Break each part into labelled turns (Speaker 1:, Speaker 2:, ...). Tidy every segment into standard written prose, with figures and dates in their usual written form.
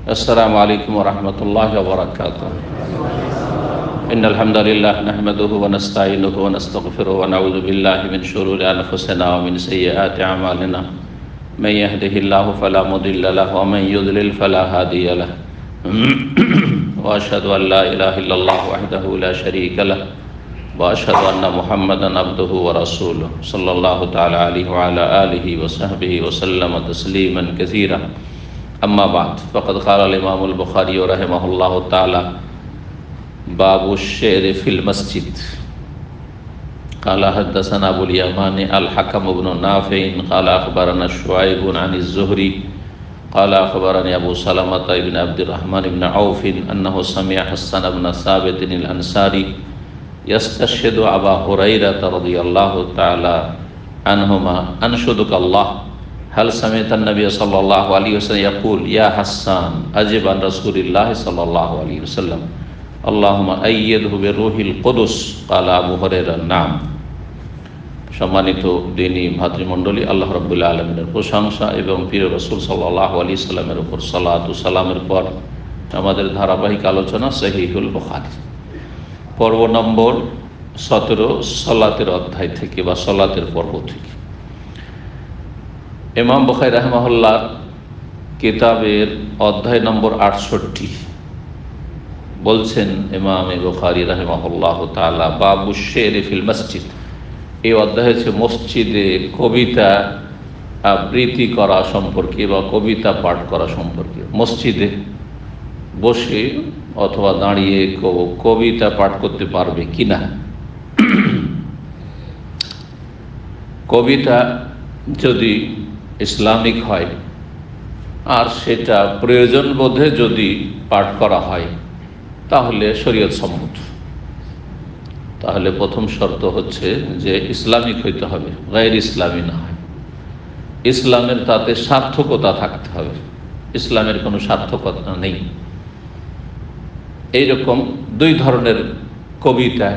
Speaker 1: अस्सलामु अलैकुम वरहमतुल्लाहि वबरकातुह। इन्नल हम्दुलिल्लाह नहमदुहु व नस्तईनुहु व नस्तगफिरुहु व नऊज़ु बिल्लाहि मिन शुरूरि अनफुसिना व मिन सय्यिआति अमालिना। मन यहदिहिल्लाहु फला मुदिल्ल लहु व मन युद्लिल फला हादिय लहु। व अशहदु अन ला इलाहा इल्लल्लाह वहदहु ला शरीका लहु व अशहदु अन्ना मुहम्मदन अब्दुहु व रसूलुहु सल्लल्लाहु तआला अलैहि व अला आलिहि व सहबिहि व सल्लम तस्लीमन कसीरा। अम्मा बाद फ़क़द क़ाल इमामुल बुख़ारी रहमहुल्लाहु तआला बाबु शेर फिल मस्जिद। क़ाल हद्दसना अबुल यमानी अल हकम इब्न नाफ़िअ क़ाल अख़बरना शुअैब अन ज़ुहरी क़ाल अख़बरनी अबू सलमा इब्न अब्दुर्रहमान इब्न औफ़ अन्नहु समिअ हसन इब्न साबित अल अंसारी यस्तशहिदु अबा हुरैरा रज़ियल्लाहु तआला अन्हुमा अनशुदुकल्लाह हल समिअतन नबी सल्लल्लाहु अलैहि वसल्लम यक़ूल या हस्सान अजिब अन रसूलिल्लाह सल्लल्लाहु अलैहि वसल्लम अल्लाहुम्मा अय्यिदहु बिरूहिल कुदुस क़ाल अबू हुरैरा नाम। সম্মানিত দিনী ভাতৃমণ্ডলী, আল্লাহ রাব্বুল আলামিনের প্রশংসা এবং প্রিয় রাসূল সাল্লাল্লাহু আলাইহি সাল্লামের উপর সালাত ও সালামের পর আমাদের ধারাবাহিক আলোচনা সহিহুল বুখারী পর্ব নম্বর 17 সালাতের অধ্যায় থেকে বা সালাতের পর্ব থেকে। ইমাম বুখারী রাহিমাহুল্লাহ কিতাবের অধ্যায় নম্বর 68 বলছেন ইমাম বুখারী রাহিমাহুল্লাহ তাআলা বাবু শের ফিল মসজিদ। এই অধ্যায় হচ্ছে মসজিদে কবিতা আবৃত্তি করা সম্পর্কে বা কবিতা পাঠ করা সম্পর্কে। মসজিদে বসে অথবা দাঁড়িয়ে কবিতা পাঠ করতে পারবে কিনা। কবিতা যদি ইসলামিক হয় আর সেটা প্রয়োজন বোধে যদি পাঠ করা হয় তাহলে শরীয়ত সম্মত। তাহলে প্রথম শর্ত হচ্ছে যে ইসলামিক হইতে হবে, গায়র ইসলামী না হয়। ইসলামের তাতে সার্থকতা থাকতে হবে, ইসলামের কোনো সার্থকতা নেই। এইরকম দুই ধরনের কবিতা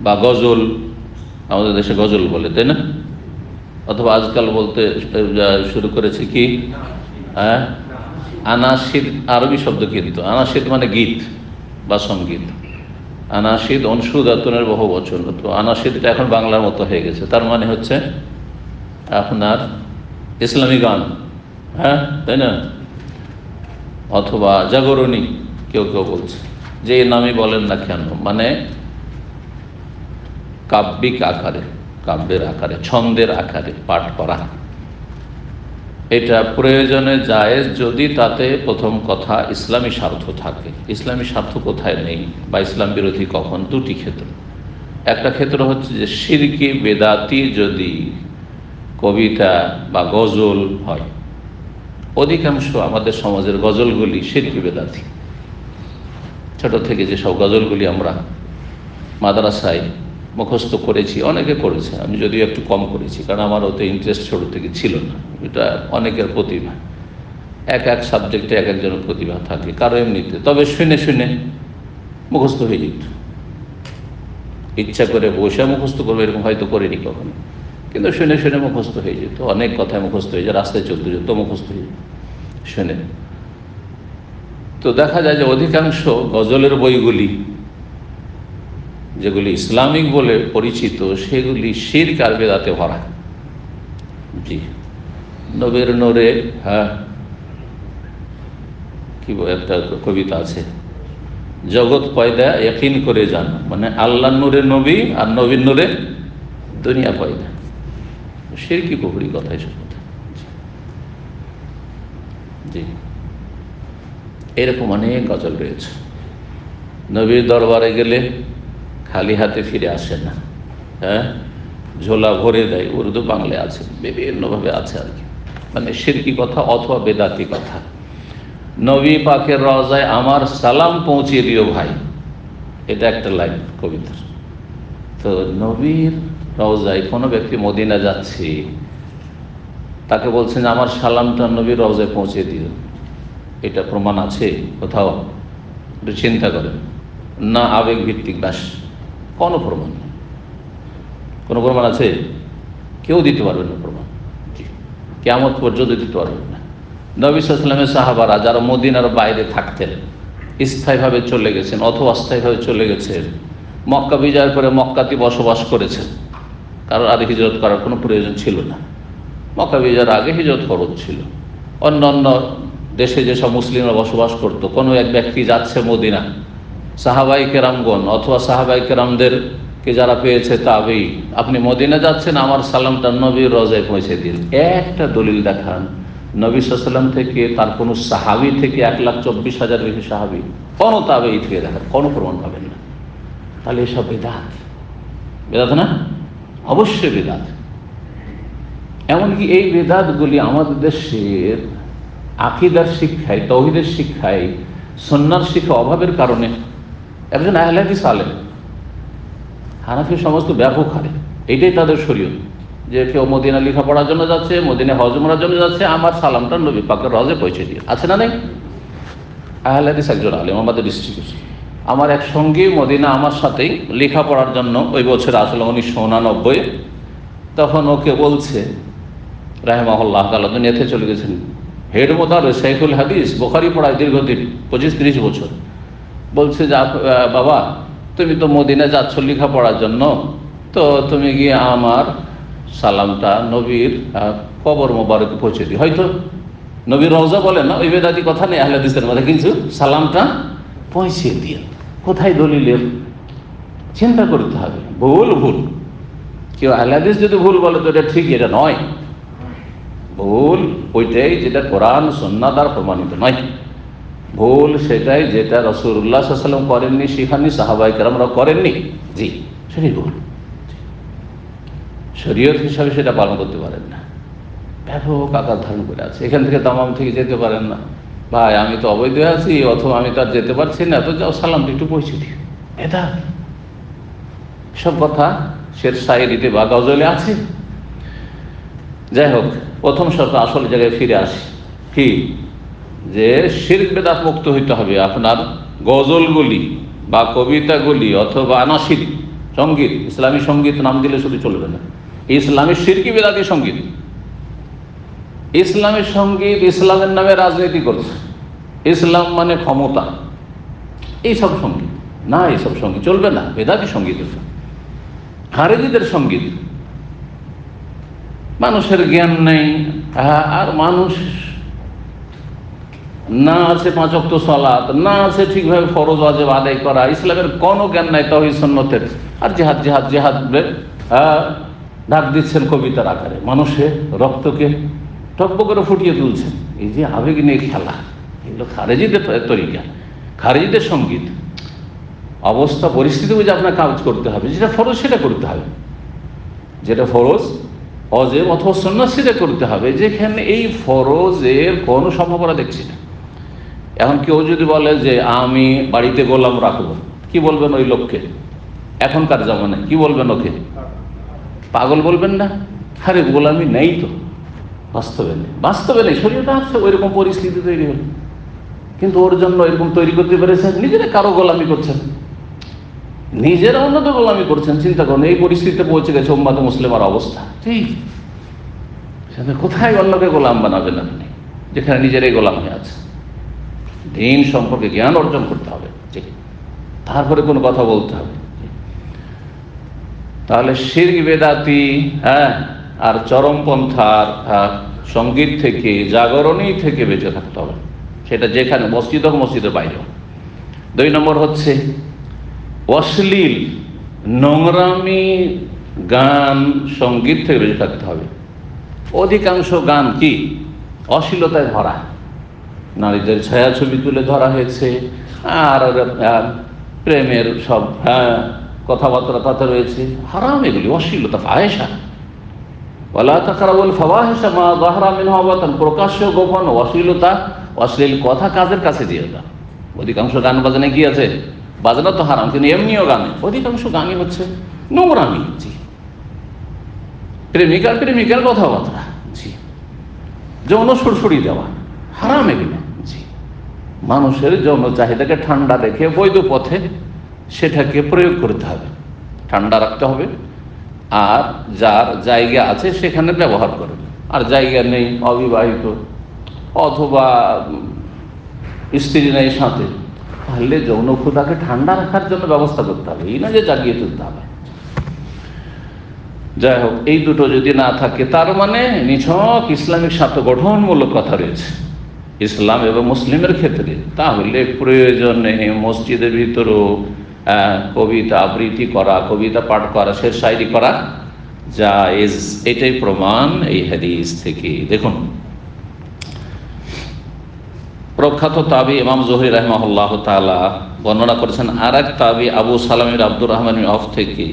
Speaker 1: বা গজল, আমাদের দেশে গজল বলে, তাই না? অথবা আজকাল বলতে শুরু করেছে কি আনাশিদ, আরবি শব্দ কিন্তু আনাশিদ মানে গীত বা সঙ্গীত। আনাশিদ অনসুদাতনের বহু বচন, তো আনাশিদটা এখন বাংলার মতো হয়ে গেছে। তার মানে হচ্ছে আপনার ইসলামী গান, হ্যাঁ তাই না? অথবা জাগরণী কেউ কেউ বলছে, যে নামই বলেন না কেন, মানে কাব্যিক আকারে, কাব্যের আকারে, ছন্দের আকারে পাঠ করা। এটা প্রয়োজনে জায়েজ যদি তাতে প্রথম কথা ইসলামী স্বার্থ থাকে। ইসলামী স্বার্থ কোথায় নেই বা ইসলাম বিরোধী কখন? দুটি ক্ষেত্র। একটা ক্ষেত্র হচ্ছে যে শিরকি বেদাতি যদি কবিতা বা গজল হয়। অধিকাংশ আমাদের সমাজের গজলগুলি শিরকি বেদাতি। ছোট থেকে যেসব গজলগুলি আমরা মাদ্রাসায় মুখস্থ করেছি, অনেকে করেছে, আমি যদিও একটু কম করেছি, কারণ আমার ওতে ইন্টারেস্ট ছোট থেকে ছিল না। এটা অনেকের প্রতিভা, এক এক সাবজেক্টে এক একজনের প্রতিভা থাকে, কারো এমনিতে। তবে শুনে শুনে মুখস্থ হয়ে যেত। ইচ্ছা করে বসে মুখস্থ করবো এরকম হয়তো করিনি কখনো, কিন্তু শুনে শুনে মুখস্থ হয়ে যেত। অনেক কথায় মুখস্থ হয়ে যায়, রাস্তায় চলতে যেত মুখস্থ হয়ে যেত শুনে। তো দেখা যায় যে অধিকাংশ গজলের বইগুলি যেগুলি ইসলামিক বলে পরিচিত সেগুলি শিরক আর বেদাতে ভরা। জি, নবীর নূরে, হ্যাঁ কি একটা কবিতা আছে, জগৎ পয়দা ইয়াকিন করে যান, মানে আল্লাহর নূরে নবী আর নবীর নূরে দুনিয়া পয়দা। শিরকি কুফরি কথা, এসব কথা। জি, এরকম অনেক গজল রয়েছে। নবীর দরবারে গেলে খালি হাতে ফিরে আসে না, হ্যাঁ ঝোলা ভরে দেয়, উর্দু বাংলায় আছে, বিভিন্নভাবে আছে আর কি, মানে শিরকি কথা অথবা বেদাতি কথা। নবী পাকের রওজায় আমার সালাম পৌঁছে দিও ভাই, এটা একটা লাইন কবিতার। তো নবীর রওজায় কোনো ব্যক্তি মদিনা যাচ্ছে, তাকে বলছেন আমার সালামটা নবীর রওজায় পৌঁছে দিও, এটা প্রমাণ আছে কোথাও? একটু চিন্তা করেন। না আবেগ ভিত্তিক, ব্যাস, কোনো প্রমাণ নেই। কোনো প্রমাণ আছে? কেউ দিতে পারবেন না প্রমাণ। কিয়ামত পর্যন্ত দিতে পারবেন না। নবী সাল্লাল্লাহু আলাইহি ওয়াসাল্লামের সাহাবারা যারা মদিনার বাইরে থাকতেন, স্থায়ীভাবে চলে গেছেন অথবা অস্থায়ীভাবে চলে গেছেন, মক্কা বিজয়ের পরে মক্কাতে বসবাস করেছেন, কারণ আর হিজরত করার কোনো প্রয়োজন ছিল না। মক্কা বিজয়ের আগে হিজরত ফরজ ছিল। অন্য অন্য দেশে যেসব মুসলিমরা বসবাস করত, কোনো এক ব্যক্তি যাচ্ছে মদিনা, সাহাবাই কেরামগণ অথবা সাহাবাই কেরামদেরকে যারা পেয়েছে তাবেই, আপনি মদিনা যাচ্ছেন, আমার সালামটা নবীর রওজায় পৌঁছে দিন। একটা দলিল দেখান নবী সাল্লাল্লাহু আলাইহি ওয়াসাল্লাম থেকে, তার কোনো সাহাবী থেকে 1,24,000 বেশি সাহাবী, কোনো তাবেই থেকে দেখান, কোনো প্রমাণ পাবেন না। তাহলে এসব বিদআত, বিদআত না? অবশ্যই বিদআত। এমনকি এই বিদআতগুলি আমাদের দেশের আকীদার শিক্ষায়, তাওহীদের শিক্ষায়, সুন্নাহর শিক্ষা অভাবের কারণে একজন আহলে হাদিস আলেম, হানাফি সমস্ত ব্যাপক হারে এইটাই তাদের শরীয়ত, যে কেউ মদিনা লেখাপড়ার জন্য যাচ্ছে, মদিনা হজ উমরার জন্য যাচ্ছে, আমার সালামটা নবী পাকের রওজায় পৌঁছে দিয়ে, আছে না নাই? আহলে হাদিস একজন আলেম আমাদের ডিস্ট্রিক্টে, আমার এক সঙ্গী মদিনা আমার সাথেই লেখাপড়ার জন্য ওই বছর আসলে 1989, তখন ওকে বলছে রাহিমাহুল্লাহ তাআলা দুনিয়াতে চলে গেছেন, হেড মোদাররিস শাইখুল হাদিস, বুখারী পড়ায় দীর্ঘদিন 25-30 বছর, বলছে যে বাবা তুমি তো মদিনা যাচ্ছ লেখাপড়ার জন্য, তো তুমি গিয়ে আমার সালামটা নবীর কবর মোবারকে পৌঁছে দিই। হয়তো নবীর রওজা বলে না, ওই বেদাতি কথা নেই আহলে হাদিসের মধ্যে, কিন্তু সালামটা পৌঁছে দিয়ে। কোথায় দলিলের? চিন্তা করতে হবে। ভুল ভুল, কেউ আহলে হাদিস যদি ভুল বলে তো এটা ঠিক, এটা নয়। ভুল ওইটাই যেটা কোরআন সুন্নাহ দ্বারা প্রমাণিত নয়। ভুল সেটাই যেটা রাসূলুল্লাহ সাল্লাল্লাহু আলাইহি ওয়াসাল্লাম করেননি, শিখাননি, সাহাবায়ে কেরামরা করেননি, জি সেটাই ভুল। শরীয়ত হিসাবে সেটা পালন করতে পারেন না, ব্যাপক আকার ধারণ করে আছে। এখান থেকে দামাম থেকে যেতে পারেন না, ভাই আমি তো অবৈধ আছি, অথবা আমি তো আর যেতে পারছি না, তো যাও সালামটা একটু পৌঁছে দিই। এটা সব কথা শের শায়েরিতে বা গজলে আছে। যাই হোক, প্রথম শর্ত আসল জায়গায় ফিরে আসি, কি যে শিরক বিদআত মুক্ত হইতে হবে। আপনার গজলগুলি বা কবিতাগুলি অথবা আনাসিদ সঙ্গীত, ইসলামী সঙ্গীত নাম দিলে শুধু চলবে না, ইসলামী শিরকি বিদআতি সঙ্গীত, ইসলামী সঙ্গীত ইসলামের নামে রাজনীতি করছে, ইসলাম মানে ক্ষমতা, এইসব সঙ্গীত না, এইসব সঙ্গীত চলবে না, বিদআতি সঙ্গীত। খারেজিদের সঙ্গীত, মানুষের জ্ঞান নেই, আর মানুষ না আছে 5 ওয়াক্ত সালাত, না আছে ঠিকভাবে ফরজ ওয়াজিব আদায় করা, ইসলামের কোনো জ্ঞান নাই তাওহীদ সুন্নতের, আর জিহাদ জিহাদ জিহাদ ডাক দিচ্ছেন কবিতার আকারে, মানুষের রক্তকে টব্ব করে ফুটিয়ে তুলছেন। এই যে আবেগ নিয়ে খেলা, এগুলো খারেজিদের তরিকা, খারেজিদের সঙ্গীত। অবস্থা পরিস্থিতি বুঝে আপনার কাজ করতে হবে, যেটা ফরজ সেটা করতে হবে, যেটা ফরজ ওয়াজিব অথবা সুন্নাহ সেটা করতে হবে, যেখানে এই ফরজের কোনো সম্ভাবনা দেখছি না। এখন কেউ যদি বলে যে আমি বাড়িতে গোলাম রাখবো, কি বলবেন ওই লোককে? এখনকার জামানায় কি বলবেন ওকে? পাগল বলবেন না? আরে গোলামি নেই তো, বাস্তবে নেই, বাস্তবে নেই, শরীয়তে আছে, ওইরকম পরিস্থিতি তৈরি হলো, কিন্তু ওর জন্য এরকম তৈরি করতে পেরেছেন, নিজেরা কারো গোলামি করছেন, নিজেরা অন্য তো গোলামি করছেন। চিন্তা করুন, এই পরিস্থিতিতে পৌঁছে গেছে উম্মাত মুসলিমার অবস্থা। ঠিক, কোথায় অন্যকে গোলাম বানাবেন আপনি, যেখানে নিজেরাই গোলাম হয়ে আছে? দিন সম্পর্কে জ্ঞান অর্জন করতে হবে, ঠিক, তারপরে কোনো কথা বলতে হবে। তাহলে শিরক বেদাতি আর চরমপন্থার সঙ্গীত থেকে, জাগরণী থেকে বেঁচে থাকতে হবে, সেটা যেখানে মসজিদ হোক, মসজিদের বাইরে হোক। 2 নম্বর হচ্ছে অশ্লীল নোংরামি গান সঙ্গীত থেকে বেঁচে থাকতে হবে। অধিকাংশ গান কি অশ্লীলতায় ভরা, নারীদের ছায়াছবি তুলে ধরা হয়েছে, আর প্রেমের সব কথাবার্তা তাতে রয়েছে, হারাম, এগুলি অশ্লীলতা, ফাহেসা। ওয়ালা তাকরাবুল ফাওয়াহিশা মা যাহরা মিনহা ওয়া বাতান, প্রকাশ্য গোপন অশ্লীলতা, অশ্লীল কথা কাজের কাছে দিয়ে দাও। অধিকাংশ গান বাজনায় কি আছে? বাজনা তো হারাম, কিন্তু এমনিও গানে অধিকাংশ গানই হচ্ছে নোংরামি, জি, প্রেমিকার কথাবার্তা, জি, যৌন সুরসুরি দেওয়া, হারাম এগুলো, জি। মানুষের যৌন চাহিদাকে ঠান্ডা রেখে বৈধ পথে সেটাকে প্রয়োগ করতে হবে, ঠান্ডা রাখতে হবে, আর যার জায়গা আছে সেখানে ব্যবহার করবে, আর জায়গা নেই, অবিবাহিত, অথবা স্ত্রী নেই সাথে, তাহলে যৌন ক্ষুধাকে ঠান্ডা রাখার জন্য ব্যবস্থা করতে হবে, এই না যে জাগিয়ে তুলতে হবে। যাই হোক, এই দুটো যদি না থাকে তার মানে নিছক ইসলামিক স্বার্থ গঠনমূলক কথা রয়েছে ইসলাম এবং মুসলিমের ক্ষেত্রে, তাহলে প্রয়োজনে মসজিদের ভিতরেও কবিতা আবৃত্তি করা, কবিতা পাঠ করা, শের শায়রি করা জায়েজ। এটাই প্রমাণ এই হাদিস থেকে। দেখুন, প্রখ্যাত তাবি ইমাম জুহরি রাহিমাহুল্লাহ তাআলা বর্ণনা করেছেন আর এক তাবি আবু সালামের আব্দুর রহমান অফ থেকে,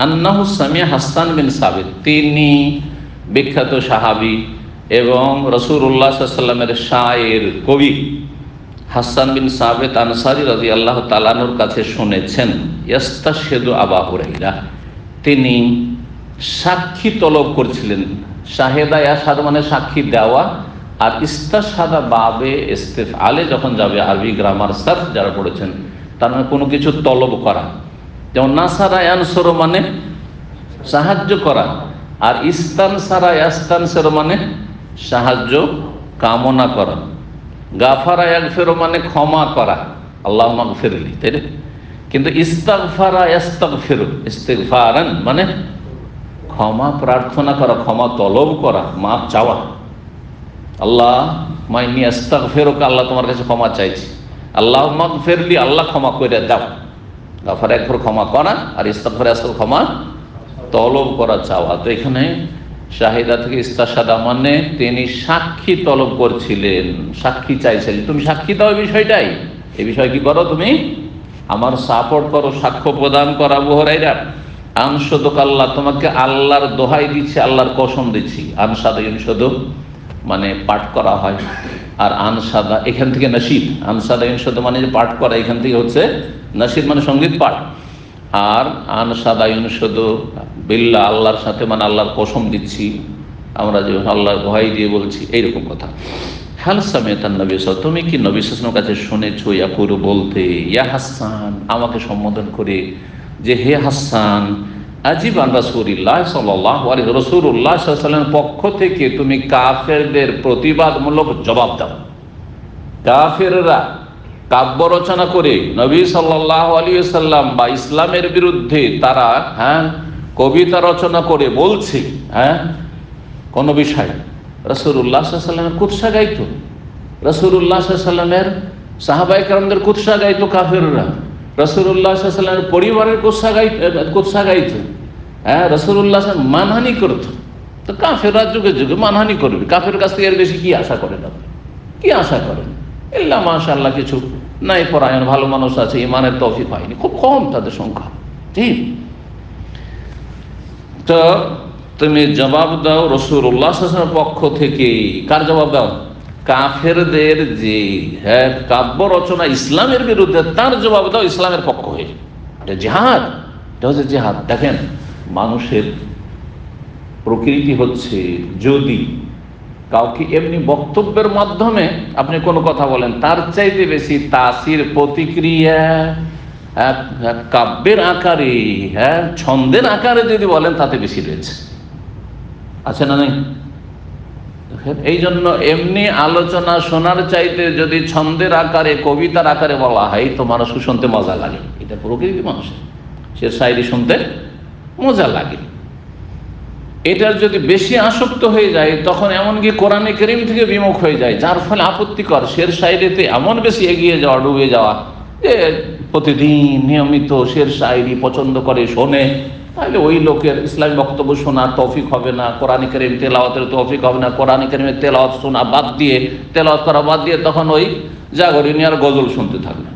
Speaker 1: আন্নাহু সামিয়া হাসান বিন সাবিত, তিনি বিখ্যাত সাহাবী এবং রাসূলুল্লাহ সাল্লাল্লাহু আলাইহি ওয়াসাল্লামের শায়ের কবি হাসান বিন সাবিত আনসারী রাদিয়াল্লাহু তাআলা আনহুর কাছে শুনেছেন, ইস্তাশহিদু আবু হুরায়রা, তিনি সাক্ষী তলব করছিলেন। শাহেদা ইয়াশহাদ মানে সাক্ষী দেওয়া, আর ইস্তাশহাদা বাবে ইস্তিফআলে যখন যাবে, আরবি গ্রামার সার্ফ যারা পড়েছেন, তার মানে কোনো কিছু তলব করা। যেমন নাসারা ইয়ানসুরু মানে সাহায্য করা, আর ইস্তানসারা ইয়াস্তানসিরু মানে সাহায্য কামনা করা, গাফারা ইয়াগফিরু মানে ক্ষমা করা, আল্লাহুম্মা গফিরলি, তাই না? কিন্তু ইস্তাগফারা ইস্তাগফিরু, ইস্তিগফারান মানে ক্ষমা প্রার্থনা করা, ক্ষমা তলব করা, মাপ চাওয়া। আল্লাহ মাইনি আস্তাগফিরুকা, আল্লাহ তোমার কাছে ক্ষমা চাইছি। আল্লাহুম্মা গফিরলি, আল্লাহ ক্ষমা করে দাও। গাফারা একবার ক্ষমা করা, আর ইস্তাগফার ক্ষমা তলব করা, চাওয়া। তো এখানে শাহিদা থেকে ইস্তাশহাদা মানে তিনি সাক্ষী তলব করছিলেন, সাক্ষী চাইছিলেন, তুমি সাক্ষী দাও এই বিষয়টাই, এই বিষয় কি করো, তুমি আমার সাপোর্ট করো, সাক্ষ্য প্রদান করা। আবু হুরায়রা, আনশদুক আল্লাহ, তোমাকে আল্লাহর দোহাই দিচ্ছি, আল্লাহর কসম দিচ্ছি। আনসাদা ইনশদু মানে পাঠ করা হয়, আর আনসাদা এখান থেকে নাশিদ, আনসাদা ইনশদু মানে যে পাঠ করা, এখান থেকে হচ্ছে নাশিদ মানে সঙ্গীত পাঠ। আর আনসাদা ইনশদু বিল্লাহ, আল্লাহর সাথে মানে আল্লাহর কসম দিচ্ছি, আমরা যে আল্লাহর দোহাই দিয়ে বলছি, এইরকম কথা। হাল সামিআতান নবী সাল্লাল্লাহু আলাইহি ওয়াসাল্লাম, তুমি কি নবী সাল্লাল্লাহু আলাইহি ওয়াসাল্লামের কাছে শুনেছো ইয়াকুলু বলতে, ইয়া হাসান, আমাকে সম্বোধন করে, যে হে হাসান, আজিব আন রাসূলিল্লাহ সাল্লাল্লাহু আলাইহি ওয়াসাল্লাম, রাসূলুল্লাহ সাল্লাল্লাহু আলাইহি ওয়াসাল্লামের পক্ষ থেকে তুমি কাফেরদের প্রতিবাদমূলক জবাব দাও। কাফেররা কাব্য রচনা করে নবী সাল্লাল্লাহু আলাইহি ওয়াসাল্লাম বা ইসলামের বিরুদ্ধে তারা কবিতা রচনা করে বলছে কোন বিষয়, রাসূলুল্লাহ সাল্লাল্লাহু আলাইহি ওয়াসাল্লামের কুৎসা গাইতো, রাসূলুল্লাহ সাল্লাল্লাহু আলাইহি ওয়াসাল্লামের সাহাবায়ে কেরামদের কুৎসা গাইতো কাফেররা, রাসূলুল্লাহ সাল্লাল্লাহু আলাইহি ওয়াসাল্লামের পরিবারের কুৎসা গাইতো, রাসূলুল্লাহ মানহানি করতো। তো কাফেররা যুগে যুগে মানহানি করবে, কাফের কাছ থেকে এর বেশি কি আশা করেন আপনি? কি আশা করেন? ইল্লা মাশাআল্লাহ কিছু নাই পরায়ণ ভালো মানুষ আছে, ইমানের তৌফিক হয়নি, খুব কম তাদের সংখ্যা। ঠিক, তো তুমি জবাব দাও রাসূলুল্লাহ সাল্লাল্লাহু আলাইহি ওয়াসাল্লামের পক্ষ থেকে। কার জবাব দাও? কাফেরদের যে কাব্য রচনা ইসলামের বিরুদ্ধে, তার জবাব দাও ইসলামের পক্ষ হয়ে। এটা জিহাদ, এটা হচ্ছে জিহাদ। দেখেন, মানুষের প্রকৃতি হচ্ছে, যদি কাউকে এমনি বক্তব্যের মাধ্যমে আপনি কোনো কথা বলেন, তার চাইতে বেশি তাসির, প্রতিক্রিয়া কাব্যের আকারে, ছন্দের আকারে যদি বলেন, তাতে বেশি রয়েছে, আছে না নেই? এই জন্য এমনি আলোচনা শোনার চাইতে যদি ছন্দের আকারে, কবিতার আকারে বলা হয়, তো মানুষকে শুনতে মজা লাগে। এটা প্রকৃতি মানুষের, সে শায়রি শুনতে মজা লাগে। এটার যদি বেশি আসক্ত হয়ে যায়, তখন এমনকি কোরআনে কারীম থেকে বিমুখ হয়ে যায়, যার ফলে আপত্তিকর শের শায়রিতে এমন বেশি এগিয়ে যাওয়া, ডুবে যাওয়া, যে প্রতিদিন নিয়মিত শের শায়রি পছন্দ করে, শোনে, তাহলে ওই লোকের ইসলামী বক্তব্য শোনার তৌফিক হবে না, কোরআনে কারীম তেলাওয়াতের তৌফিক হবে না। কোরআনে কারীমের তেলাওয়াত শোনা বাদ দিয়ে, তেলাওয়াত করা বাদ দিয়ে, তখন ওই জাগরণী আর গজল শুনতে থাকবে,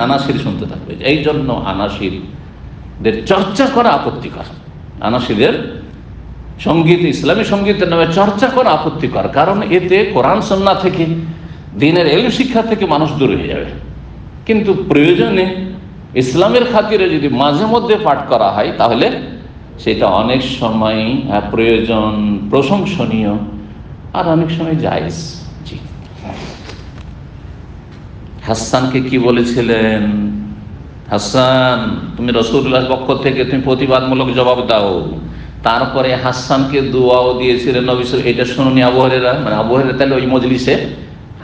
Speaker 1: আনাসির শুনতে থাকবে। এই জন্য আনাসিরদের চর্চা করা আপত্তিকর, আনাসিদের সঙ্গীত, ইসলামী সঙ্গীতের নামে চর্চা করা আপত্তিকর, কারণ এতে কোরআন সুন্নাহ থেকে, দ্বীনের ইলম শিক্ষা থেকে মানুষ দূর হয়ে যাবে। কিন্তু প্রয়োজনে ইসলামের খাতিরে যদি মাঝে মধ্যে পাঠ করা হয়, তাহলে সেটা অনেক সময় প্রয়োজন, প্রশংসনীয়, আর অনেক সময় জায়েজ। জি, হাসানকে কি বলেছিলেন? হাসান, তুমি রাসূলুল্লাহর পক্ষ থেকে তুমি প্রতিবাদমূলক জবাব দাও। তারপরে হাসানকে দোয়াও দিয়েছিলেন নবী সাল্লাল্লাহু আলাইহি ওয়াসাল্লাম। এটা শুনুনি আবু হুরায়রা, মানে আবু হুরায়রা তাহলে ওই মজলিসে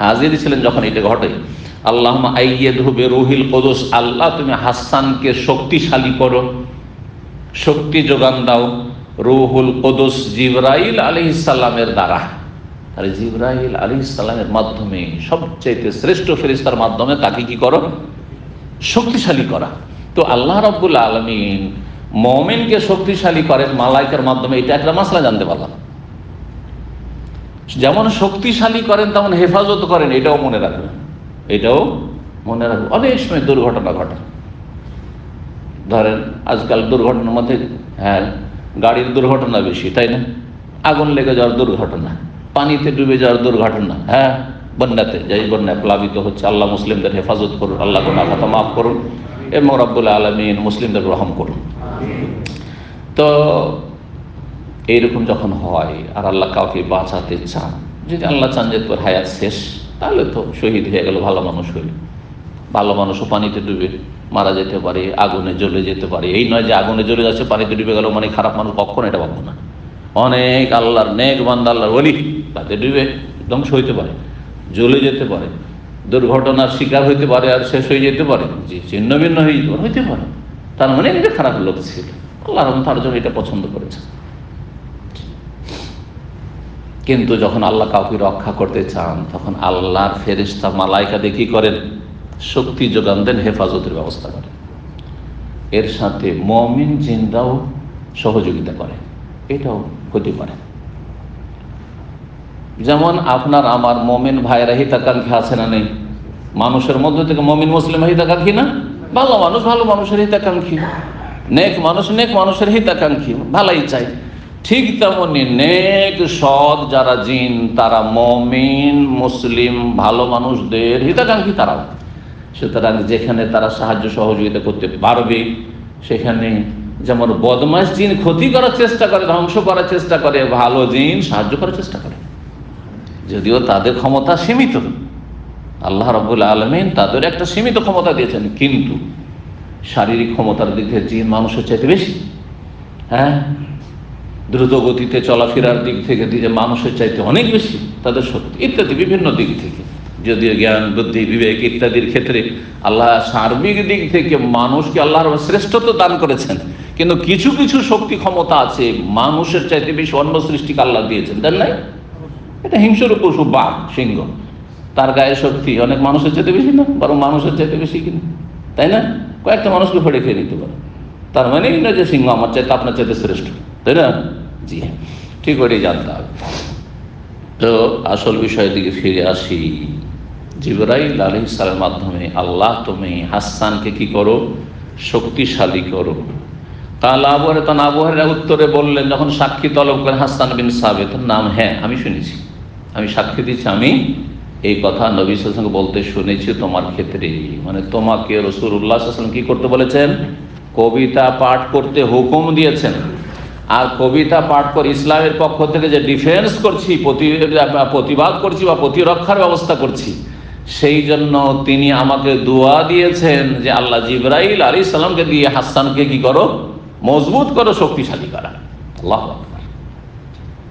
Speaker 1: হাজির ছিলেন যখন এটা ঘটে। আল্লাহুম্মা আইয়িদহু বিরূহিল কুদুস, আল্লাহ তুমি হাসানকে শক্তিশালী করো, শক্তি যোগান দাও রূহুল কুদুস জিবরাইল আলাইহিস সালামের দ্বারা। আর জিবরাইল আলাইহিস সালামের মাধ্যমে, সবচেয়ে শ্রেষ্ঠ ফেরেশতার মাধ্যমে তাকে কি করো? শক্তিশালী করা। তো আল্লাহ রাব্বুল আলামিন মুমিনকে শক্তিশালী করেন মালায়েকার মাধ্যমে, এটা একটা মাসলা জানতে পারলাম। যেমন শক্তিশালী করেন তেমন হেফাজত করেন, এটাও মনে রাখবেন, এটাও মনে রাখবেন। অনেক সময় দুর্ঘটনা ঘটে, ধরেন আজকাল দুর্ঘটনার মধ্যে গাড়ির দুর্ঘটনা বেশি, তাই না? আগুন লেগে যাওয়ার দুর্ঘটনা, পানিতে ডুবে যাওয়ার দুর্ঘটনা, বন্যাতে যাই বন্যায় প্লাবিত হচ্ছে। আল্লাহ মুসলিমদের হেফাজত করুন, আল্লাহ গুনাহ খাতা মাফ করুন এবং রব্বুল আলামিন মুসলিমদের রহম করুন। তো এইরকম যখন হয় আর আল্লাহ কাউকে বাঁচাতে চান, যদি আল্লাহ চান যে তোর হায়াত শেষ, তাহলে তো শহীদ হয়ে গেল, ভালো মানুষ হইল। ভালো মানুষও পানিতে ডুবে মারা যেতে পারে, আগুনে জ্বলে যেতে পারে। এই নয় যে আগুনে জ্বলে যাচ্ছে পানিতে ডুবে গেল মানে খারাপ মানুষ, কখনো এটা ভাববো না। অনেক আল্লাহর নেক বান্দা, আল্লাহর ওলি তাতে ডুবে ধ্বংস হইতে পারে, জ্বলে যেতে পারে, দুর্ঘটনার শিকার হইতে পারে, আর শেষ হয়ে যেতে পারে, যে ছিন্ন ভিন্ন হইতে পারে। তার মানে এটা খারাপ লোক ছিল, আল্লাহ তার জন্য এটা পছন্দ করেছে। কিন্তু যখন আল্লাহ কাউকে রক্ষা করতে চান, তখন আল্লাহর ফেরেশতা মালায়েকা দিয়ে কি করেন? শক্তি যোগান দেন, হেফাজতের ব্যবস্থা করেন। এর সাথে মুমিন জিনরাও সহযোগিতা করে, এটাও হতে পারে। যেমন আপনার আমার মুমিন ভাইরা হিতাকাঙ্ক্ষী আছে না নেই? মানুষের মধ্যে থেকে মুমিন মুসলিম হিতাকাঙ্ক্ষী না? ভালো মানুষ ভালো মানুষের হিতাকাঙ্ক্ষী, নেক মানুষ নেক মানুষের হিতাকাঙ্ক্ষী, ভালাই চাই। ঠিক তেমনি নেক সৎ যারা জিন, তারা মুমিন মুসলিম ভালো মানুষদের হিতাকাঙ্ক্ষী তারাও। সুতরাং যেখানে তারা সাহায্য সহযোগিতা করতে পারবে, সেখানে যেমন বদমাশ জিন ক্ষতি করার চেষ্টা করে, ধ্বংস করার চেষ্টা করে, ভালো জিন সাহায্য করার চেষ্টা করে। যদিও তাদের ক্ষমতা সীমিত, আল্লাহ রাব্বুল আলামিন তাদের একটা সীমিত ক্ষমতা দিয়েছেন, কিন্তু শারীরিক ক্ষমতার দিক থেকে জিন মানুষের চাইতে বেশি। দ্রুত গতিতে চলাফেরার দিক থেকে মানুষের চাইতে অনেক বেশি তাদের শক্তি, ইত্যাদি বিভিন্ন দিক থেকে। যদিও জ্ঞান বুদ্ধি বিবেক ইত্যাদির ক্ষেত্রে আল্লাহ সার্বিক দিক থেকে মানুষকে আল্লাহর শ্রেষ্ঠত্ব দান করেছেন, কিন্তু কিছু কিছু শক্তি ক্ষমতা আছে মানুষের চাইতে বেশি অন্য সৃষ্টিকে আল্লাহ দিয়েছেন, দেন নাই? এটা হিংস্র পশু বাঘ সিংহ, তার গায়ের শক্তি অনেক মানুষের চাইতে বেশি না, বরং মানুষের চাইতে বেশি কিনা, তাই না? কয়েকটা মানুষকে ফেড়ে খেয়ে নিতে পারে, তার মানে এই না যে সিংহ আমার চাইতে আপনার চাইতে শ্রেষ্ঠ, তাই না? জি হ্যাঁ, ঠিক ওইটাই জানতে হবে। তো আসল বিষয়ের দিকে ফিরে আসি। জিবরাইল আলাইহিস সালামের মাধ্যমে আল্লাহ তুমি হাসানকে কি করো? শক্তিশালী করো। কাল আবু হুরায়রা উত্তরে বললেন, যখন সাক্ষী তলব করেন হাসান বিন সাবিতের নাম, হ্যাঁ আমি শুনেছি, আমি সাক্ষী দিচ্ছি, আমি এই কথা নবী সাল্লাল্লাহু আলাইহি ওয়াসাল্লাম বলতে শুনেছি তোমার ক্ষেত্রে। মানে তোমাকে রাসূলুল্লাহ সাল্লাল্লাহু আলাইহি ওয়াসাল্লাম কি করতে বলেছেন? কবিতা পাঠ করতে হুকুম দিয়েছেন। আর কবিতা পাঠ করে ইসলামের পক্ষ থেকে যে ডিফেন্স করছি, প্রতিবাদ করছি বা প্রতিরক্ষার ব্যবস্থা করছি, সেই জন্য তিনি আমাকে দোয়া দিয়েছেন যে আল্লাহ জিবরাইল আলাইহিস সালামকে দিয়ে হাসানকে কি করো? মজবুত করো, শক্তিশালী করা। আল্লাহু আকবার।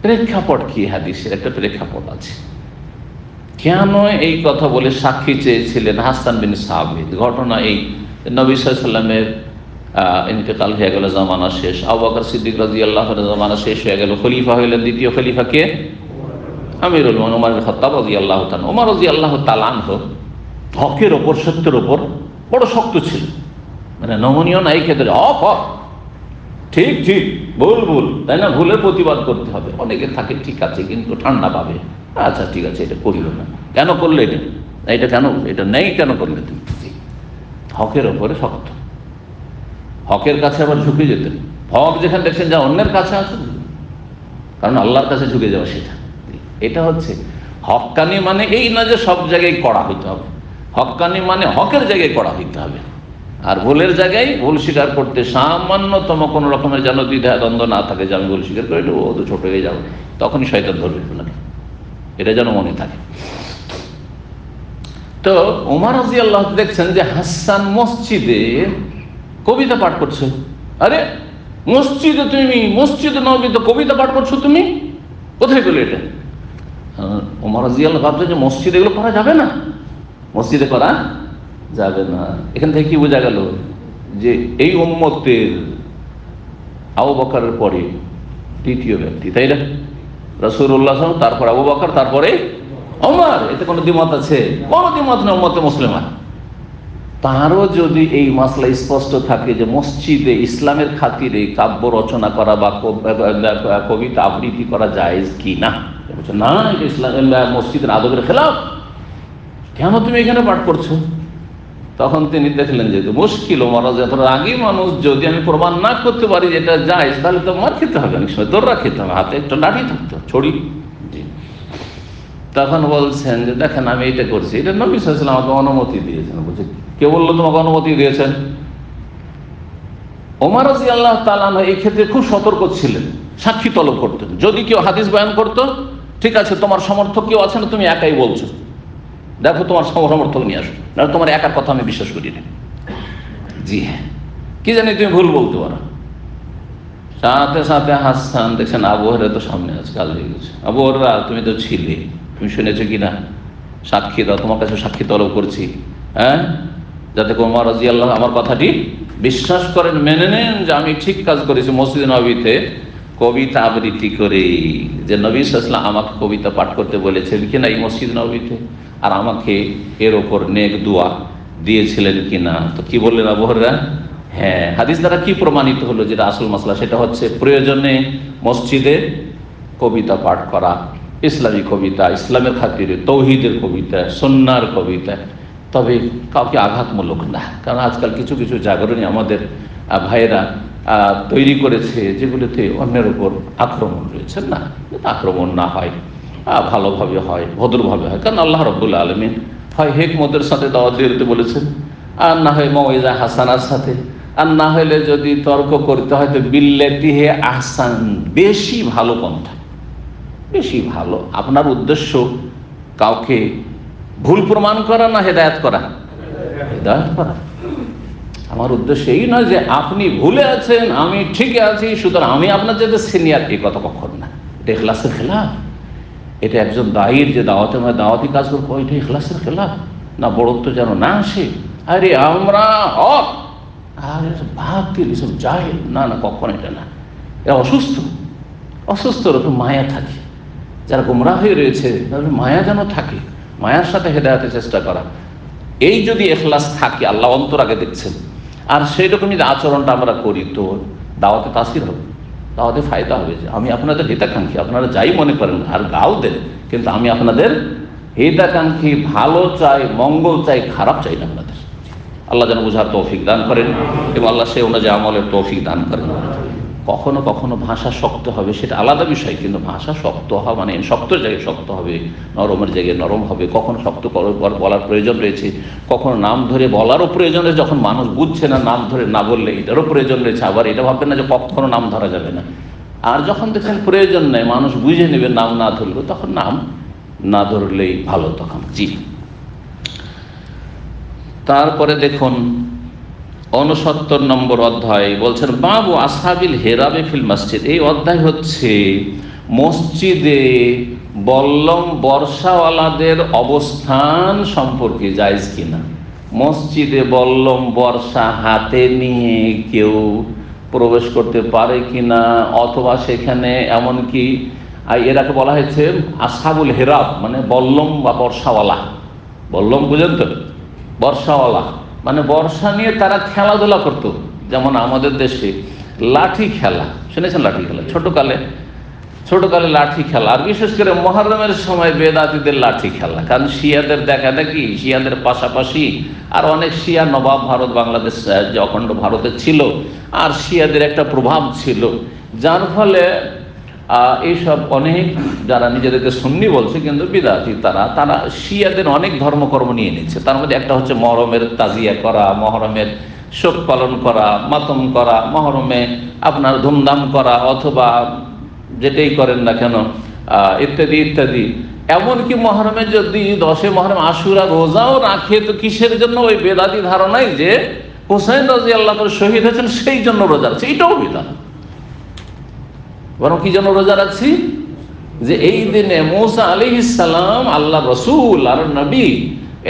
Speaker 1: প্রেক্ষাপট কি? হাদিসের একটা প্রেক্ষাপট আছে। কেন এই কথা বলে সাক্ষী চেয়েছিলেন হাসান বিন সাবিত? ঘটনা এই, নবী সাল্লাল্লাহু আলাইহি ওয়াসাল্লামের ইন্তেকাল হয়ে গেল, জামানা শেষ, আবু বকর সিদ্দিক রাদিয়াল্লাহু আনহু জামানা শেষ হয়ে গেল, খলিফা হইলেন দ্বিতীয় খলিফা কে? আমিরুল মুমিনিন ওমর বিন খাত্তাব রাদিয়াল্লাহু তাআলা। ওমর রাদিয়াল্লাহু তাআলা আনহু হকের ওপর, সত্যের ওপর বড় শক্ত ছিল, মানে নমনীয় না এই ক্ষেত্রে, হক হক, ঠিক ঠিক, ভুল ভুল, তাই না? ভুলের প্রতিবাদ করতে হবে। অনেকে থাকে ঠিক আছে কিন্তু ঠান্ডা পাবে, আচ্ছা ঠিক আছে এটা করিল না, কেন করলে এটা, এটা কেন, এটা নেই কেন করলে তুমি? হকের ওপরে শক্ত, হকের কাছে আবার ঝুঁকে যেতেন। হক যেখানে দেখছেন যা অন্যের কাছে আছে, কারণ আল্লাহর কাছে ঝুঁকে যাওয়া সেটা, এটা হচ্ছে হক্কানি। মানে এই না যে সব জায়গায় কড়া হইতে হবে, হক্কানি মানে হকের জায়গায় কড়া হইতে হবে, আর ভুলের জায়গায় ভুল স্বীকার করতে সামান্যতম কোনো রকমের যেন দ্বিধা দ্বন্দ্ব না থাকে যে আমি ভুল স্বীকার করে এটা ও তো ছোট হয়ে যাবো, তখনই শয়তান ধরবে না, এটা যেন মনে থাকে। তো ওমর রাদিয়াল্লাহু দেখছেন যে হাসান মসজিদে কবিতা পাঠ করছে। আরে মসজিদে নববীতে কবিতা পাঠ করছো তুমি, কোথায় পেলে এটা? ওমর রাদিয়াল্লাহু ভাবছেন যে মসজিদে এগুলো করা যাবে না, মসজিদে করা যাবে না। এখান থেকে কি বোঝা গেল যে এই উম্মতের আবু বকরের পরে তৃতীয় ব্যক্তি, তাই না? রাসূলুল্লাহ সাল্লাল্লাহু আলাইহি ওয়াসাল্লাম, তারপর আবু বকর, তারপরে ওমর। এতে কোনো দ্বিমত আছে? কোনো দ্বিমত নেই উম্মতে মুসলিমা। তারও যদি এই মাসলা স্পষ্ট থাকে যে মসজিদে ইসলামের খাতিরে কাব্য রচনা করা বা কবিতা আবৃত্তি করা জায়েজ কি না, না এটা ইসলাম মসজিদের আদবের খেলাফ, কেন তুমি এখানে পাঠ করছো? তখন তিনি দেখলেন যে মুশকিল, মহারাজ এত রাগী মানুষ, যদি আমি প্রমাণ না করতে পারি যেটা জায়েজ তাহলে তো মার খেতে হবে, অনেক সময় দৌড়া খেতে হবে, হাতে একটা লাঠি থাকতো, ছড়ি। তখন বলছেন যে দেখেন আমি এটা করছি, এটা নবী সাল্লাল্লাহু আলাইহি ওয়াসাল্লাম আমাকে অনুমতি দিয়েছেন। বলছে কে বললো তোমাকে অনুমতি দিয়েছেন? ওমর রাদিয়াল্লাহু তাআলা এই ক্ষেত্রে খুব সতর্ক ছিলেন, সাক্ষী তলব করতেন। যদি কেউ হাদিস বয়ান করতো, ঠিক আছে তোমার সমর্থক কেউ আছে না, তুমি একাই বলছো, দেখো তোমার সমর্থক নিয়ে আসো, না তোমার একার কথা আমি বিশ্বাস করি না। জি হ্যাঁ, কি জানি তুমি ভুল বলতে পারো। সাথে সাথে হাসান দেখছেন আবু হুরায়রা তো সামনে আছে, কাল হয়ে গেছে। আবু হুরায়রা তুমি তো ছিলে, তুমি শুনেছো কিনা, সাক্ষী দাও, তোমার কাছে সাক্ষী তলব করছি, হ্যাঁ, যাতে ওমর রাদিয়াল্লাহু আমার কথাটি বিশ্বাস করেন, মেনে নেন যে আমি ঠিক কাজ করেছি মসজিদ নববীতে কবিতা আবৃত্তি করে, যে নবী সাল্লাল্লাহু আলাইহি ওয়াসাল্লাম আমাকে কবিতা পাঠ করতে বলেছেন কিনা এই মসজিদ নববীতে, আর আমাকে এর ওপর নেক দোয়া দিয়েছিলেন কিনা। তো কি বললেন আবু হুরায়রা? হ্যাঁ। হাদিস দ্বারা কি প্রমাণিত হলো? যেটা আসল মাসলা, সেটা হচ্ছে প্রয়োজনে মসজিদে কবিতা পাঠ করা, ইসলামী কবিতা, ইসলামের খাতিরে, তৌহিদের কবিতা, সুন্নাহর কবিতা, তবে কাউকে আঘাতমূলক না। কারণ আজকাল কিছু কিছু জাগরণী আমাদের ভাইয়েরা তৈরি করেছে যেগুলোতে অন্যের উপর আক্রমণ রয়েছে। না, আক্রমণ না হয়, ভালোভাবে হয়, ভদ্রভাবে হয়। কারণ আল্লাহ রাব্বুল আলামিন হয় হিকমতের সাথে দাওয়াত দিতে বলেছেন, আর না হয় মাউইজা হাসানার সাথে, আর না হলে যদি তর্ক করতে হয় তো বিল্লাতি হে আহসান, বেশি ভালো পন্থা, বেশি ভালো। আপনার উদ্দেশ্য কাউকে ভুল প্রমাণ করা না হেদায়েত করা? হেদায়েত করা। আমার উদ্দেশ্য এই নয় যে আপনি ভুলে আছেন আমি ঠিক আছি সুতরাং আমি আপনার যাতে সিনিয়র, এই কথা কখন না। এটা ইখলাসের খেলাফ। এটা একজন দায়ীর যে দাওয়াতি কাজ করবো, এটা ইখলাসের খেলাফ। না বড়ত্ব যেন না আসে, আরে আমরা হক, আর বাতিল, এসব জাহেল, না না কখন এটা না। এরা অসুস্থ রকম মায়া থাকে। যারা গোমরাহ হয়ে রয়েছে তাদের মায়া যেন থাকে, মায়ার সাথে হেদায়েতের চেষ্টা করা। এই যদি ইখলাস থাকে, আল্লাহ অন্তর আগে দেখছেন, আর সেই রকম যদি আচরণটা আমরা করি তো দাওয়াতে তাসির হবে, দাওয়াতে ফায়দা হবে। যে আমি আপনাদের হিতাকাঙ্ক্ষী, আপনারা যাই মনে করেন আর গাও দেন, কিন্তু আমি আপনাদের হিতাকাঙ্ক্ষী, ভালো চাই, মঙ্গল চাই, খারাপ চাই না আপনাদের। আল্লাহ যেন বোঝার তৌফিক দান করেন এবং আল্লাহ সে অনুযায়ী আমলের তৌফিক দান করেন। কখনো কখনো ভাষা শক্ত হবে, সেটা আলাদা বিষয়, কিন্তু ভাষা শক্ত হওয়া মানে শক্ত জায়গায় শক্ত হবে, নরমের জায়গায় নরম হবে। কখনো শক্ত বলার প্রয়োজন রয়েছে, কখনো নাম ধরে বলারও প্রয়োজন রয়েছে। যখন মানুষ বুঝছে না, নাম ধরে না বললে এটারও প্রয়োজন রয়েছে। আবার এটা ভাববেন না যে কখনো নাম ধরা যাবে না। আর যখন দেখছেন প্রয়োজন নেই, মানুষ বুঝে নেবে নাম না ধরলেও, তখন নাম না ধরলেই ভালো তখন। জি, তারপরে দেখুন 69 নম্বর অধ্যায়, বলছেন বাবু আসহাবিল হেরাবে ফিল মসজিদ। এই অধ্যায় হচ্ছে মসজিদে বল্লম বর্ষাওয়ালাদের অবস্থান সম্পর্কে, জায়েজ কিনা। মসজিদে বল্লম বর্ষা হাতে নিয়ে কেউ প্রবেশ করতে পারে কিনা, অথবা সেখানে এমনকি এরাকে বলা হয়েছে আসহাবুল হেরাব, মানে বল্লম বা বর্ষাওয়ালা। বল্লম বুঝেন তো, বর্ষাওয়ালা মানে বর্ষা নিয়ে তারা খেলাধুলা করতো। যেমন আমাদের দেশে লাঠি খেলা, শুনেছেন লাঠি খেলা? ছোটকালে লাঠি খেলা, আর বিশেষ করে মুহররমের সময় বেদাতীদের লাঠি খেলা। কারণ শিয়াদের দেখা দেখি, শিয়াদের পাশাপাশি আর অনেক শিয়া নবাব ভারত বাংলাদেশ যে অখণ্ড ভারতে ছিল, আর শিয়াদের একটা প্রভাব ছিল, যার ফলে এইসব অনেক যারা নিজেদেরকে সুন্নি বলছে কিন্তু বিদাতি, তারা শিয়াদের অনেক ধর্মকর্ম নিয়ে নিচ্ছে। তার মধ্যে একটা হচ্ছে মহরমের তাজিয়া করা, মহরমের শোক পালন করা, মাতম করা, মহরমে আপনার ধুমধাম করা, অথবা যেটাই করেন না কেন ইত্যাদি ইত্যাদি। এমনকি মহরমে যদি 10 মহরম আশুরা রোজাও রাখে, তো কিসের জন্য? ওই বেদাতি ধারণায় যে হুসাইন রাদিয়াল্লাহু আনহু শহীদ হয়েছেন সেই জন্য রোজা রাখছে, এটাও বিদআত। বরং কি জন্য রোজা রাখছি? যে এই দিনে মূসা আলাইহিস সালাম আল্লাহ রসুল আর নবী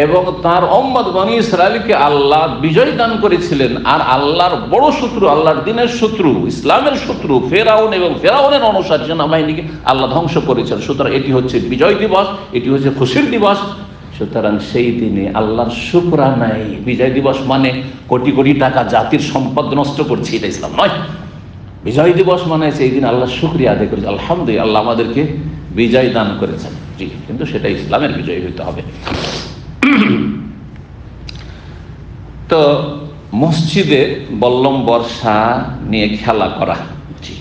Speaker 1: এবং তার উম্মত বনী ইসরাইলকে আল্লাহ বিজয় দান করেছিলেন। আর আল্লাহর বড় শত্রু, আল্লাহর দ্বীনের শত্রু, ইসলামের শত্রু ফেরাউন এবং ফেরাউনের অনুসারী সেনাবাহিনীকে আল্লাহ ধ্বংস করেছেন। সুতরাং এটি হচ্ছে বিজয় দিবস, এটি হচ্ছে খুশির দিবস। সুতরাং সেই দিনে আল্লাহর শুকরানায়, বিজয় দিবস মানে কোটি কোটি টাকা জাতির সম্পদ নষ্ট করছি, এটা ইসলাম নয়। বিজয় দিবস মানে সেই দিন আল্লাহ শুকরিয়া আদায় করেছে, আলহামদুলিল্লাহ আল্লাহ আমাদেরকে বিজয় দান করেছেন। জি, কিন্তু সেটা ইসলামের বিজয় হইতে হবে। তো মসজিদে বল্লম বর্ষা নিয়ে খেলা করা, জি,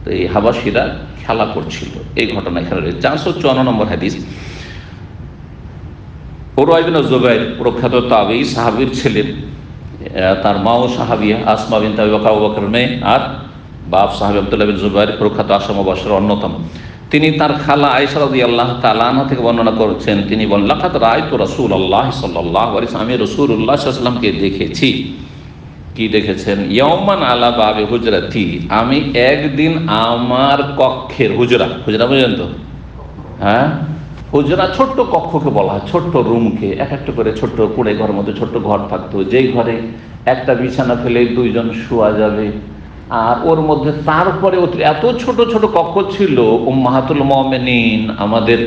Speaker 1: তো এই হাবাসীরা খেলা করছিল, এই ঘটনা এখানে রয়েছে। 454 নম্বর হাদিস। উরওয়া ইবনে জুবাইর প্রখ্যাত তাবেঈ সাহাবীর ছেলে, তার মাও সাহাবিয়া আসমা বিনত আবি বকর, আবু বকরের মেয়ে, আর বাপ সাহাবী আব্দুল্লাহ বিন জুবাইর প্রখ্যাত আশরা মুবাশশিরের অন্যতম। তিনি তার খালা আয়েশা রাদিয়াল্লাহু তাআলা আনহা থেকে বর্ণনা করছেন, তিনি বলেন, লাকাদ রাআইতু রাসূলুল্লাহ সাল্লাল্লাহু আলাইহি ওয়াসাল্লাম, আমি রাসূলুল্লাহ সাল্লাল্লাহু আলাইহি ওয়াসাল্লামকে দেখেছি। কি দেখেছেন? ইয়াওমান আলা বাবি হুজরাতি, আমি একদিন আমার কক্ষের, হুজরা, হুজরা বুঝেন তো? হ্যাঁ, হুজরা ছোট্ট কক্ষকে বলা হয়, ছোট্ট রুমকে। এক একটা করে ছোট্ট কুড়ে ঘরের মধ্যে ছোট্ট ঘর থাকতো, যেই ঘরে একটা বিছানা ফেলে দুইজন শোয়া যাবে। আর ওর মধ্যে তারপরে এত ছোট ছোট কক্ষ ছিল, উম্মাহাতুল মুমিনিন, আমাদের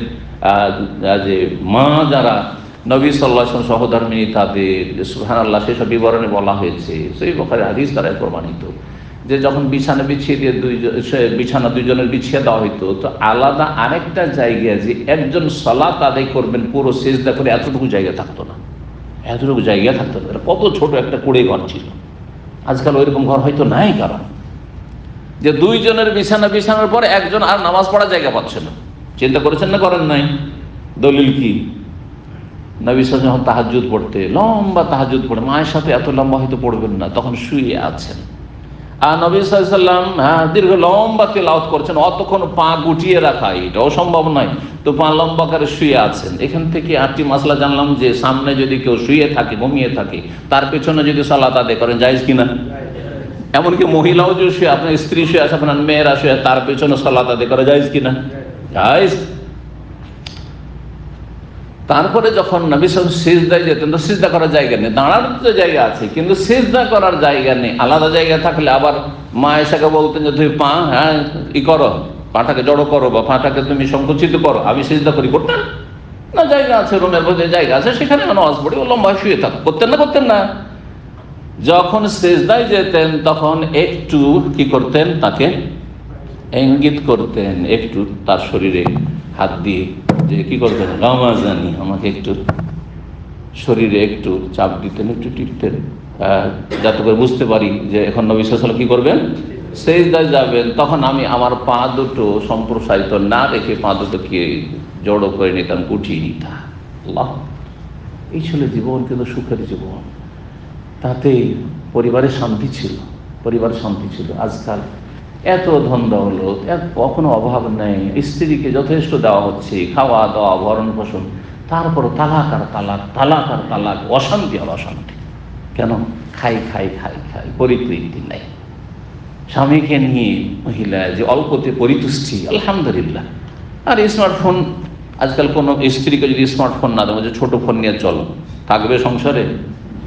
Speaker 1: যে মা যারা নবী সাল্লাল্লাহু আলাইহি ওয়াসাল্লাম সহধর্মিণী, তাদের সুবহানাল্লাহ সেসব বিবরণে বলা হয়েছে। সেই বুখারী হাদিস দ্বারা প্রমাণিত যে যখন বিছানা বিছিয়ে দিয়ে বিছানা দুইজনের বিছিয়ে দেওয়া হইতো, তো আলাদা আরেকটা জায়গায় যে একজন সালাত আদায় করবেন পুরো সিজদা করে, এতটুকু জায়গা থাকতো না, এতটুকু জায়গা থাকতো না। কত ছোট একটা কুড়ে ঘর ছিল। আজকাল ওইরকম ঘর হয়তো নাই, কারণ যে দুইজনের বিছানার পর একজন আর নামাজ পড়ার জায়গা পাচ্ছে না। চিন্তা করেছেন না করেন নাই? দলিল কি? নবী সাল্লাল্লাহু আলাইহি ওয়াসাল্লাম তাহাজ্জুদ পড়তে, লম্বা তাহাজ্জুদ পড়ে, মায়ের সাথে এত লম্বা হয়তো পড়বেন না, তখন শুয়ে আছেন। আর নবী সাল্লাল্লাহু আলাইহি ওয়াসাল্লাম দীর্ঘ লম্বা তেলাওয়াত করছেন, অতক্ষণ পা গুটিয়ে রাখা এটাও সম্ভব নয়, তো পা লম্বা করে শুয়ে আছেন। এখান থেকে 8টি মাসলা জানলাম যে সামনে যদি কেউ শুয়ে থাকে, ঘুমিয়ে থাকে, তার পেছনে যদি সালাত আদায় করেন জায়েজ কিনা। এমনকি মহিলাও যে শুয়ে, আপনার স্ত্রী শুয়ে আছে, আপনার মেয়েরা শুয়ে, তার পেছনে সালাত আদায় করা জায়েজ কিনা? জায়েজ। তারপরে যখন নবী সাল্লাল্লাহু আলাইহি ওয়াসাল্লাম সিজদায় যেতেন, তো সিজদা করার জায়গা নেই, দাঁড়ার তো জায়গা আছে, কিন্তু সিজদা করার জায়গা নেই। আলাদা জায়গা থাকলে আবার মা আয়েশাকে বলতেন যে তুমি পা ই করো, পাটাকে জড়ো করো, বা পাটাকে তুমি সংকুচিত করো, আমি সিজদা করি। করতেন না? জায়গা আছে, রুমের মধ্যে জায়গা আছে, সেখানে নামাজ পড়ি, ও লম্বা শুয়ে থাক। করতেন না? করতেন না? যখন সিজদায় যেতেন তখন একটু কি করতেন? তাকে ইঙ্গিত করতেন, একটু তার শরীরে হাত দিয়ে, যে কি করতেন? গামাজানি, আমাকে একটু শরীরে একটু চাপ দিতেন, একটু টিপতেন, যাতে করে বুঝতে পারি যে এখন নবী সাল্লাল্লাহু আলাইহি ওয়াসাল্লাম কি করবেন? সিজদায় যাবেন। তখন আমি আমার পা দুটো সম্প্রসারিত না রেখে পা দুটোকে জড়ো করে নিতাম, গুটিয়ে নিতাম। আল্লাহ, এই ছিল জীবন, কিন্তু সুখের জীবন। তাতে পরিবারের শান্তি ছিল, পরিবারের শান্তি ছিল। আজকাল এত ধন দৌলত, কখনো অভাব নেই, স্ত্রীকে যথেষ্ট দেওয়া হচ্ছে, খাওয়া দাওয়া, ভরণ পোষণ, তারপর তালাক আর তালাক, তালাক আর তালাক, অশান্তি আর অশান্তি। কেন? খাই খাই খাই খাই, পরিতৃপ্তি নাই। স্বামীকে নিয়ে মহিলা যে অল্পতে পরিতুষ্টি, আলহামদুলিল্লাহ। আর স্মার্টফোন, আজকাল কোনো স্ত্রীকে যদি স্মার্টফোন না দেবো, যে ছোটো ফোন নিয়ে চলো, থাকবে সংসারে?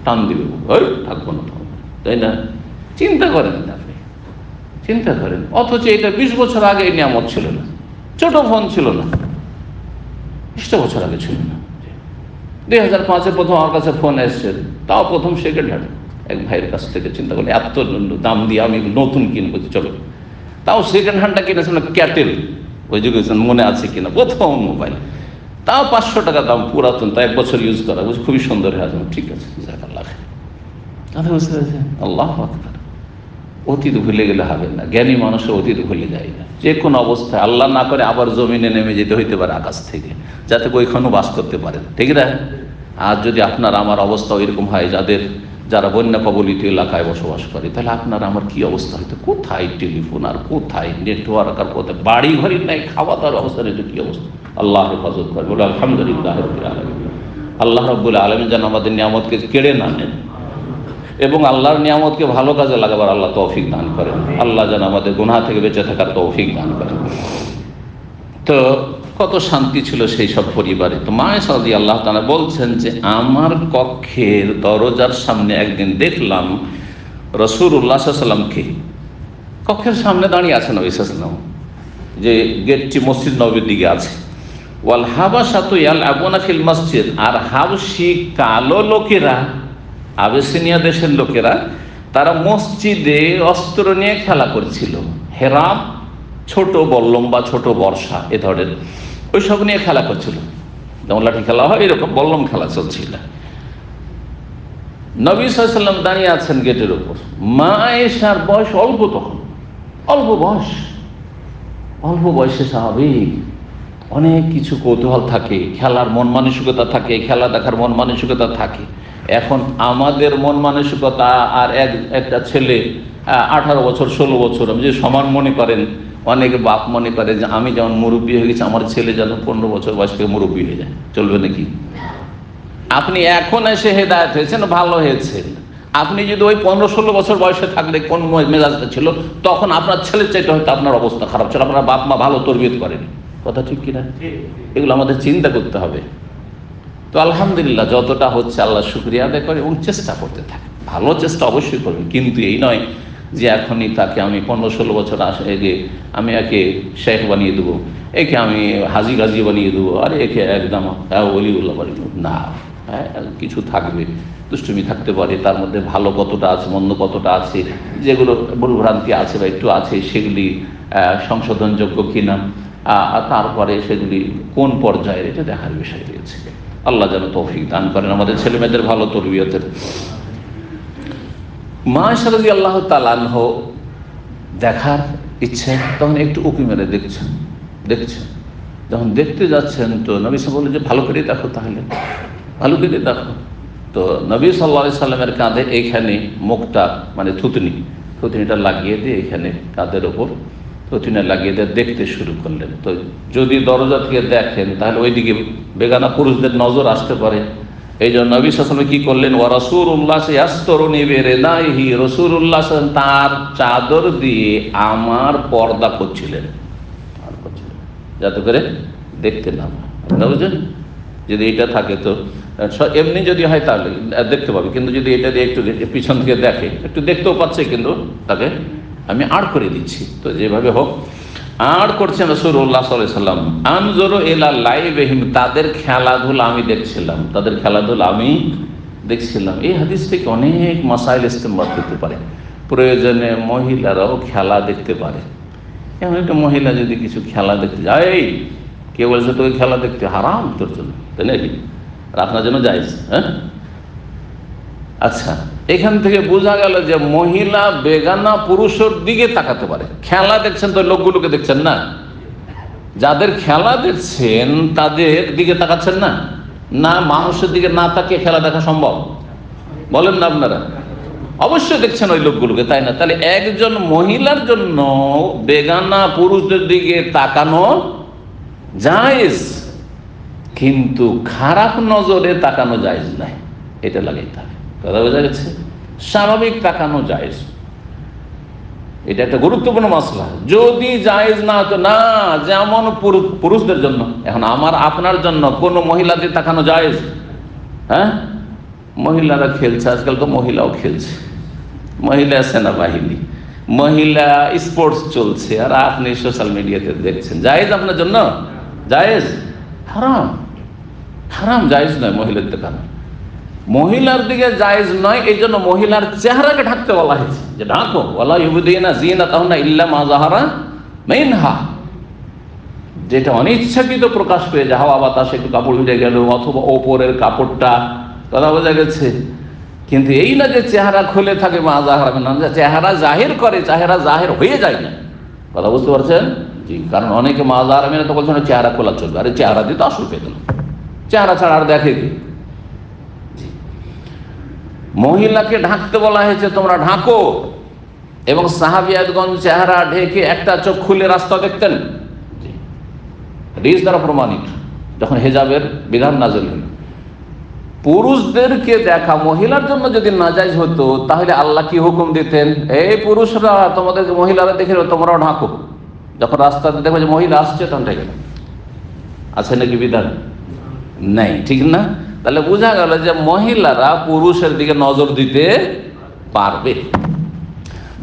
Speaker 1: টান দিবে, ওই থাকবো না, তাই না? চিন্তা করেন আপনি, চিন্তা করেন। অথচ এটা 20 বছর আগে এই নিয়ামত ছিল না, ছোট ফোন ছিল না, 20 বছর আগে ছিল না। 2005-এ প্রথম আমার কাছে ফোন এসছে, তাও প্রথম সেকেন্ড হ্যান্ড, এক ভাইয়ের কাছ থেকে। চিন্তা করলে এত দাম দিয়ে আমি নতুন কিনবো, চলো, তাও সেকেন্ড হ্যান্ডটা কিনেছিলাম ক্যাটেল, ওই যুগে মনে আছে কিনা, প্রথম মোবাইল, তাও 500 টাকা দাম, পুরাতন, তা 1 বছর ইউজ করা, বুঝি খুবই সুন্দর হয়ে আছে। ঠিক আছে, জাযাকাল্লাহ খাইর। কথা বুঝতে পেরেছেন? আল্লাহু আকবার। অতীত ভুলে গেলে হবে না, জ্ঞানী মানুষের অতীত ভুলে যায় না। যে কোনো অবস্থায় আল্লাহ না করে আবার জমিনে নেমে যেতে হইতে পারে আকাশ থেকে, যাতে ওইখানেও বাস করতে পারেন, ঠিক না? আর যদি আপনার আমার অবস্থা ওইরকম হয়, যারা বন্যা কবলিত এলাকায় বসবাস করে, তাহলে আপনার আমার কি অবস্থা হইতো? কোথায় টেলিফোন, আর কোথায় নেটওয়ার্ক, আর কোথায় বাড়ি ঘরই নাই, খাওয়া দাওয়ার অবস্থা নেই, কি অবস্থা? আল্লাহ হেফাজত করে, বলে আলহামদুলিল্লাহ রাব্বিল আলামিন। আল্লাহ রাব্বুল আলামিন যেন আমাদের নিয়ামতকে কেড়ে না নেন। এবং আল্লাহর নিয়ামতকে ভালো কাজে লাগাবার আল্লাহ তৌফিক দান করেন। আল্লাহ যেন আমাদের গুনাহ থেকে বেঁচে থাকার তৌফিক দান করেন। তো কত শান্তি ছিল সেই সব পরিবারে। তো মা আয়েশা রাদিয়াল্লাহু তাআলা বলছেন যে আমার কক্ষের দরজার সামনে একদিন দেখলাম রাসূলুল্লাহ সাল্লাল্লাহু আলাইহি ওয়াসাল্লামকে কক্ষের সামনে দাঁড়িয়ে আছেন নবী সাল্লাল্লাহু আলাইহি ওয়াসাল্লাম, যে গেটটি মসজিদ নববীর দিকে আছে। ওয়াল হাবাশাতু ইয়ালআবুনা ফিল মসজিদ, আর হাবশী কালো লোকেরা, আবিসিনিয়া দেশের লোকেরা, তারা মসজিদে অস্ত্র নিয়ে খেলা করছিল। হেরাম, ছোট বল্লম বা ছোট বর্ষা এ ধরনের ওই সব নিয়ে খেলা করছিল, যেমন লাঠি খেলা হয় এরকম বল্লম খেলা চলছিল। নবী সাল্লাল্লাহু আলাইহি ওয়াসাল্লাম দাঁড়িয়ে আছেন গেটের উপর। মা আয়েশার বয়স অল্প, তখন অল্প বয়স, অল্প বয়সে স্বাভাবিক অনেক কিছু কৌতূহল থাকে, খেলার মন মানসিকতা থাকে, খেলা দেখার মন মানসিকতা থাকে। এখন আমাদের মন মানসিকতা আর একটা ছেলে 18 বছর 16 বছর যে সমান মনে করেন, অনেকে বাপ মনে করে যে আমি যেমন মুরব্বী হয়ে গেছি আমার ছেলে যেন 15 বছর বয়স থেকে মুরব্বী হয়ে যায়, চলবে নাকি? আপনি এখন এসে হেদায়েত হয়েছেন, ভালো হয়েছেন। আপনি যদি ওই 15-16 বছর বয়সে থাকলে কোন মেজাজটা ছিল, তখন আপনার ছেলের চাইতে হয়তো আপনার অবস্থা খারাপ ছিল, আপনার বাপ মা ভালো তরবিয়ত করেনি। কথা ঠিক কিনা? এগুলো আমাদের চিন্তা করতে হবে। তো আলহামদুলিল্লাহ যতটা হচ্ছে আল্লাহ শুকরিয়া আদায় করে এবং চেষ্টা করতে থাকে, ভালো চেষ্টা অবশ্যই করবেন, কিন্তু এই নয় যে এখনই তাকে আমি 15-16 বছর আগে আমি একে শেখ বানিয়ে দেবো, একে আমি হাজি গাজি বানিয়ে দেবো, আর একে একদম ওলিউল্লাহ বানিয়ে দেবো না। হ্যাঁ, কিছু থাকবে, দুষ্টুমি থাকতে পারে, তার মধ্যে ভালো কতটা আছে মন্দ কতটা আছে, যেগুলো ভুলভ্রান্তি আছে বা একটু আছে সেগুলি সংশোধনযোগ্য কিনা, তারপরে সেগুলি কোন পর্যায়ে এটা দেখার বিষয় রয়েছে। আল্লাহ যেন তৌফিক দান করেন আমাদের ছেলে মেয়েদের ভালো তরবিয়তের। মা আয়েশা রাদিয়াল্লাহু তাআলা আনহা দেখার ইচ্ছে, তখন একটু উঁকি মেরে দেখছেন। যখন দেখতে যাচ্ছেন তো নবী সাল্লাল্লাহু আলাইহি ওয়াসাল্লাম বললেন যে ভালো করে দেখো, তাহলে ভালো করে দেখো। তো নবী সাল্লাল্লাহু আলাইহি সাল্লামের কাঁধে এইখানে মুখটা মানে থুতনিটা লাগিয়ে দিয়ে এখানে কাঁধের ওপর থুতনি লাগিয়ে দিয়ে দেখতে শুরু করলেন। তো যদি দরজা থেকে দেখেন তাহলে ওইদিকে বেগানা পুরুষদের নজর আসতে পারে। এই জন্য নবী সাল্লাল্লাহু আলাইহি ওয়াসাল্লাম কি করলেন, ওয়া রাসূলুল্লাহ ইয়াসতুরুনি বিরিদাইহি, রাসূলুল্লাহ তার চাদর দিয়ে আমার পর্দা করছিলেন, যাতে করে দেখতে না বুঝলেন। যদি এটা থাকে তো এমনি যদি হয় তাহলে দেখতে পাবে, কিন্তু যদি এটা দিয়ে একটু পিছন থেকে দেখে, একটু দেখতেও পাচ্ছে কিন্তু তাকে আমি আড় করে দিচ্ছি। তো যেভাবে হোক আড় করছেন রাসূলুল্লাহ সাল্লাল্লাহু আলাইহি ওয়াসাল্লাম। আনজুরু ইলা লাইবিহিম, তাদের খেলাধুলা আমি দেখছিলাম। এই হাদিস থেকে অনেক মাসাইল ইস্তেমবাদ করতে পারে। প্রয়োজনে মহিলারাও খেলা দেখতে পারে। এমন একটা মহিলা যদি কিছু খেলা দেখতে যায়, এই কে বলছে তোকে খেলা দেখতে হারাম তোর জন্য, তাই নাকি? আর আপনার জন্য জায়েজ। হ্যাঁ, আচ্ছা, এখান থেকে বোঝা গেল যে মহিলা বেগানা পুরুষের দিকে তাকাতে পারে। খেলা দেখছেন তো লোকগুলোকে দেখছেন না, যাদের খেলা দেখছেন তাদের দিকে তাকাচ্ছেন না। না, মানুষের দিকে না তাকিয়ে খেলা দেখা সম্ভব? বলেন না আপনারা? অবশ্যই দেখছেন ওই লোকগুলোকে, তাই না? তাহলে একজন মহিলার জন্য বেগানা পুরুষদের দিকে তাকানো জায়েজ, কিন্তু খারাপ নজরে তাকানো জায়েজ নাই, এটা লাগাইতে হবে। কথা বোঝা গেছে? স্বাভাবিক তাকানো জায়েজ, এটা একটা গুরুত্বপূর্ণ মাসলা। যদি জায়েজ না তো না, যেমন পুরুষদের জন্য, এখন আমার আপনার জন্য কোনো মহিলাদের তাকানো জায়েজ? হ্যাঁ, মহিলারা খেলছে, আজকাল তো মহিলাও খেলছে, মহিলা সেনাবাহিনী, মহিলা স্পোর্টস চলছে, আর আপনি সোশ্যাল মিডিয়াতে দেখছেন। জায়েজ আপনার জন্য? জায়েজ? হারাম, হারাম, জায়েজ নয় মহিলার দেখানো। মহিলার দিকে জায়েজ নয়, এই জন্য মহিলার চেহারাকে ঢাকতে বলা হয়েছে, যে ঢাকো, ওয়ালা ইউবদিনা যিনাতাহুন্না ইল্লা মা যাহারা মিনহা, যেটা অনিচ্ছাকৃত প্রকাশ পেয়ে যায়, হাওয়া বাতাসে একটু কাপড় ভিজে গেল অথবা ওপরের কাপড়টা, কথা বোঝা গেছে? কিন্তু এই না যে চেহারা খুলে থাকে মা যাহারা মিনহা, চেহারা জাহির করে, চেহারা জাহির হয়ে যায় না। কথা বুঝতে পারছেন? জি, কারণ অনেকে মা যাহারা মিনহা তো বলছেন চেহারা খোলা চলবে, আরে চেহারা দিয়ে তো আসল পেয়ে গেল, চেহারা ছাড়া আর দেখে কি? মহিলাকে ঢাকতে বলা হয়েছে, তোমরা ঢাকো। এবং সাহাবিয়াতগণ চেহারা ঢেকে একটা চোখ খুলে রাস্তা দেখতেন, হাদিস দ্বারা প্রমাণিত, যখন হেজাবের বিধান নাযিল হল।
Speaker 2: পুরুষদেরকে দেখা মহিলার জন্য যদি নাজাইজ হতো তাহলে আল্লাহ কি হুকুম দিতেন, এই পুরুষরা তোমাদেরকে মহিলারা দেখে তোমরাও ঢাকো, যখন রাস্তাতে দেখো যে মহিলা আসছে তখন ঢেকে দাও। আছে নাকি বিধান? নেই, ঠিক না? তাহলে বোঝা গেল যে মহিলারা পুরুষের দিকে নজর দিতে পারবে।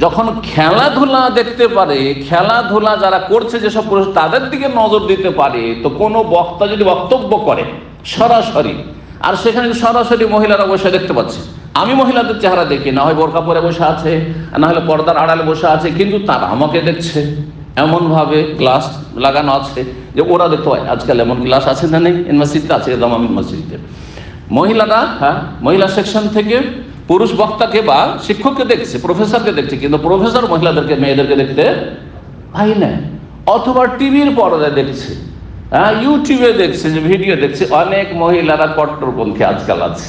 Speaker 2: যখন খেলাধুলা দেখতে পারে, খেলাধুলা যারা করছে যেসব পুরুষ তাদের দিকে নজর দিতে পারে, তো কোনো বক্তা যদি বক্তব্য করে সরাসরি, আর সেখানে সরাসরি মহিলারা বসে দেখতে পাচ্ছে, আমি মহিলাদের চেহারা দেখি, না হয় বোরকা পরে বসে আছে, না হলে পর্দার আড়ালে বসে আছে, কিন্তু তারা আমাকে দেখছে, এমনভাবে গ্লাস লাগানো আছে যে ওরা দেখতে হয়। আজকাল এমন গ্লাস আছে না নেই? মসজিদে আছে, দামামি মসজিদে মহিলারা, হ্যাঁ, মহিলা সেকশন থেকে পুরুষ বক্তাকে বা শিক্ষককে দেখছে, প্রফেসরকে দেখছে, কিন্তু প্রফেসর মহিলাদেরকে, মেয়েদেরকে দেখতে পাই না। অথবা টিভির পর্দায় দেখছে, হ্যাঁ, ইউটিউবে দেখছে, যে ভিডিও দেখছে। অনেক মহিলারা কট্টরপন্থী আজকাল আছে,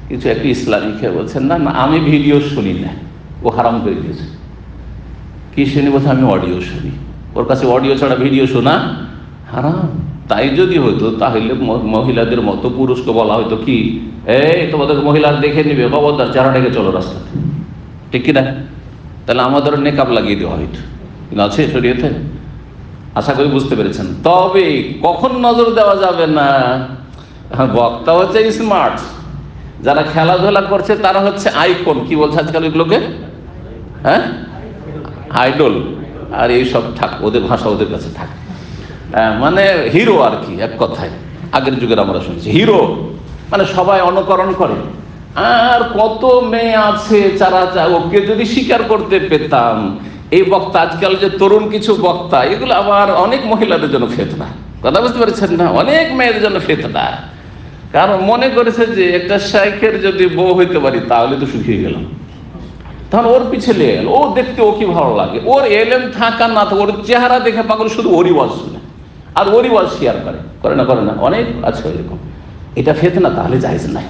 Speaker 2: কিছু একটি ইসলামিক বলছেন না না আমি ভিডিও শুনি না, ও হারাম করে দিয়েছে। কি শুনি? বলছে আমি অডিও শুনি, ওর কাছে অডিও ছাড়া ভিডিও শোনা হারাম। তাই যদি হতো তাহলে মহিলাদের মতো পুরুষকে বলা হয়তো কি, এই তোমাদের মহিলার দেখে নিবে, খবরদার চেহারা ডেকে চলো রাস্তাতে, ঠিক কিনা? তাহলে আমাদের নেকাব লাগিয়ে দেওয়া হয়তো, কিন্তু আছে শরীয়তে। আশা করি বুঝতে পেরেছেন। তবে কখন নজর দেওয়া যাবে না? বক্তা হচ্ছে স্মার্ট, যারা খেলাধুলা করছে তারা হচ্ছে আইকন, কি বলছে আজকাল এগুলোকে, হ্যাঁ, আইডল। আর এইসব থাক, ওদের ভাষা ওদের কাছে থাক, মানে হিরো আর কি, এক কথায়। আগের যুগের আমরা শুনছি হিরো, মানে সবাই অনুকরণ করে। আর কত মেয়ে আছে যারা ওকে যদি স্বীকার করতে পেতাম। এই বক্তা, আজকাল যে তরুণ কিছু বক্তা, এগুলো আবার অনেক মহিলাদের জন্য ফিতনা, কথা বুঝতে পারছেন না? অনেক মেয়েদের জন্য ফিতনা। কারণ মনে করেছে যে একটা শাইখের যদি বউ হইতে পারি তাহলে তো শুকিয়ে গেলাম, তখন ওর পিছে লেগে গেল। ও দেখতে ও কি ভালো লাগে, ওর এলেম থাকা না, ওর চেহারা দেখে পাগল শুধু ওরই ওয়াজ শুনে আর ওরই ওয়াজ শেয়ার করে না, অনেক আছে এরকম। এটা ফিতনা, তাহলে জায়েজ নাই।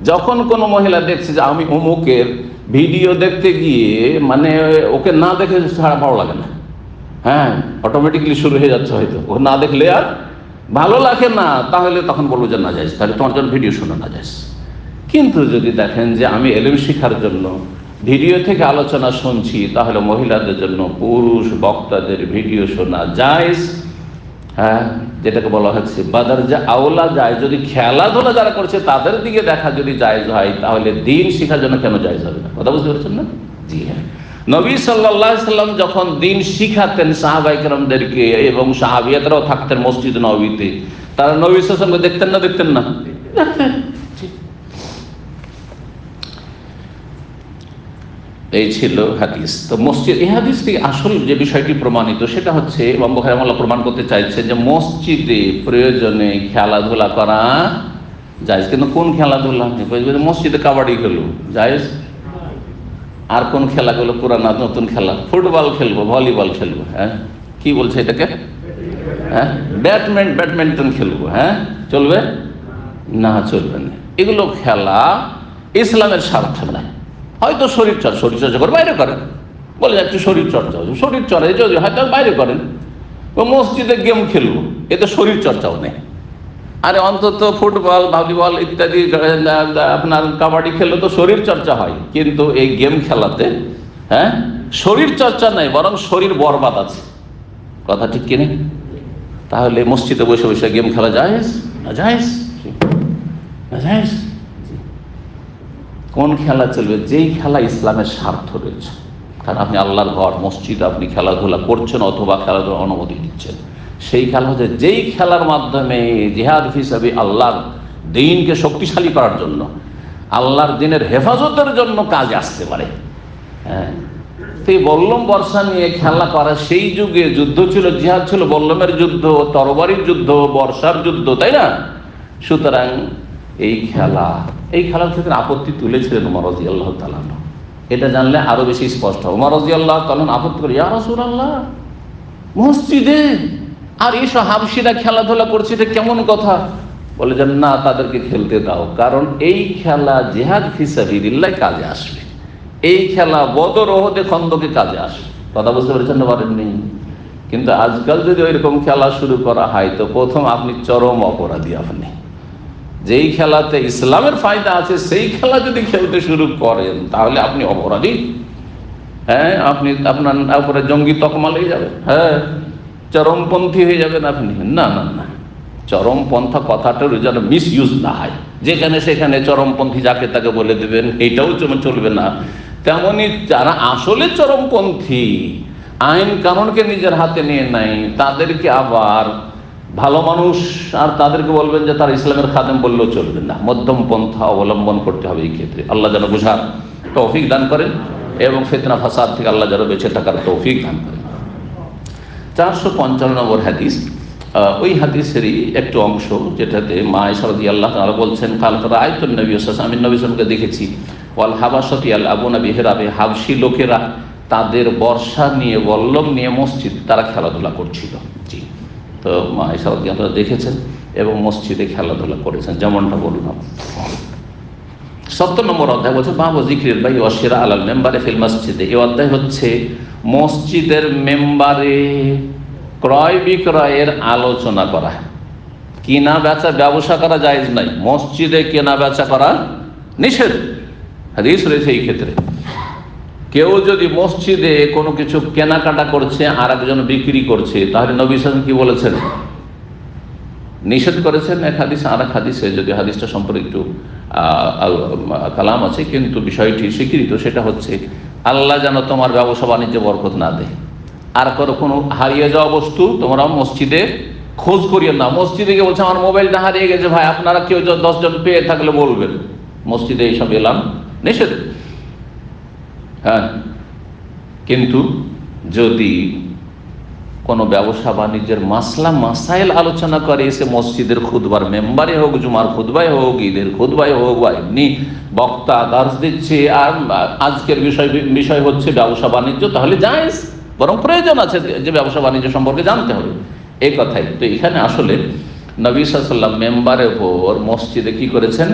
Speaker 2: যখন কোনো মহিলা দেখছে যে আমি অমুকের ভিডিও দেখতে গিয়ে, মানে ওকে না দেখে ছাড়া ভালো লাগে না, হ্যাঁ, অটোমেটিকলি শুরু হয়ে যাচ্ছে, হয়তো ও না দেখলে আর ভালো লাগে না, তাহলে তখন বলবো যে না যাইজ, তাহলে তোমার জন্য ভিডিও শোনা না যাইজ। কিন্তু যদি দেখেন যে আমি এলেম শিখার জন্য ভিডিও থেকে আলোচনা শুনছি, তাহলে মহিলাদের জন্য পুরুষ বক্তাদের ভিডিও শোনা জায়েজ, হ্যাঁ, যেটাকে বলা হচ্ছে বাদারজা আওলা যায়। যদি খেলাধুলা যারা করছে তাদের দিকে দেখা যদি জায়েজ হয়, তাহলে দিন শিখার জন্য কেন জায়েজ হবে না? কথা বুঝতে পারছেন না? জি হ্যাঁ। নবী সাল্লাল্লাহু আলাইহি সাল্লাম যখন দিন শিখাতেন সাহাবায়ে কেরামদেরকে, এবং সাহাবিয়াতরাও থাকতেন মসজিদ নববীতে, তারা নবী সাল্লাল্লাহু আলাইহি ওয়াসাল্লামকে দেখতেন না? দেখতেন না? দেখতেন। এই ছিল হাদিস। তো মসজিদ, এই হাদিস থেকে আসল যে বিষয়টি প্রমাণিত সেটা হচ্ছে, ইমাম বুখারী রাহিমাহুল্লাহ প্রমাণ করতে চাইছে যে মসজিদে প্রয়োজনে খেলাধুলা করা জায়েজ। কিন্তু কোন খেলাধুলা? মসজিদে কাবাডি খেলবো জায়েজ, আর কোন খেলাগুলো পুরানা নতুন খেলা, ফুটবল খেলবো, ভলিবল খেলবো, হ্যাঁ, কি বলছে এটাকে, হ্যাঁ, ব্যাডমিন্টন খেলবো, হ্যাঁ, চলবে না? চলবে না। এগুলো খেলা ইসলামের স্বার্থ নাই। হয়তো শরীর চর্চা করে বাইরে করেন, বলে একটু শরীর চর্চা, শরীর চর্চা যদি হয়তো বাইরে করেন। ও মসজিদে গেম খেলবো, এতে শরীর চর্চাও নেই। আরে অন্তত ফুটবল, ভলিবল ইত্যাদি, আপনার কাবাডি খেললে তো শরীর চর্চা হয়, কিন্তু এই গেম খেলাতে, হ্যাঁ, শরীর চর্চা নাই, বরং শরীর বরবাদ আছে। কথা ঠিক কিনা? তাহলে মসজিদে বসে বসে গেম খেলা জায়েজ না? জায়েজ, না জায়েজ। কোন খেলা চলবে? যেই খেলা ইসলামের স্বার্থ রয়েছে। কারণ আপনি আল্লাহর ঘর মসজিদ, আপনি খেলাধুলা করছেন অথবা খেলাধুলা অনুমতি দিচ্ছেন, সেই খেলা হচ্ছে যেই খেলার মাধ্যমে জিহাদ ফি সাবিল আল্লাহর দ্বীনকে শক্তিশালী করার জন্য, আল্লাহর দ্বীনের হেফাজতের জন্য কাজে আসতে পারে। হ্যাঁ, সেই বল্লম বর্ষা নিয়ে খেলা করা, সেই যুগে যুদ্ধ ছিল, জিহাদ ছিল, বল্লমের যুদ্ধ, তরবারির যুদ্ধ, বর্ষার যুদ্ধ, তাই না? সুতরাং এই খেলার ক্ষেত্রে আপত্তি তুলেছিলেন ওমর রাদিয়াল্লাহু তাআলা। এটা জানলে আরো বেশি স্পষ্ট। ওমর রাদিয়াল্লাহু তাআলা আপত্তি করে, ইয়া রাসূলুল্লাহ, মসজিদে আর এইসব হাবশিরা খেলাধুলা করছে, এটা কেমন কথা? বলে যে না, তাদেরকে খেলতে দাও, কারণ এই খেলা জিহাদ ফি সাবিলিল্লাহ কাজে আসবে, এই খেলা বদর, ওহদে, খন্দকে কাজে আসবে। কথা বুঝতে পেরেছেন না? পারেননি। কিন্তু আজকাল যদি ওইরকম খেলা শুরু করা হয়, তো প্রথম আপনি চরম অপরাধী। আপনি যেই খেলাতে ইসলামের ফায়দা আছে সেই খেলা যদি খেলতে শুরু করেন তাহলে আপনি অপরাধী। হ্যাঁ, আপনি আপনার উপরে জঙ্গি তকমা লেগে যাবে, হ্যাঁ, চরমপন্থী হয়ে যাবেন আপনি। না না না, চরমপন্থা কথাটার যেন মিস ইউজ না হয়, যেখানে সেখানে চরমপন্থী যাকে তাকে বলে দেবেন, এটাও চলবে না। তেমনি যারা আসলে চরমপন্থী, আইন কানুনকে নিজের হাতে নিয়ে নেয়, তাদেরকে আবার ভালো মানুষ আর তাদেরকে বলবেন যে তারা ইসলামের খাদেম বললেও চলবে না। মধ্যম পন্থা অবলম্বন করতে হবে এই ক্ষেত্রে। আল্লাহ যেন বুঝার তৌফিক দান করেন এবং ফিতনা ফাসাদ থেকে আল্লাহ যেন বেঁচে থাকার তৌফিক দান করেন। 455 নম্বর হাদিস, ওই হাদিসেরই একটু অংশ, যেটাতে মা আয়েশা রাদিয়াল্লাহু তাআলা বলছেন, কাল রাআইতুন নবী সাল্লাল্লাহু আলাইহি ওয়াসাল্লাম, আমি নবী সাল্লাল্লাহু আলাইহি ওয়াসাল্লামকে দেখেছি, ওয়াল হাবাশাতি ইয়ালআবুনা বিহিরাবে, হাবশী লোকেরা তাদের বর্ষা নিয়ে, বল্লম নিয়ে মসজিদ তারা খেলাধুলা করছিল। জি, তো মা আয়েশা রাদিয়াল্লাহু তাআলা দেখেছেন এবং মসজিদে খেলাধুলা করেছেন, যেমনটা বললাম। 70 নম্বর অধ্যায় বলছে বাবু যিকরিল বাই ওয়া শিরা আলাল মেম্বারে ফিল মসজিদে। এই অধ্যায় হচ্ছে মসজিদের মেম্বারে ক্রয় বিক্রয়ের আলোচনা করা। কিনা বেচা ব্যবসা করা জায়েজ নাই, মসজিদে কেনা বেচা করা নিষেধ, হাদিস রয়েছে এই ক্ষেত্রে। কেউ যদি মসজিদে কোনো কিছু কেনাকাটা করছে আর একজন বিক্রি করছে, তাহলে নবী সাল্লাল্লাহু আলাইহি ওয়াসাল্লাম কি বলেছেন? নিষেধ করেছেন এক হাদিসে। আর এক হাদিসে, যদি হাদিসটা সম্পর্কে একটু কালাম আছে, কিন্তু বিষয়টি স্বীকৃত, সেটা হচ্ছে আল্লাহ যেন তোমার ব্যবসা বাণিজ্যে বরকত না দেয়। আর কোনো হারিয়ে যাওয়া বস্তু তোমরা মসজিদে খোঁজ করিয়ে না। মসজিদে গিয়ে বলছে আমার মোবাইলটা হারিয়ে গেছে, ভাই আপনারা কেউ 10 জন পেয়ে থাকলে বলবেন। মসজিদে এইসব এলাম নিষেধ। হ্যাঁ, কিন্তু যদি কোনো ব্যবসা বাণিজ্যের মাসলা মাসাইল আলোচনা করে এসে মসজিদের খুতবার মেম্বারে হোক, জুমার খুতবায় হোক, ঈদের খুতবায় হোক, বা এমনি বক্তা দার্স দিচ্ছে আর আজকের বিষয় হচ্ছে ব্যবসা বাণিজ্য, তাহলে জায়েজ, বরং প্রয়োজন আছে যে ব্যবসা বাণিজ্য সম্পর্কে জানতে হবে, এই কথাই। তো এখানে আসলে নবী সাল্লাল্লাহু আলাইহি ওয়াসাল্লাম মেম্বারের উপর মসজিদে কি করেছেন?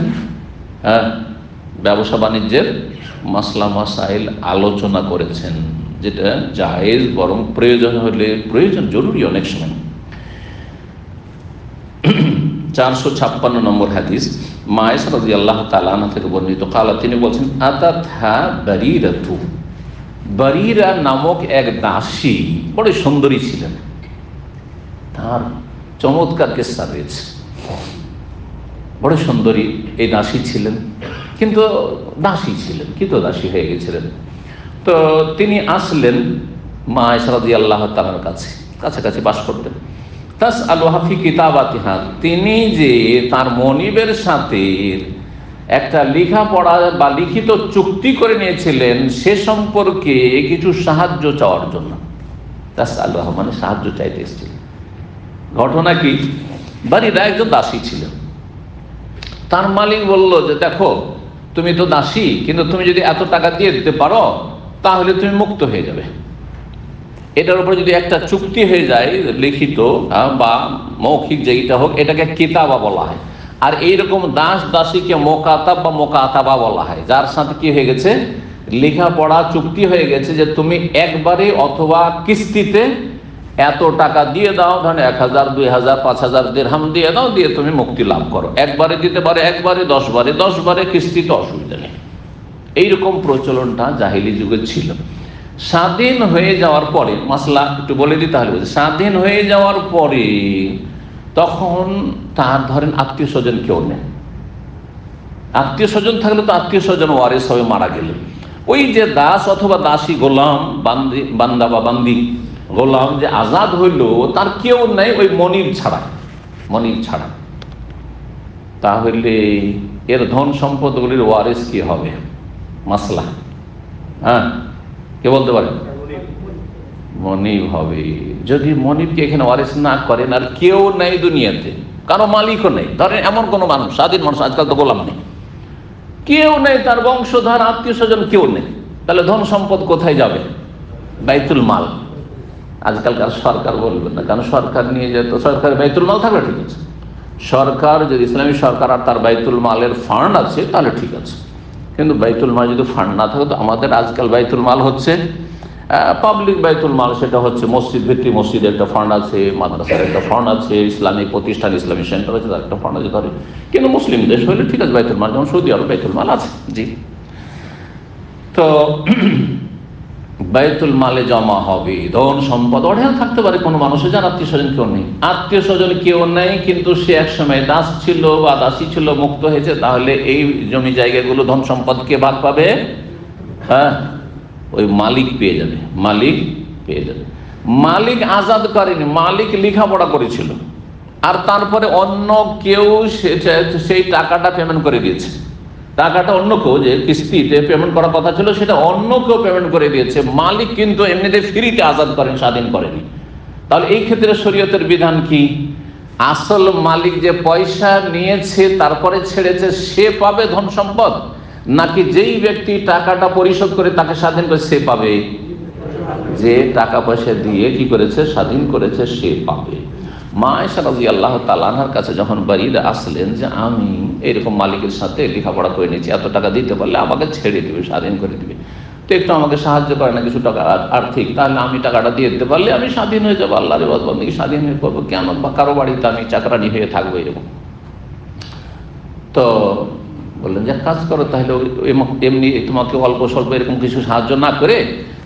Speaker 2: ব্যবসা বাণিজ্যের মাসলা মাসাইল আলোচনা করেছেন, যেটা জায়েজ, বরং প্রয়োজন হলে প্রয়োজন, জরুরি অনেক সময়। 456 নম্বর হাদিস, মা আয়েশা রাদিয়াল্লাহু তাআলা আনহা থেকে বর্ণিত, কালা, তিনি বলছেন, আতাতহা বারিরাতু, বারিরা নামক এক দাসী বড় সুন্দরী ছিলেন। তার চমৎকার কিসসা রয়েছে। বড় সুন্দরী এই দাসী ছিলেন, কিন্তু দাসী ছিলেন, কিন্তু দাসী হয়ে গেছিলেন। তো তিনি আসলেন মা আয়েশা রাদিয়াল্লাহু তাআলার কাছে, কাছাকাছি বাস করতেন। তাসআলুহা ফি কিতাবাতিহা, তিনি যে তার মনিবের সাথে একটা লেখাপড়া বা লিখিত চুক্তি করে নিয়েছিলেন, সে সম্পর্কে কিছু সাহায্য চাওয়ার জন্য। তাসআলুহা মানে সাহায্য চাইতে এসেছিলেন। ঘটনা কি? বাড়িরা একজন দাসী ছিলেন। তার মালিক বলল যে দেখো, তুমি তো দাসী, কিন্তু তুমি যদি এত টাকা দিয়ে দিতে পারো তাহলে তুমি মুক্ত হয়ে যাবে। এটার উপরে যদি একটা চুক্তি হয়ে যায়, লিখিত বা মৌখিক, যেটা হোক, এটাকে কিতাবা বলা হয়। আর এইরকম দাস দাসীকে মোকাতাব বা মোকাতাবা বলা হয়, যার সাথে কি হয়ে গেছে, লেখাপড়া চুক্তি হয়ে গেছে যে তুমি একবারে অথবা কিস্তিতে এত টাকা দিয়ে দাও, ধরেন 1000, 2000, 5000 দিরহাম দিয়ে দাও, দিয়ে তুমি মুক্তি লাভ করো। একবারে দিতে পারে, একবারে 10 বারে, 10 বারে কিস্তিতে, অসুবিধা নেই। এইরকম প্রচলনটা জাহিলি যুগে ছিল। স্বাধীন হয়ে যাওয়ার পরে, মাসলা একটু বলে দিই তাহলে, স্বাধীন হয়ে যাওয়ার পরে তখন তার ধরেন আত্মীয় স্বজন কেউ নেই। আত্মীয় স্বজন থাকলে তো আত্মীয় স্বজন ওয়ারিস হবে মারা গেলে। ওই যে দাস অথবা দাসী, গোলাম, বান্দা বা বান্দি, গোলাম যে আজাদ হইল, তার কেউ নেই ওই মনিব ছাড়া, মনিব ছাড়া। তাহলে এর ধন সম্পদগুলির ওয়ারিস কি হবে? মাসলা, হ্যাঁ, কে বলতে পারেন? মনিব হবে। যদি মনিবকে এখানে ওয়ারিস না করেন, আর কেউ নেই দুনিয়াতে, কারো মালিকও নেই, ধরেন এমন কোনো মানুষ, স্বাধীন মানুষ, আজকাল তো গোলাম নেই, কেউ নেই, তার বংশধর আত্মীয় স্বজন কেউ নেই, তাহলে ধন সম্পদ কোথায় যাবে? বাইতুল মাল। আজকালকার সরকার বলবেন না, কারণ সরকার নিয়ে যেত, সরকার বাইতুল মাল থাকলে ঠিক আছে। সরকার যদি ইসলামী সরকার আর তার বাইতুল মালের ফান্ড আছে তাহলে ঠিক আছে, কিন্তু বাইতুল মাল যদি ফান্ড না থাকে, তো আমাদের আজকাল বাইতুল মাল হচ্ছে পাবলিক বাইতুল মাল সেটা হচ্ছে মসজিদ ভিত্তিক, মসজিদের একটা ফান্ড আছে, মাদ্রাসার একটা ফান্ড আছে, ইসলামিক প্রতিষ্ঠান ইসলামিক সেন্টার আছে তার একটা ফান্ড আছে ধরে। কিন্তু মুসলিম দেশ হলে ঠিক আছে বাইতুল মাল, যেমন সৌদি আরব বাইতুল মাল আছে। জি, তো বাইতুল মালে জমা হবে ধন সম্পদ, অঢেল থাকতে পারে কোনো মানুষের, যার আত্মীয় স্বজন কেউ নেই, আত্মীয় স্বজন কেউ নেই, কিন্তু সে একসময় দাস ছিল বা দাসী ছিল, মুক্ত হয়েছে, তাহলে এই জমি জায়গাগুলো ধন সম্পদ কে ভাগ পাবে? হ্যাঁ, ওই মালিক পেয়ে যাবে, মালিক পেয়ে যাবে। মালিক আজাদ করেনি, মালিক লেখাপড়া করেছিল, আর তারপরে অন্য কেউ সেই টাকাটা পেমেন্ট করে দিয়েছে। টাকাটা অন্য কেউ, যে কিস্তিতে পেমেন্ট করার কথা ছিল সেটা অন্য কেউ পেমেন্ট করে দিয়েছে, মালিক কিন্তু এমনিতে ফ্রিতে আজাদ করেন, স্বাধীন করেনি। তাহলে এই ক্ষেত্রে শরীয়তের বিধান কি? আসল মালিক যে পয়সা নিয়েছে তারপরে ছেড়েছে সে পাবে ধন সম্পদ, নাকি যেই ব্যক্তি টাকাটা পরিশোধ করে তাকে স্বাধীন করে সে পাবে? যে টাকা পয়সা দিয়ে কি করেছে, স্বাধীন করেছে, সে পাবে। মা আয়েশা রাদিয়াল্লাহু তাআলা আনহার কাছে যখন বাড়িরা আসলেন যে আমি এরকম মালিকের সাথে লেখাপড়া করে নিয়েছি, এত টাকা দিতে পারলে আমাকে ছেড়ে দিবে, স্বাধীন করে দিবে, তো একটু আমাকে সাহায্য করে না কিছু টাকা আর্থিক, তাহলে আমি টাকাটা দিয়ে দিতে পারলে আমি স্বাধীন হয়ে যাবো, আল্লাহর ইবাদত বন্দেগী স্বাধীন হয়ে করবো, কেন বা কারো বাড়িতে আমি চাকরানি হয়ে থাকবো এরকম। তো বললেন যে কাজ করো, তাহলে এমনি তোমাকে অল্প স্বল্প এরকম কিছু সাহায্য না করে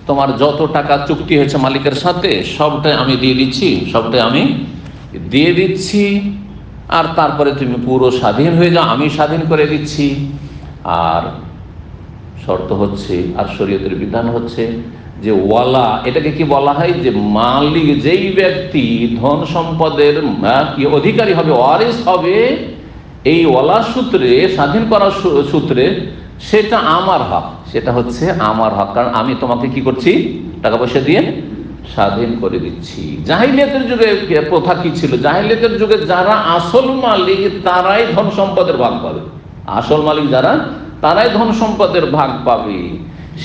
Speaker 2: তোমার যত টাকা চুক্তি হয়েছে মালিকের সাথে সবটাই আমি দিয়ে দিচ্ছি, সবটাই আমি দিয়ে দিচ্ছি, আর তারপরে তুমি পুরো স্বাধীন হয়ে যাও, আমি স্বাধীন করে দিচ্ছি। আর শর্ত হচ্ছে, আর শরীয়তের বিধান হচ্ছে যে ওয়ালা, এটাকে কি বলা হয়, যে মালিক যেই ব্যক্তি ধন সম্পদের অধিকারী হবে, ওয়ারিস হবে, এই ওয়ালা সূত্রে, স্বাধীন করার সূত্রে সেটা আমার হক, সেটা হচ্ছে আমার হক, কারণ আমি তোমাকে কি করছি, টাকা পয়সা দিয়ে স্বাধীন করে দিচ্ছি। জাহিলিয়াতের যুগে প্রথা কি ছিল? জাহিলিয়াতের যুগে যারা আসল মালিক তারাই ধন সম্পদের ভাগ পাবে, আসল মালিক যারা তারাই ধন সম্পদের ভাগ পাবে।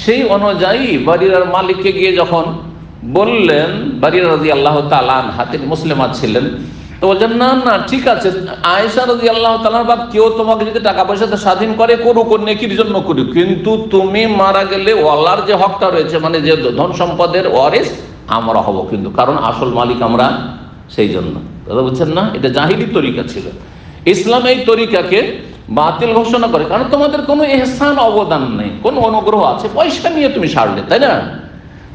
Speaker 2: সেই অনুযায়ী বাড়ির মালিককে গিয়ে যখন বললেন, বাড়ির রাদিয়াল্লাহু তাআলা আনহা তিনি মুসলিমা ছিলেন, তো বলছেন না না ঠিক আছে, আয়েশা রাদিয়াল্লাহু তাআলার বাপ কেউ তোমাকে যদি টাকা পয়সাতে স্বাধীন করে করুক, নেকির জন্য করুক, কিন্তু তুমি মারা গেলে ওয়ালার যে হকটা রয়েছে, মানে যে ধন সম্পদের ওয়ারিস আমরা হব, কিন্তু কারণ আসল মালিক আমরা, সেই জন্য। দাদা বুঝছেন না, এটা জাহিলি তরিকা ছিল। ইসলাম এই তরিকাকে বাতিল ঘোষণা করে, কারণ তোমাদের কোনো ইহসান অবদান নেই, কোনো অনুগ্রহ আছে, পয়সা নিয়ে তুমি ছাড়লে, তাই না?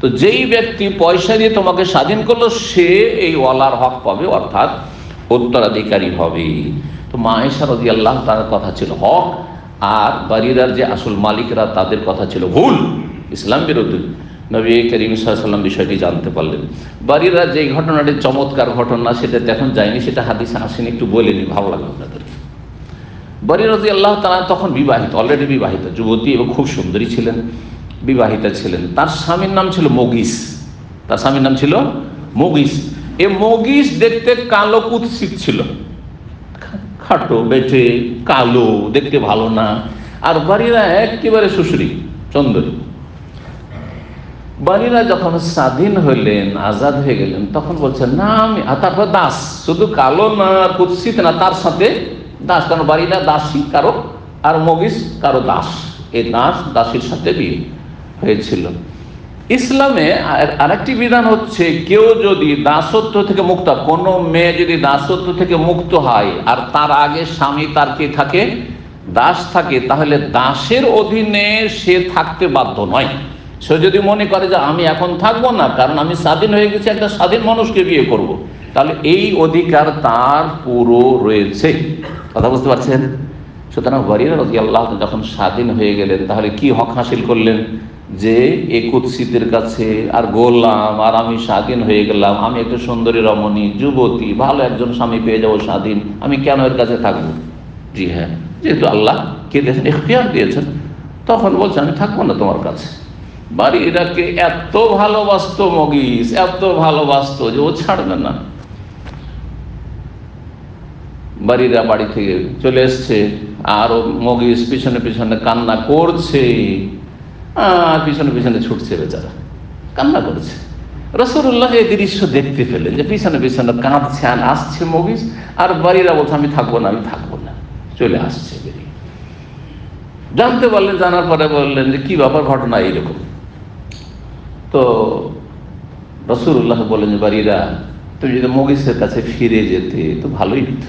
Speaker 2: তো যেই ব্যক্তি পয়সা দিয়ে তোমাকে স্বাধীন করলো সে এই ওয়ালার হক পাবে, অর্থাৎ উত্তরাধিকারী হবে। তো মা আয়েশা রাদিয়াল্লাহু তাআলার কথা ছিল হক, আর বাড়িরার যে আসল মালিকরা তাদের কথা ছিল ভুল, ইসলাম বিরোধী। নবী করিম সাল্লাল্লাহু আলাইহি ওয়াসাল্লাম বিষয়টি জানতে পারলেন। বাড়িরা যে ঘটনাটি চমৎকার ঘটনা, সেটা এখন যায়নি, সেটা হাদিসে আসেনি, একটু বলেনি, ভালো লাগলো আপনাদের। বারীরা রাদিয়াল্লাহু তাআলা তখন বিবাহিত, অলরেডি বিবাহিত যুবতী এবং খুব সুন্দরী ছিলেন, বিবাহিতা ছিলেন। তার স্বামীর নাম ছিল মুগিস, তার স্বামীর নাম ছিল মুগিস। এ মুগিস দেখতে কালো কুৎসিত ছিল, খাটো, বেটে, কালো, দেখতে ভালো না। আর বাড়িরা একেবারে সুশ্রী সুন্দরী। বাড়িরা যখন স্বাধীন হইলেন, আজাদ হয়ে গেলেন, তখন বলছেন না আমি, তারপর দাস, শুধু কালো না, কুৎসিত না, তার সাথে দাস, কারণ বাড়িরা দাসী কারো, আর মগিস কারো দাস, এই দাস দাসীর সাথে বিয়ে হয়েছিল। ইসলামে আরেকটি বিধান হচ্ছে, কেউ যদি দাসত্ব থেকে মুক্ত, কোনো মেয়ে যদি দাসত্ব থেকে মুক্ত হয় আর তার আগে স্বামী তার কি থাকে, দাস থাকে, তাহলে দাসের অধীনে সে থাকতে বাধ্য নয়। সে যদি মনে করে যে আমি এখন থাকবো না, কারণ আমি স্বাধীন হয়ে গেছি, একটা স্বাধীন মানুষকে বিয়ে করব, তাহলে এই অধিকার তার পুরো রয়েছে। কথা বুঝতে পারছেন? সুতরাং বারীরা রাদিয়াল্লাহু তাআলা যখন স্বাধীন হয়ে গেলেন, তাহলে কি হক হাসিল করলেন, যে এই কুৎসিতের কাছে আর গোলাম, আর আমি স্বাধীন হয়ে গেলাম, আমি একটা সুন্দরী রমণী যুবতী, ভালো একজন স্বামী পেয়ে যাবো স্বাধীন, আমি কেন এর কাছে থাকবো? জি হ্যাঁ, যেহেতু আল্লাহ কে দিয়েছেন, ইখতিয়ার দিয়েছেন, তখন বলছে আমি থাকবো না তোমার কাছে। বাড়িরাকে এত ভালোবাসত মগিস, এত ভালোবাসত যে ও ছাড়বে না। বাড়িরা বাড়ি থেকে চলে এসছে, আর মগিস পিছনে পিছনে কান্না করছে, আর পিছনে পিছনে ছুটছে, বেচারা কান্না করছে। রাসূলুল্লাহ এই দৃশ্য দেখতে পেলেন, যে পিছনে পিছনে কাঁদছে আর আসছে মগিস, আর বাড়িরা বলছে আমি থাকবো না, আমি থাকবো না, চলে আসছে বেরিয়ে। জানতে পারলেন, জানার পরে বললেন যে কি ব্যাপার, ঘটনা এইরকম। তো রাসূলুল্লাহ বলেন যে বারীরা, তুমি যদি মগিসের কাছে ফিরে যেতে তো ভালোই হতো।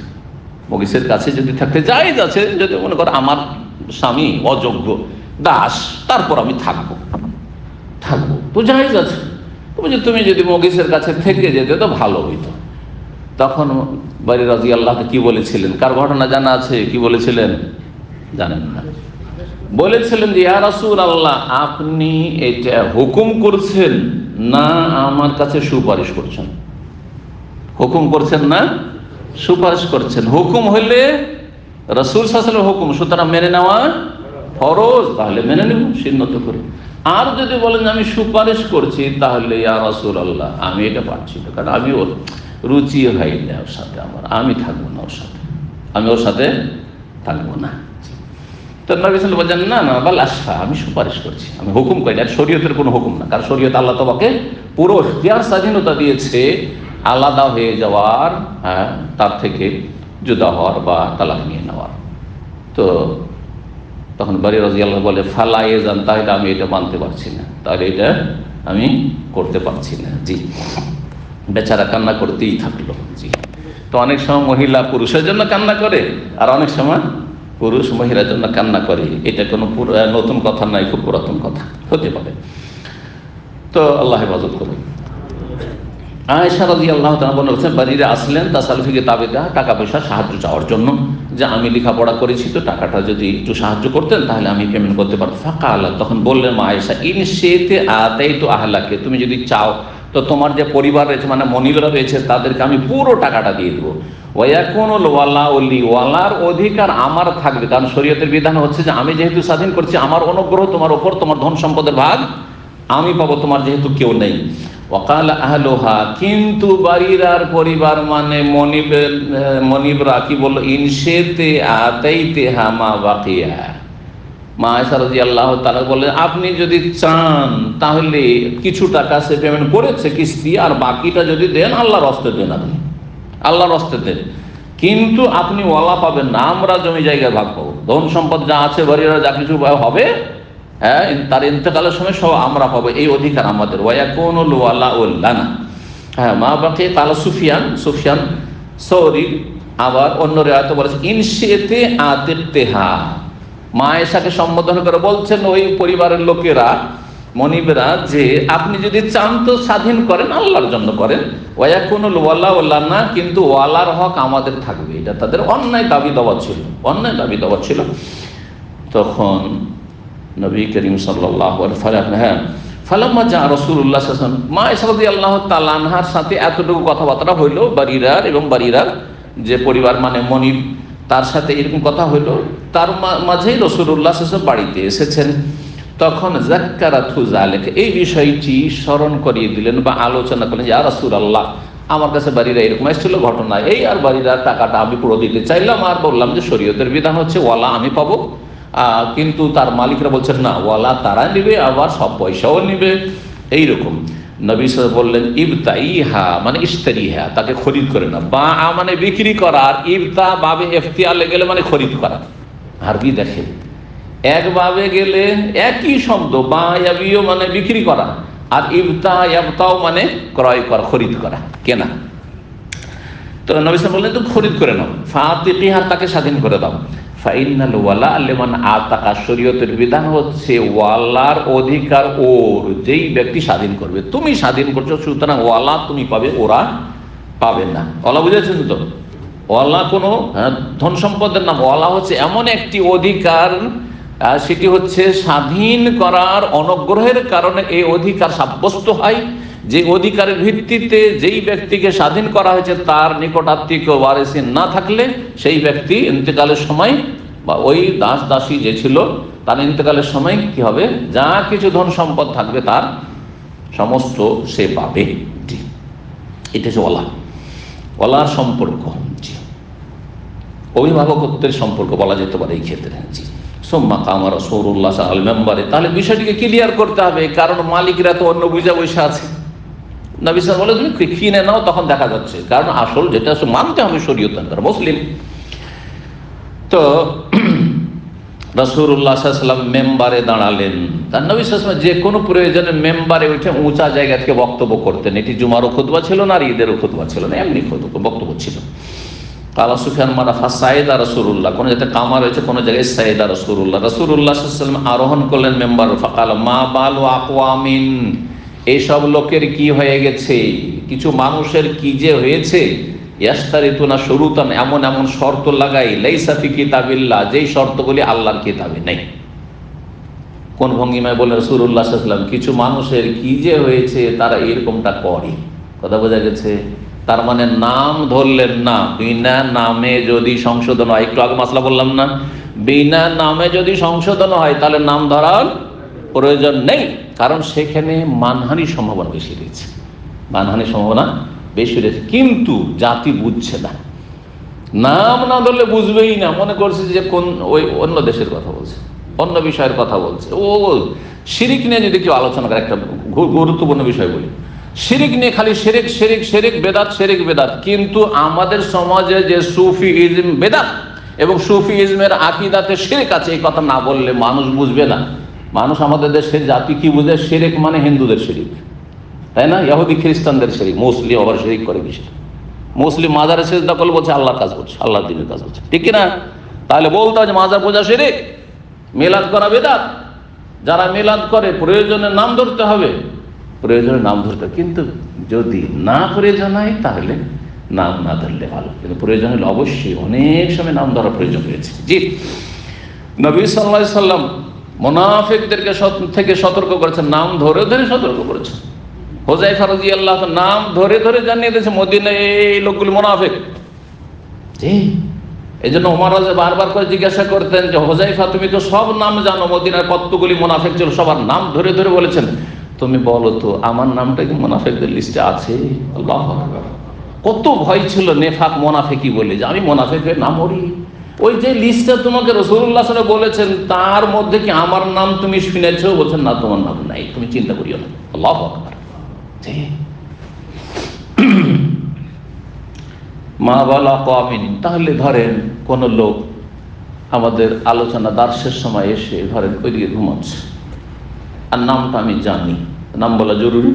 Speaker 2: মগিসের কাছে যদি থাকতে জায়েজ আছে, যদি মনে করো আমার স্বামী অযোগ্য দাস, তারপর আমি থাকবো তো জায়েজ আছে। তুমি যদি মগিসের কাছে থেকে যেতে তো ভালো হইতো। তখন বারীরা রাদিয়াল্লাহু কি বলেছিলেন? কার ঘটনা জানা আছে? কি বলেছিলেন জানেন না? বলেছিলেন যে ইয়া রাসূলুল্লাহ, আপনি এটা হুকুম করছেন না আমার কাছে সুপারিশ করছেন? হুকুম করছেন না সুপারিশ করছেন? হুকুম হইলে রাসূল সাল্লাল্লাহু আলাইহি ওয়াসাল্লামের হুকুম, সুতরাং মেনে নেওয়া ফরজ, তাহলে মেনে নেব সিন্নত করে। আর যদি বলেন আমি সুপারিশ করছি, তাহলে ইয়া রাসূলুল্লাহ আমি এটা পারছি না, কারণ আমি ওর রুচি হয় না ওর সাথে, আমি থাকবো না ওর সাথে, আমি ওর সাথে থাকবো না। তো নবী সাল্লাল্লাহু আলাইহি ওয়াসাল্লাম বলেন না না বাল আশফা, আমি সুপারিশ করছি, আমি হুকুম করি না। শরীয়তের কোনো হুকুম না, কারণ শরীয়ত আল্লাহ তোমাকে পুরো ইখতিয়ার স্বাধীনতা দিয়েছে আলাদা হয়ে যাওয়ার, তার থেকে জুদা হওয়ার বা তালাক নিয়ে নেওয়ার। তো তখন বারী রাদিয়াল্লাহু বলে ফালা ইয়াজান, তাহলে আমি এটা মানতে পারছি না, তাহলে এটা আমি করতে পারছি না। জি, বেচারা কান্না করতেই থাকলো। জি, তো অনেক সময় মহিলা পুরুষের জন্য কান্না করে, আর অনেক সময় পুরুষ মহিলার জন্য কান্না করে। এটা কোনো নতুন কথা নাই, খুব পুরাতন কথা হতে পারে। তো আল্লাহ হেফাজত করুন। আয়েশা রাদিয়াল্লাহু তাআলা বলেছেন, বারীরা আসলেন তাসালুফি কিতাবিদা, টাকা পয়সা সাহায্য চাওয়ার জন্য, যে আমি লেখাপড়া করেছি, তো টাকাটা যদি একটু সাহায্য করতেন তাহলে আমি পেমেন্ট করতে পারতাম। ফাকালা, তখন বললেন মা আয়েশা, ইন শি'তি আতাইতু আহলাকে, তুমি যদি চাও তো তোমার যে পরিবার রয়েছে, মানে মনিবরা রয়েছে, তাদেরকে আমি পুরো টাকাটা দিয়ে দেবো। ওয়ায়াকুনুল ওয়ালাউ লি, ওয়ালার অধিকার আমার থাকবে, কারণ শরীয়তের বিধান হচ্ছে যে আমি যেহেতু স্বাধীন করছি, আমার অনুগ্রহ তোমার ওপর, তোমার ধন সম্পদের ভাগ আমি পাবো, তোমার যেহেতু কেউ নেই। ওয়াকাল আহলুহা, কিন্তু বারীরার পরিবার মানে মনিবরা কি বললো, ইনশেতে আতাইতেহা মা বাকিয়া। মা আয়েশা রাদিয়াল্লাহু তাআলা বলেন, আপনি যদি চান তাহলে কিছু টাকা সে পেমেন্ট করেছে কিস্তি, আর বাকিটা যদি দেন আল্লাহর রাস্তায় দেন, আপনি আল্লাহর রাস্তায় দেন, কিন্তু আপনি ওয়ালা পাবেন না, আমরা জমি জায়গায় ভাগ পাবো, ধন সম্পদ যা আছে বারীরা যা কিছু হবে, হ্যাঁ, তার ইন্তেকালের সময় সব আমরা পাবো, এই অধিকার আমাদের। ওয়ায়াকুনুল ওয়ালাউ লানা, হ্যাঁ, মা বাকি। কালা সুফিয়ান সৌরি আবার অন্য রিওয়ায়াতে বলেছে ইনশিতে আতিকতেহা, মা আয়েশাকে সম্বোধন করে বলছেন ওই পরিবারের লোকেরা, মনিবরা, যে আপনি যদি চান তো স্বাধীন করেন, আল্লাহর জন্য করেন। ওয়ায়াকুনুল ওয়ালাউ লানা, কিন্তু ওয়ালার হক আমাদের থাকবে। এটা তাদের অন্যায় দাবি দাওয়া ছিল। তখন নবী করিম সাল্লাল্লাহু আলাইহি ওয়াসাল্লাম, হ্যাঁ, ফালাম্মা জা রাসূলুল্লাহ সাল্লাল্লাহু আলাইহি ওয়াসাল্লাম, মা আয়েশা রাদিয়াল্লাহু তাআলা আনহার সাথে এতটুকু কথাবার্তা হইল, বারীরার যে পরিবার মানে মনিব, তার সাথে এরকম কথা হইল, তার মাঝেই রাসূলুল্লাহ সাল্লাল্লাহু আলাইহি ওয়াসাল্লাম বাড়িতে এসেছেন। তখন যাক্কারাতু যালিকা, এই বিষয়টি স্মরণ করিয়ে দিলেন বা আলোচনা করলেন, ইয়া রাসূলুল্লাহ, আমার কাছে বারীরা এরকম এসেছিল ঘটনা এই, আর বারীরা টাকাটা আমি পুরো দিতে চাইলাম, আর বললাম যে শরীয়তের বিধান হচ্ছে ওয়ালা আমি পাবো, কিন্তু তার মালিকরা বলছেন না, ওয়ালা তারা নিবে, আবার সব পয়সাও নিবে, এইরকম। নবী সাল্লাল্লাহু আলাইহি ওয়াসাল্লাম বললেন ইবতাইহা, মানে ইশতারিহা, তাকে খরিদ করে না, বা মানে বিক্রি করা, আর ইবতা বাবে ইফতিয়ালে গেলে মানে খরিদ করা। আরবি দেখেন, একভাবে গেলে একই শব্দ, বা ইয়াবিও মানে বিক্রি করা, আর ইবতাও মানে ক্রয় করা, খরিদ করা, কেনা। তো নবী সাল্লাল্লাহু আলাইহি ওয়াসাল্লাম বললেন তুমি খরিদ করে নাও, ফাতিকিহা, তাকে স্বাধীন করে দাও। ফাইনাল ওয়ালা লিমান আতাকা, শরীয়তের বিধান হচ্ছে ওয়ালার অধিকার ওর, যেই ব্যক্তি স্বাধীন করবে। তুমি স্বাধীন করছো, সুতরাং ওয়ালা তুমি পাবে, ওরা পাবে না। ওয়ালা বুঝেছেন তো? ওয়ালা কোনো ধন সম্পদের নাম, ওয়ালা হচ্ছে এমন একটি অধিকার, সেটি হচ্ছে স্বাধীন করার অনুগ্রহের কারণে এই অধিকার সাব্যস্ত হয়, যে অধিকারের ভিত্তিতে যেই ব্যক্তিকে স্বাধীন করা হয়েছে তার নিকটাত্মীয় ওয়ারিসিন না থাকলে সেই ব্যক্তি ইন্তেকালের সময়, বা ওই দাস দাসী যে ছিল তার ইন্তেকালের সময় কি হবে, যা কিছু ধন সম্পদ থাকবে তার সমস্ত সে পাবে। জি, এটা হচ্ছে ওয়ালার সম্পর্ক। জি, অভিভাবকত্বের সম্পর্ক বলা যেতে পারে এই ক্ষেত্রে। জি, সুম্মা কামা রাসূলুল্লাহ সাল্লাল্লাহু আলাইহি ওয়াসাল্লাম, তাহলে বিষয়টিকে ক্লিয়ার করতে হবে, কারণ মালিকরা তো অন্য বুঝা বসে আছে। নবী সাল্লাল্লাহু আলাইহি ওয়াসাল্লাম বলে তুমি কিনে নাও, তখন দেখা যাচ্ছে, কারণ আসল যেটা মানতে হবে শরীয়ত, মুসলিম। তো রাসূলুল্লাহ সাল্লাল্লাহু আলাইহি ওয়াসাল্লাম মেম্বারে দাঁড়ালেন। তার নবী সাল্লাল্লাহু আলাইহি ওয়াসাল্লাম যে কোনো প্রয়োজনে মেম্বারে উঠে উঁচা জায়গা থেকে বক্তব্য করতেন। এটি জুমারও খুতবা ছিল না, আর ঈদেরও খুতবা ছিল না, এমনি বক্তব্য ছিল। কালা সুফিয়ান মারাফা সাইদা রাসূলুল্লাহ, কোন জায়গায় কামা রয়েছে, কোন জায়গায় সাইদা রাসূলুল্লাহ। রাসূলুল্লাহ সাল্লাল্লাহু আলাইহি ওয়াসাল্লাম আরোহণ করলেন মেম্বার। ফাকাল মা বালু আকওয়ামিন, এইসব লোকের কি হয়ে গেছে, কিছু মানুষের কি যে হয়েছে, ইয়াশতারিতুনা শুরুতান, এমন এমন শর্ত লাগাই, লাইসা ফি কিতাবিল্লাহ, যেই শর্তগুলি আল্লাহর কিতাবে নেই। কোন ভঙ্গিমায় বলে রাসূলুল্লাহ সাল্লাল্লাহু আলাইহি ওয়াসাল্লাম, কিছু মানুষের কি যে হয়েছে তারা এরকমটা করে। কথা বোঝা গেছে? তার মানে নাম ধরলেন না, বিনা নামে যদি সংশোধন হয়, একটু আগে মাসলা বললাম না, বিনা নামে যদি সংশোধন হয় তাহলে নাম ধরার প্রয়োজন নেই, কারণ সেখানে মানহানির সম্ভাবনা বেশি রয়েছে, মানহানির সম্ভাবনা বেশি রয়েছে। কিন্তু জাতি বুঝছে না, নাম না ধরলে বুঝবেই না, মনে করছে যে কোন ওই অন্য দেশের কথা বলছে, অন্য বিষয়ের কথা বলছে। ও শিরিক নিয়ে যদি কেউ আলোচনা করে, একটা গুরুত্বপূর্ণ বিষয় বলি, শিরিক নিয়ে খালি শিরিক শিরিক শিরিক বেদাত, শিরিক বেদাত। কিন্তু আমাদের সমাজে যে সুফি ইজম বেদাত এবং সুফি ইজমের আকিদাতে শিরিক আছে, এই কথা না বললে মানুষ বুঝবে না। মানুষ আমাদের দেশের জাতি কি বুঝে, শিরিক মানে হিন্দুদের শিরিক, তাই না? ইহুদি খ্রিস্টানদের শিরিক, মুসলিম আবার শিরিক করে বেশি। মুসলিম মাজারে সিজদা করলে বলছে আল্লাহর কাজ করছে, আল্লাহর দ্বীনের কাজ হচ্ছে, ঠিক কিনা? তাহলে বলতে হয় যে মাজার পূজা শিরিক, মিলাদ করা বেদাত। যারা মিলাদ করে প্রয়োজনে নাম ধরতে হবে, প্রয়োজনে নাম ধরতে, কিন্তু যদি না প্রয়োজন হয় তাহলে নাম না ধরলে ভালো, কিন্তু প্রয়োজন হলে অবশ্যই অনেক সময় নাম ধরার প্রয়োজন রয়েছে। জি, নবী সাল্লাল্লাহু আলাইহি ওয়াসাল্লাম মুনাফিকদেরকে থেকে সতর্ক করেছেন, নাম ধরে ধরে সতর্ক করেছেন। হুযায়ফা রাদিয়াল্লাহু আনহু নাম ধরে ধরে জানিয়ে দিয়েছে মদিনায় এই লোকগুলো মুনাফিক। জি, এই জন্য ওমর রাদিয়াল্লাহু বারবার করে জিজ্ঞাসা করতেন যে হুযায়ফা, তুমি তো সব নাম জানো, মদিনার কতগুলি মুনাফিক ছিল, সবার নাম ধরে ধরে বলেছেন, তুমি বলো তো আমার নামটা কি মুনাফিকদের লিস্টে আছে? আল্লাহু আকবার। কত ভয় ছিল নেফাক মুনাফিকি বলে, যে আমি মুনাফিক হয়ে না মরি। ওই যে লিস্টটা তোমাকে রাসূলুল্লাহ সাল্লাল্লাহু আলাইহি ওয়াসাল্লাম বলেছেন, তার মধ্যে কি আমার নাম তুমি শুনেছো? বলছেন না, তোমার নাম নাই, তুমি চিন্তা করিও না। আল্লাহু আকবার। মা বালা কওমিন, তাহলে ধরেন কোন লোক আমাদের আলোচনা দার্সের সময় এসে ধরেন ওইদিকে ঘুমাচ্ছে, আর নামটা আমি জানি, নাম বলা জরুরি?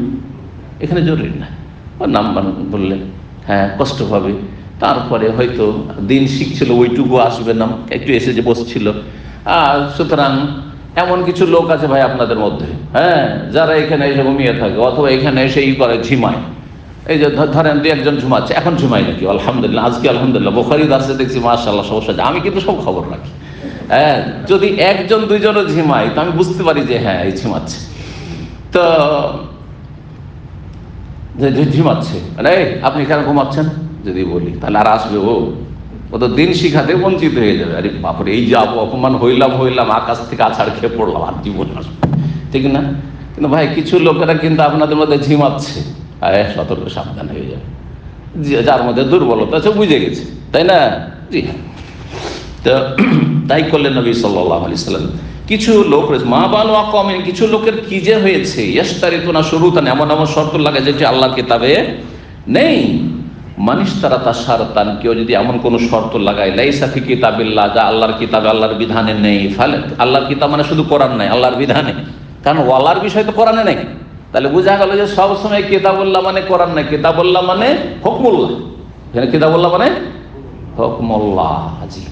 Speaker 2: এখানে জরুরি না, নাম বললে হ্যাঁ কষ্ট হবে, তারপরে হয়তো দিন শিখছিল ওইটুকু আসবে না, একটু এসে যে বসছিল। আর সুতরাং এমন কিছু লোক আছে ভাই আপনাদের মধ্যে, হ্যাঁ, যারা এখানে এসে ঘুমিয়ে থাকে অথবা এখানে এসে ই করে, ঝিমায়। এই যে ধরেন দু একজন ঝুমাচ্ছে, এখন ঝুমাই নাকি? আলহামদুলিল্লাহ, আজকে আলহামদুলিল্লাহ বুখারী দার্সে দেখছি মাশাআল্লাহ সমস্যা, আমি কিন্তু সব খবর রাখি। হ্যাঁ, যদি একজন দুইজনও ঝিমাই তো আমি বুঝতে পারি যে হ্যাঁ এই ঝিমাচ্ছে, তো ঝিমাচ্ছে, আপনি কেন ঘুমাচ্ছেন যদি বলি, তাহলে আর আসবে ও তো দিন শিখাতে বঞ্চিত হয়ে যাবে। আরে বাপরে, এই যে অপমান হইলাম, আকাশ থেকে আছাড় খেয়ে পড়লাম, আর জীবন আসবে, ঠিক না? কিন্তু ভাই কিছু লোকেরা কিন্তু আপনাদের মধ্যে ঝিমাচ্ছে, সতর্ক সাবধান হয়ে যাবে, যার মধ্যে দুর্বলতা আছে বুঝে গেছে, তাই না? জি হ্যাঁ, তো তাই করলেন নবী সাল্লাল্লাহু আলাইহি ওয়াসাল্লাম। কিছু লোক রয়েছে, মা বালু আকওয়ামিন, কিছু লোকের কি যে হয়েছে, ইয়াশতারিতুনা শুরুতান, এমন এমন শর্ত লাগে যেটি আল্লাহর কিতাবে নেই। মানিশ তারা তার শারতান, কেউ যদি এমন কোন শর্ত লাগায়, লাইসা ফি কিতাবিল্লাহ, যা আল্লাহর কিতাবে আল্লাহর বিধানে নেই, ফলে আল্লাহর কিতাব মানে শুধু কোরআন নাই, আল্লাহর বিধানে, কারণ ওয়ালার বিষয় তো কোরআনে নেই। তাহলে বোঝা গেল যে সবসময় কিতাবুল্লাহ মানে কোরআন নাই, কিতাবুল্লাহ মানে হুকমুল্লাহ, এখানে কিতাবুল্লাহ মানে হুকমুল্লাহ। জি,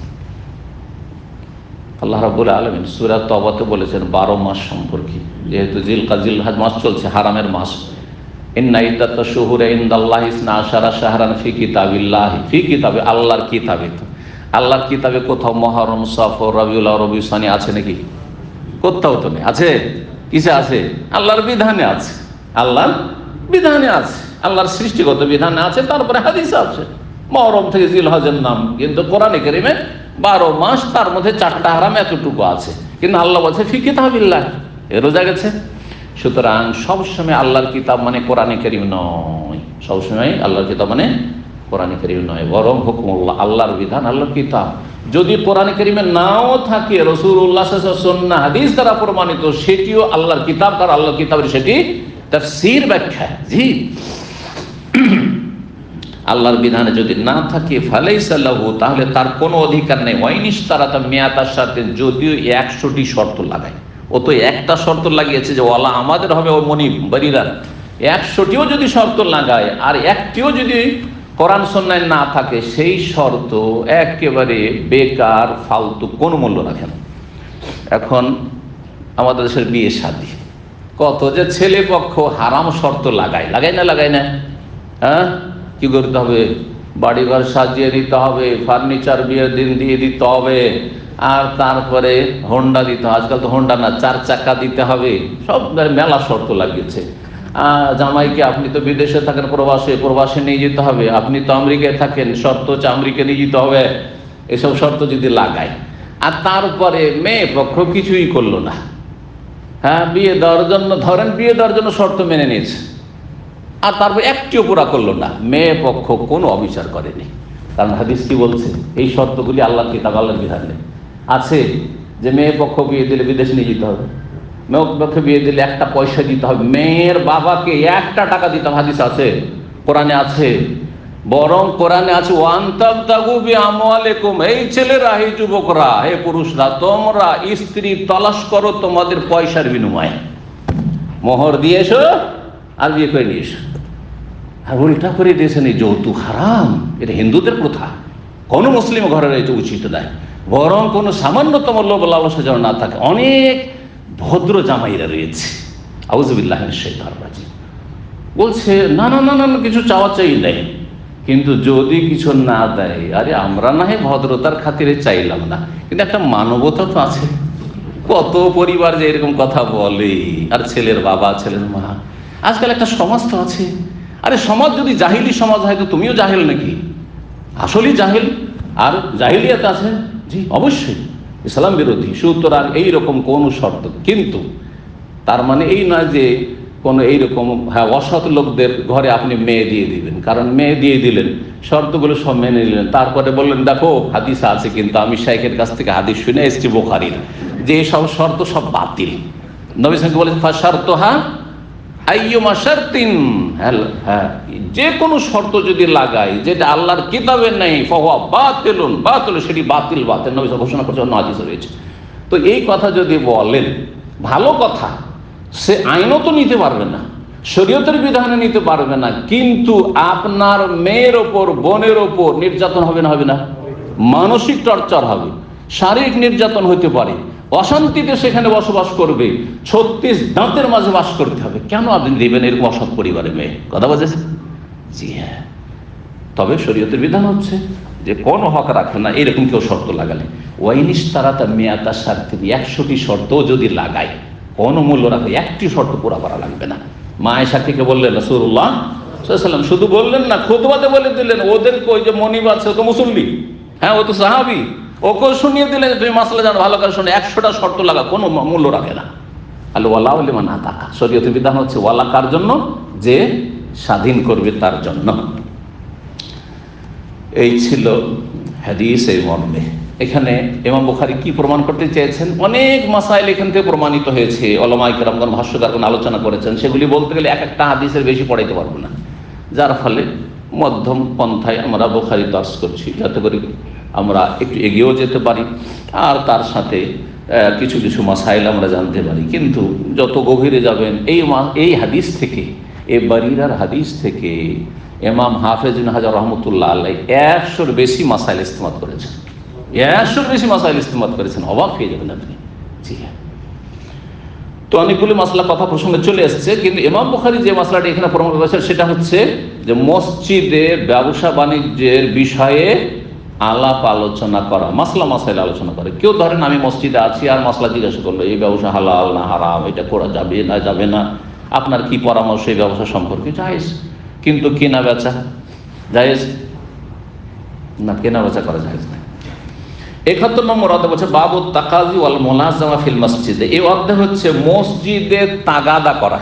Speaker 2: আল্লাহ রাব্বুল আলামিন সূরা তওবাতে বলেছেন 12 মাস সম্পর্কে, যেহেতু জিলহজ মাস চলছে, হারামের মাস। ইন্না ইদ্দাতাশ শুহুরি ইনদাল্লাহি 12 শাহরান ফি কিতাবিল্লাহ, ফি কিতাবে, আল্লাহর কিতাবে। আল্লাহর কিতাবে কোথাও মুহররম, সফর, রবিউল আউয়াল, রবিউল সানি আছে নাকি? কোথাও তো নেই। আছে কিসে আছে? আল্লাহর বিধানে আছে, আল্লাহর বিধানে আছে, আল্লাহর সৃষ্টিগত বিধানে আছে, তারপরে হাদিসে আছে। মুহররম থেকে জিলহজের নাম, কিন্তু কোরআনে কারীমে 12 মাস, তার মধ্যে 4টা হারাম, এতটুকু আছে, কিন্তু আল্লাহ বলছে ফি কিতাবিল্লাহ, এর বোঝা গেছে। সুতরাং সবসময় আল্লাহর কিতাব মানে কোরআনে কারীম নয়, সবসময় আল্লাহর কিতাব মানে কোরআনে কারীম নয়, বরং হুকমুল্লাহ, আল্লাহর বিধান, আল্লাহর কিতাব। যদি কোরআনে কারীমে নাও থাকে, রাসূলুল্লাহ সাল্লাল্লাহু আলাইহি ওয়াসাল্লাম সুন্নাহ হাদিস দ্বারা প্রমাণিত, সেটিও আল্লাহর কিতাব, আর আল্লাহর কিতাবের সেটি তাফসীর, ব্যাখ্যা। জি,
Speaker 1: আল্লাহর বিধানে যদি না থাকে ফালাইসা লাহু, তাহলে তার কোনো অধিকার নেই। ওয়াইনিশতারাতা মিয়াতার সাথে, যদিও 100টি শর্ত লাগায়। ও তো একটা শর্ত লাগিয়েছে যে ওয়ালা আমাদের হবে ও মনিব বাড়িরা, 100টিও যদি শর্ত লাগায় আর একটিও যদি কোরআন সুন্নায় না থাকে, সেই শর্ত একেবারে বেকার, ফালতু, কোনো মূল্য রাখে না। এখন আমাদের দেশের বিয়ে শাদী, কত যে ছেলে পক্ষ হারাম শর্ত লাগায় না? হ্যাঁ, কি করতে হবে? বাড়িঘর সাজিয়ে দিতে হবে, ফার্নিচার বিয়ের দিন দিয়ে দিতে হবে, আর তারপরে হোন্ডা দিতে হবে। আজকাল তো হোন্ডা না, 4 চাকা দিতে হবে। সব মেলা শর্ত লাগিয়েছে। জামাইকে আপনি তো বিদেশে থাকেন, প্রবাসে নিয়ে যেতে হবে। আপনি তো আমেরিকায় থাকেন, শর্ত হচ্ছে আমেরিকা নিয়ে যেতে হবে। এসব শর্ত যদি লাগায়, আর তারপরে মেয়ে পক্ষ কিছুই করলো না, হ্যাঁ, বিয়ে দেওয়ার জন্য শর্ত মেনে নিয়েছে, আর তারপর একটিও পুরা করলো না, মেয়ে পক্ষ কোনো অবিচার করেনি। কারণ হাদিস কি বলছে? এই শর্তগুলি আল্লাহর কিতাব, আল্লাহর বিধানে আছে যে মেয়ে পক্ষ বিয়ে দিলে বিদেশ নিয়ে যেতে হবে, মেয়ে পক্ষে বিয়ে দিলে 1টা পয়সা দিতে হবে, মেয়ের বাবাকে 1টা টাকা দিতে হবে। হাদিস আছে, কোরআনে আছে, বরং কোরআনে আছে ওয়ান্তাবতাগু বিআমওয়ালিকুম, এই ছেলেরা, এই যুবকরা, হে পুরুষরা, তোমরা স্ত্রী তলাশ করো তোমাদের পয়সার বিনিময়ে। মোহর দিয়ে এসো আর বিয়ে করে নিয়ে এসো। আর উল্টা করে দিয়েছেন এই যৌতুক হারাম, এটা হিন্দুদের প্রথা, কোনো মুসলিম ঘরের এটা উচিত নয়। বরং কোনো সামান্যতম লোভ লালসা যেন না থাকে। অনেক ভদ্র জামাইরা রয়েছে, আউযুবিল্লাহি মিনাশ শাইতানির রাজিম, বলছে না না না না কিছু চাওয়া চাই নেই, কিন্তু যদি কিছু না দেয়, আরে আমরা না হয় ভদ্রতার খাতিরে চাইলাম না, কিন্তু একটা মানবতা তো আছে। কত পরিবার যে এরকম কথা বলে, আর ছেলের বাবা, ছেলের মা, আজকাল একটা সমাজ তো আছে। আরে সমাজ যদি জাহিলি সমাজ হয় তো তুমিও জাহেল নাকি? আসলেই জাহেল। আর জাহিলিয়াত আছে, জি অবশ্যই, ইসলাম বিরোধী। সুতরাং এইরকম কোন শর্ত, কিন্তু তার মানে এই নয় যে কোনো এইরকম অসৎ লোকদের ঘরে আপনি মেয়ে দিয়ে দিবেন। কারণ মেয়ে দিয়ে দিলেন, শর্তগুলো সব মেনে নিলেন, তারপরে বললেন দেখো হাদিস আছে, কিন্তু আমি শাইখের কাছ থেকে হাদিস শুনে এসেছি বুখারীর, যে সব শর্ত সব বাতিল। নবী সাল্লাল্লাহু আলাইহি ওয়াসাল্লাম বলেছেন ফাশারতুহা আইয়ুমা শারতিন, হ্যাঁ, যে কোনো শর্ত যদি লাগাই যেটা আল্লাহর কিতাবে নেই, ফাহুয়া বাতিলুন, বাতিল, সেটি বাতিল। নবী সাল্লাল্লাহু আলাইহি ওয়াসাল্লাম ঘোষণা করছেন, অন্য হাদিসে রয়েছে। তো এই কথা যদি বলেন, ভালো কথা, সে আইনও তো নিতে পারবে না, শরীয়তের বিধানে নিতে পারবে না, কিন্তু আপনার মেয়ের ওপর, বোনের ওপর নির্যাতন হবে না? হবে না? মানসিক টর্চার হবে, শারীরিক নির্যাতন হতে পারে, অশান্তিতে সেখানে বসবাস করবে, 36 দাঁতের মাঝে বাস করতে হবে। কেন আপনি দেবেন এরকম অসৎ পরিবারে মেয়ে? কথা বলেছে, জি হ্যাঁ। তবে শরীয়তের বিধান হচ্ছে যে কোনো হক রাখে না এরকম কেউ শর্ত লাগালে, ওয়াইনিশতারাতা মিয়াতা শারতিন, 100টি শর্ত যদি লাগায় কোনো মূল্য রাখে, একটি শর্ত পুরা করা লাগবে না। মা আয়েশা থেকে বললেন রাসূলুল্লাহ সাল্লাল্লাহু আলাইহি ওয়াসাল্লাম, শুধু বললেন না, খুতবাতে বলে দিলেন, ওদেরকে ওই যে মনিব আছে, ও তো মুসল্লি, হ্যাঁ, ও তো সাহাবী, ওকেও শুনিয়ে দিলেন তুমি মাসলা জানো, ভালো করে শুনে 100টা শর্ত লাগা, কোনো মূল্য রাখে না। আল ওয়ালা লিমান আতাকা, শরীয়তের বিধান হচ্ছে ওয়ালা কার জন্য? যে স্বাধীন করবে তার জন্য। এই ছিল হাদিস এই মর্মে। এখানে ইমাম বুখারী কি প্রমাণ করতে চেয়েছেন? অনেক মাসাইল এখান থেকে প্রমাণিত হয়েছে, উলামায়ে কেরামগণ, ভাষ্যকারগণ আলোচনা করেছেন, সেগুলি বলতে গেলে এক একটা হাদিসের বেশি পড়াইতে পারবো না, যার ফলে মধ্যম পন্থায় আমরা বুখারী দর্শ করছি, যাতে করে আমরা একটু এগিয়েও যেতে পারি, আর তার সাথে কিছু কিছু মাসাইল আমরা জানতে পারি। কিন্তু যত গভীরে যাবেন এই হাদিস থেকে, এই বারিরার হাদিস থেকে ইমাম হাফেজ ইবনে হাজার রাহমাতুল্লাহ আলাইহি 100-এর বেশি মাসাইল ইস্তেমাদ করেছেন, 100-এর বেশি মাসাইল ইস্তেমাদ করেছেন, অবাক হয়ে যাবেন আপনি। জি হ্যাঁ, তো অনেকগুলি মাসলা কথা প্রসঙ্গে চলে এসেছে, কিন্তু ইমাম বুখারী যে মাসলাটি এখানে প্রমাণ করেছেন সেটা হচ্ছে যে মসজিদে ব্যবসা বাণিজ্যের বিষয়ে আলাপ আলোচনা করা, মাসাইল আলোচনা করে। কেউ ধরেন আমি মসজিদে আছি আর মাসলা জিজ্ঞাসা করলো, এই ব্যবসা হালাল না হারাম, এটা করা যাবে না যাবে না, আপনার কি পরামর্শ এই ব্যবসা সম্পর্কে? জায়েজ, কিন্তু কেনা বেচা জায়েজ না? কেনা বেচা করা জায়েজ না। ৭১ নম্বর অধ্যায় বলছে বাবু তাকাজি ওয়াল মুলাজামা ফিল মসজিদে। এই অধ্যায় হচ্ছে মসজিদে তাগাদা করা।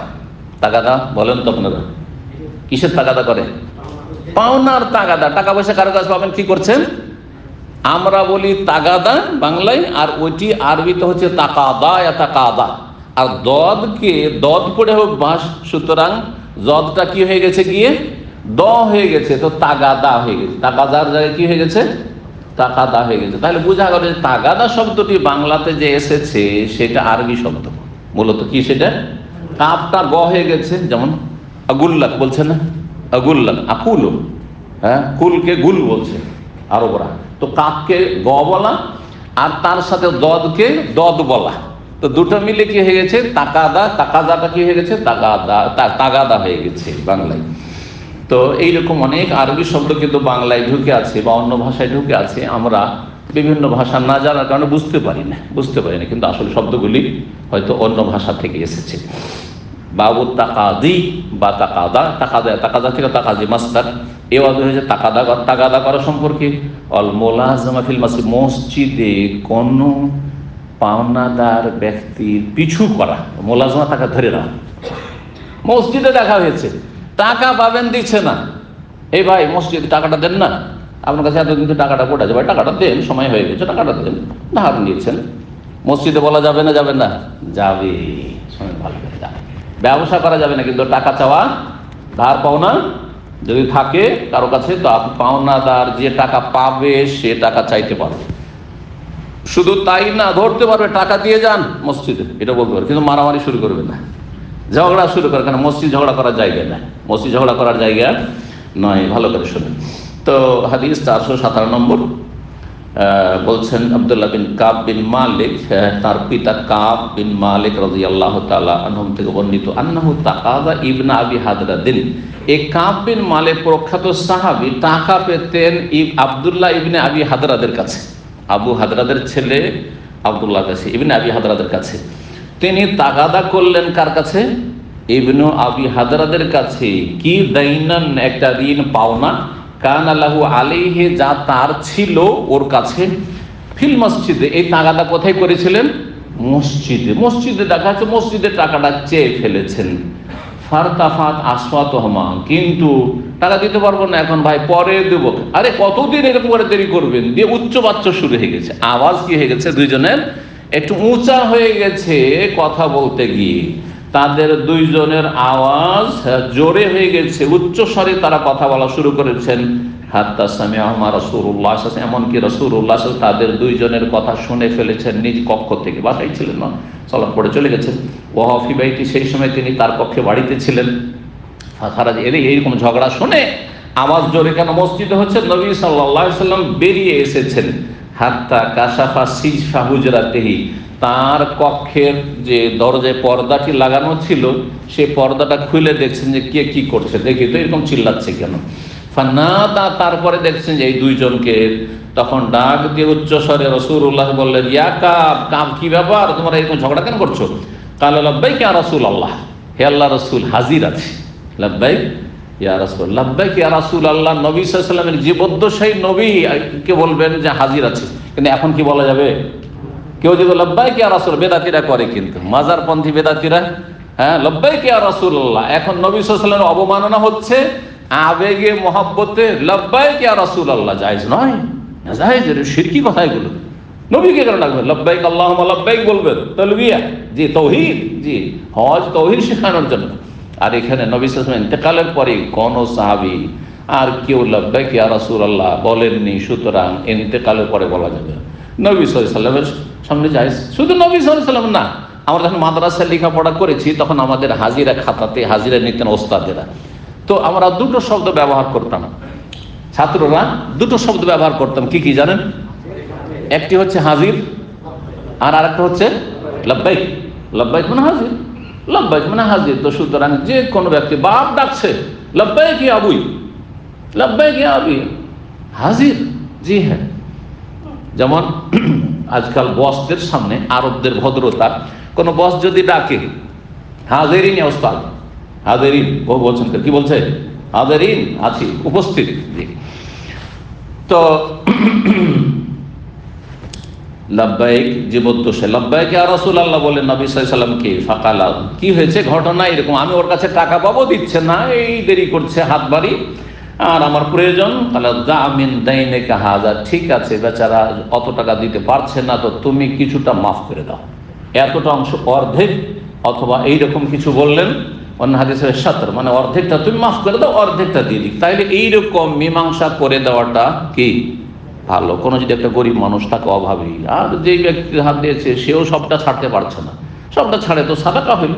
Speaker 1: তাগাদা বলেন তো আপনারা, কিসের তাগাদা করে? পাওনার তাগাদা। টাকা পয়সা কারো কাছে পাবেন, কি করছেন? আমরা বলি তাগাদা বাংলায়, আর ওইটি আরবিতে হচ্ছে তাকাদা, তাকাদা। আর দদকে দদ পড়ে হোক বাস, সুতরাং জদটা কি হয়ে গেছে গিয়ে
Speaker 2: দ হয়ে গেছে, তো তাগাদা হয়ে গেছে, তাগাদার জায়গায় কি হয়ে গেছে, তাকাদা হয়ে গেছে। তাহলে বোঝা গেল যে তাগাদা শব্দটি বাংলাতে যে এসেছে সেটা আরবি শব্দ, মূলত কি সেটা কাপটা গ হয়ে গেছে, যেমন আগুল্লাক বলছে না, আগুল্লাক আকুলো, হ্যাঁ কুলকে গুল বলছে আরবরা, তো কাপকে গ বলা আর তার সাথে দদকে দদ বলা, তো দুটো মিলে কি হয়ে গেছে তাকাদা, তাকাদাটা কি হয়ে গেছে তাগাদা, তাগাদা হয়ে গেছে বাংলায়। তো এইরকম অনেক আরবি শব্দ কিন্তু বাংলায় ঢুকে আছে বা অন্য ভাষায় ঢুকে আছে, আমরা বিভিন্ন ভাষা না জানার কারণে বুঝতে পারি না, কিন্তু আসলে শব্দগুলি হয়তো অন্য ভাষা থেকে এসেছে। বাবু তাকাদি বা তাকাদা, তাকাদা থেকে তাকাদি মাস্তার, এ অর্থ হয়েছে তাগাদা করা সম্পর্কে। অল মোলাজমা ফিল মাসজিদ, মসজিদে কোন পাওনাদার ব্যক্তির পিছু করা, মোলাজমা টাকা ধরে রাখা। মসজিদে দেখা হয়েছে টাকা পাবেন দিচ্ছে না, এই ভাই মসজিদে টাকাটা দেন না, আপনার কাছে এতদিন টাকাটা পড়ে যাবে, টাকাটা দেন, সময় হয়ে গেছে টাকাটা দেন, ধার নিয়েছেন। মসজিদে বলা যাবে না, যাবে না, যাবে, সময় ভালো করে যাবে। ব্যবসা করা যাবে না, কিন্তু টাকা চাওয়া, ধার পাওনা যদি থাকে কারো কাছে, তো পাওনাদার যে টাকা পাবে সে টাকা চাইতে পারবে। শুধু তাই না, ধরতে পারবে টাকা দিয়ে যান মসজিদে, এটা বলতে পারবে, কিন্তু মারামারি শুরু করবে না, ঝগড়া শুরু করে, কারণ মসজিদ ঝগড়া করার জায়গা না, মসজিদ ঝগড়া করার জায়গা নয়। ভালো করে শুনুন। তো হাদিস 417 নম্বর বলছেন আব্দুল্লাহ বিন কাব বিন মালিক, তার পিতা কাব বিন মালিক রাদিয়াল্লাহু তাআলা আনহুম থেকে বর্ণিত, আন্নাহু তাকাদা ইবনে আবি হাদরাদিন, এই কাব বিন মালিক প্রখ্যাত সাহাবী টাকা পেতেন আব্দুল্লাহ ইবনে আবি হাদরাদের কাছে, আবু হাদরাদের ছেলে আব্দুল্লাহ কাছে, ইবনে আবি হাদরাদের কাছে। তিনি তাগাদা করলেন কার কাছে, ইবনু আবি হাদরাদের কাছে, কি দাইনান, একটা ঋণ পাওনা, কানা লাহু আলাইহি, যা তার ছিল ওর কাছে, ফিল মসজিদে, এই তাগাদা কোথায় করেছিলেন, মসজিদে। মসজিদে দেখা যাচ্ছে মসজিদে টাকাটা চেয়ে ফেলেছেন। ফারতাফাত আসওয়াতুহুমা, কিন্তু টাকা দিতে পারবো না এখন ভাই, পরে দেব। আরে কতদিন এরকম করে দেরি করবেন, দিয়ে উচ্চবাচ্য শুরু হয়ে গেছে, আওয়াজ কি হয়ে গেছে দুইজনের একটু উঁচা হয়ে গেছে কথা বলতে গিয়ে, তাদের দুইজনের আওয়াজ জোরে হয়ে গেছে, উচ্চ স্বরে তারা কথা বলা শুরু করেছেন। হাত্তা সামিআহুমা রাসূলুল্লাহ, এমনকি রাসূলুল্লাহ তাদের দুইজনের কথা শুনে ফেলেছেন নিজ কক্ষ থেকে, বাসায় ছিলেন না, সালাম পড়ে চলে গেছেন। ওয়া ফি বাইতি, সেই সময় তিনি তার কক্ষে বাড়িতে ছিলেন। ফাখারাজ, এইরকম ঝগড়া শুনে আওয়াজ জোরে কেন মসজিদে হচ্ছে, নবী সাল্লাল্লাহু আলাইহি ওয়াসাল্লাম বেরিয়ে এসেছেন। হাত্তা কাশাফা সিজফা হুজরাতিহি, তার কক্ষের যে দরজায় পর্দাটি লাগানো ছিল সেই পর্দাটা খুলে দেখছেন যে কে কি করছে, দেখি তো এরকম চিল্লাচ্ছে কেন। ফানাদা, তারপরে দেখছেন যে এই দুইজনকে, তখন ডাক দিয়ে উচ্চ স্বরে রাসূলুল্লাহ বললেন, ইয়া কাব, কাব কি ব্যাপার, তোমরা এরকম ঝগড়া কেন করছো? কালা লাব্বাইক ইয়া রাসূলুল্লাহ, হে আল্লাহ রাসূল হাজির আছে। লাব্বাইক ইয়া রাসূল, লাব্বাইক ইয়া রাসূলুল্লাহ, নবী সাল্লাল্লাহু আলাইহি ওয়াসাল্লামের জীবদ্দশায়ী নবী কে বলবেন যে হাজির আছে, কিন্তু এখন কি বলা যাবে? কেউ যদি লাব্বাইক ইয়া রাসূল, বেদাতিরা করে কিন্তু, মাজারপন্থী বেদাতিরা, হ্যাঁ লাব্বাইক ইয়া রাসূলুল্লাহ, এখন নবী সাল্লাল্লাহু আলাইহি ওয়াসাল্লামের অবমাননা হচ্ছে, আবেগে মহব্বতে লাব্বাইক ইয়া রাসূলুল্লাহ জায়েজ নয়, জায়েজ, শিরকি কথা এগুলো। নবীকে কেন ডাকবেন? লাব্বাইক আল্লাহুম্মা লাব্বাইক বলবেন, তালবিয়া, জি তাওহীদ, জি হজ তাওহীদ শেখানোর জন্য। আর এখানে নবী সাল্লাল্লাহু আলাইহি ওয়াসাল্লাম ইন্তেকালের পরে কোন সাহাবী আর কেউ লাব্বাইক ইয়া রাসূলুল্লাহ বলেননি, সুতরাং ইন্তেকালের পরে বলা যাবে। নবী সাল্লাল্লাহু আলাইহি ওয়াসাল্লামের সামনে জায়েজ, শুধু নবী সাল্লাল্লাহু আলাইহি ওয়াসাল্লাম না, আমরা যখন মাদ্রাসায় লেখাপড়া করেছি তখন আমাদের হাজিরা খাতাতে হাজিরা নিতেন ওস্তাদেরা, তো আমরা দুটো শব্দ ব্যবহার করতাম, ছাত্ররা দুটো শব্দ ব্যবহার করতাম, কি কি জানেন? একটি হচ্ছে হাজির আর আরেকটা হচ্ছে লাব্বাইক। লাব্বাইক মানে হাজির, লাব্বাইক মানে হাজির। তো সুতরাং যে কোনো ব্যক্তি বাপ ডাকছে, লাব্বাইক ইয়া আবুই, লাব্বাইক ইয়া আবি, হাজির, জি হ্যাঁ। যেমন আজকাল বসদের সামনে আরবদের ভদ্রতা, কোন বস যদি ডাকে হাজিরিন ইয়া উস্তাদ, হাজিরিন, ও বলছেন কি বলছে? হাজিরিন, আছি, উপস্থিত। জি, তো লাব্বাইক জীবদ্দশায় লাব্বাইক ইয়া রাসূলুল্লাহ বলেন নবী সাল্লাল্লাহু আলাইহি ওয়াসাল্লামকে। ফাকালা, কি হয়েছে ঘটনা এরকম, আমি ওর কাছে টাকা পাবো, দিচ্ছে না, এই দেরি করছে, হাত বাড়ি, আর আমার প্রয়োজন। মিন দাইনিকা হাযা, ঠিক আছে বেচারা অত টাকা দিতে পারছে না, তো তুমি কিছুটা মাফ করে দাও, এতটা অংশ অর্ধেক অথবা এইরকম কিছু বললেন। অন্য হাদিসে শাতর, মানে অর্ধেকটা তুমি মাফ করে দাও, অর্ধেকটা দিয়ে দিক। তাইলে এইরকম মীমাংসা করে দেওয়াটা কি ভালো। কোনো যদি একটা গরিব মানুষ থাকে, অভাবী, আর যেই ব্যক্তি হাত দিয়েছে সেও সবটা ছাড়তে পারছে না, সবটা ছাড়ে তো সাদাকা হইল,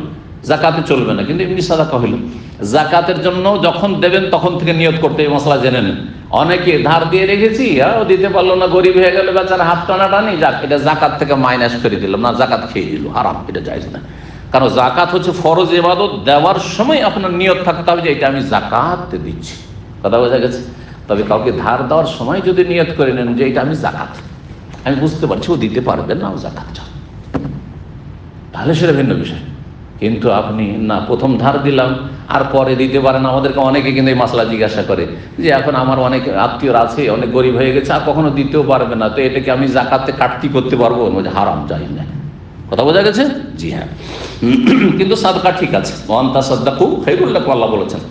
Speaker 2: জাকাতে চলবে না, কিন্তু এমনি সাদাকা হইল। জাকাতের জন্য যখন দেবেন তখন থেকে নিয়ত করতে, এই মশলা জেনে নেন। অনেকে ধার দিয়ে রেখেছি, আর দিতে পারলো না, গরিব হয়ে গেল, বেচারা হাত টানাটানি, যাক এটা জাকাত থেকে মাইনাস করে দিলাম, না জাকাত খেয়ে দিল, হারাম, এটা জায়েজ না। কারণ জাকাত হচ্ছে ফরজ ইবাদত, দেওয়ার সময় আপনার নিয়ত থাকতে হবে যে এটা আমি জাকাত দিচ্ছি, কথা বোঝা গেছে। তবে কাউকে ধার দেওয়ার সময় যদি নিয়ত করে নেন যে এটা আমি জাকাত, আমি বুঝতে পারছি ও দিতে পারবেন না, ও জাকাত চাও, তাহলে সেটা ভিন্ন বিষয়। কিন্তু আপনি না, প্রথম ধার দিলাম আর পরে দিতে পারেন। আমাদেরকে অনেকে কিন্তু এই মাসলা জিজ্ঞাসা করে যে এখন আমার অনেক আত্মীয়রা আছে, অনেক গরিব হয়ে গেছে, আর কখনো দিতেও পারবে না, তো এটাকে আমি জাকাতে কাটতি করতে পারবো? হারাম, যাই না, কথা বোঝা গেছে। জি হ্যাঁ, কিন্তু সাদকা ঠিক আছে, ওয়ান্তা সাদদাকু খায়রুল লাকুম, আল্লাহ বলেছেন।